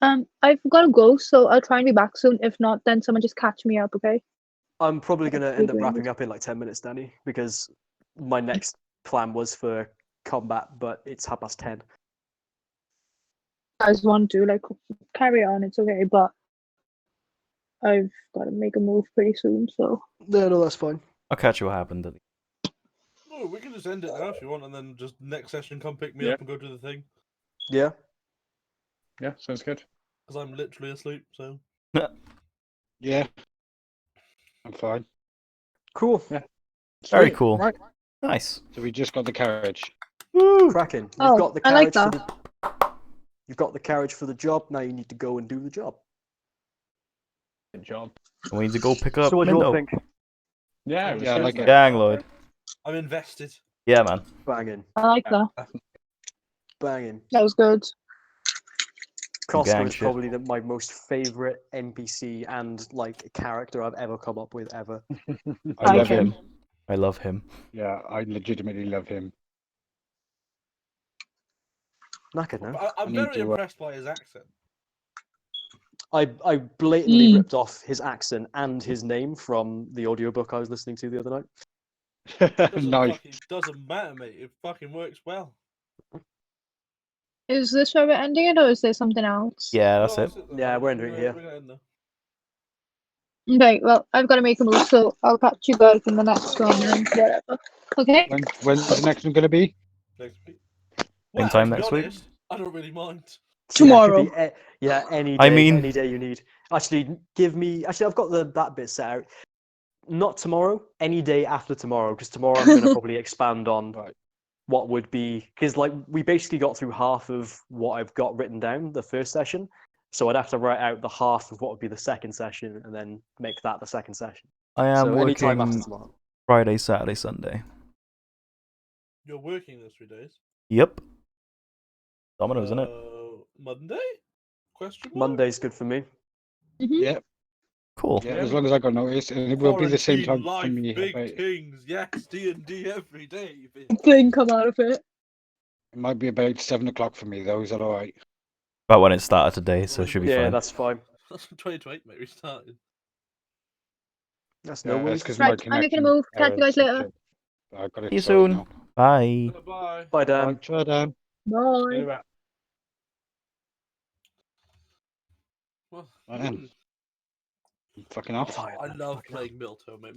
I've got to go, so I'll try and be back soon. If not, then someone just catch me up, okay? I'm probably going to end up Figuring wrapping this- up in like 10 minutes, Danny, because my next plan was for combat, but it's 10:30. Guys want to like carry on, it's okay, but I've got to make a move pretty soon, so No, that's fine. I'll catch you what happened. Oh, we can just end it now if you want, and then just next session come pick me Yeah. up and go do the thing. Yeah. Yeah, sounds good. Because I'm literally asleep, so. Yeah. I'm fine. Cool. Yeah. Very Sweet. cool. Right. Nice. So we just got the carriage. Woo! Cracking. You've Oh, got the I like carriage You've got the carriage for the job. Now you need to go and do the job. Good job. We need to go pick up So what do you all Minto. think? Yeah, it was Yeah, I good, like mate. it. Gang, Lloyd. I'm invested. Yeah, man. Banging. I like that. Banging. That was good. Costa gang is shit. probably my most favorite NPC and like character I've ever come up with ever. I Like love him. him. I love him. Yeah, I legitimately love him. Knackered now. I'm I need very to, impressed by his accent. I blatantly Mm. ripped off his accent and his name from the audiobook I was listening to the other night. Doesn't matter, mate. It fucking works well. Is this where we're ending it, or is there something else? Yeah, that's No, it. Yeah, we're ending it here. We're gonna end there. Okay, well, I've got to make a move, so I'll catch you guys in the next one and whatever. Okay? When's the next one going to be? Next week. Same time to be next week? honest, I don't really mind. Tomorrow. Yeah, any day. I mean- any day you need. Actually, I've got that bit set out. Not tomorrow. Any day after tomorrow, because tomorrow I'm going to probably expand on Right. what would be, because like we basically got through half of what I've got written down the first session, so I'd have to write out the half of what would be the second session and then make that the second session. I am So anytime after working tomorrow. Friday, Saturday, Sunday. You're working those 3 days. Yep. Domino's, isn't it? Monday? Question mark? Monday's good for me. Yeah, Cool. yeah, as long as I got notice, and it will be the same time Quarantine for life, me. big But things. Yes, D&D every day. bitch. Thing come out of it. it might be about 7 o'clock for me, though. Is that all right? About when it started today, so it should be Yeah, fine. that's fine. 2028, mate. We started. That's no worries. because Right, I'm making a move. Catch you guys later. I got it See you sorted soon. now. Bye. Bye. Bye, Dan. Right, try Dan. Bye. Well, Right then. Fucking off. I love playing Milto, mate. Milto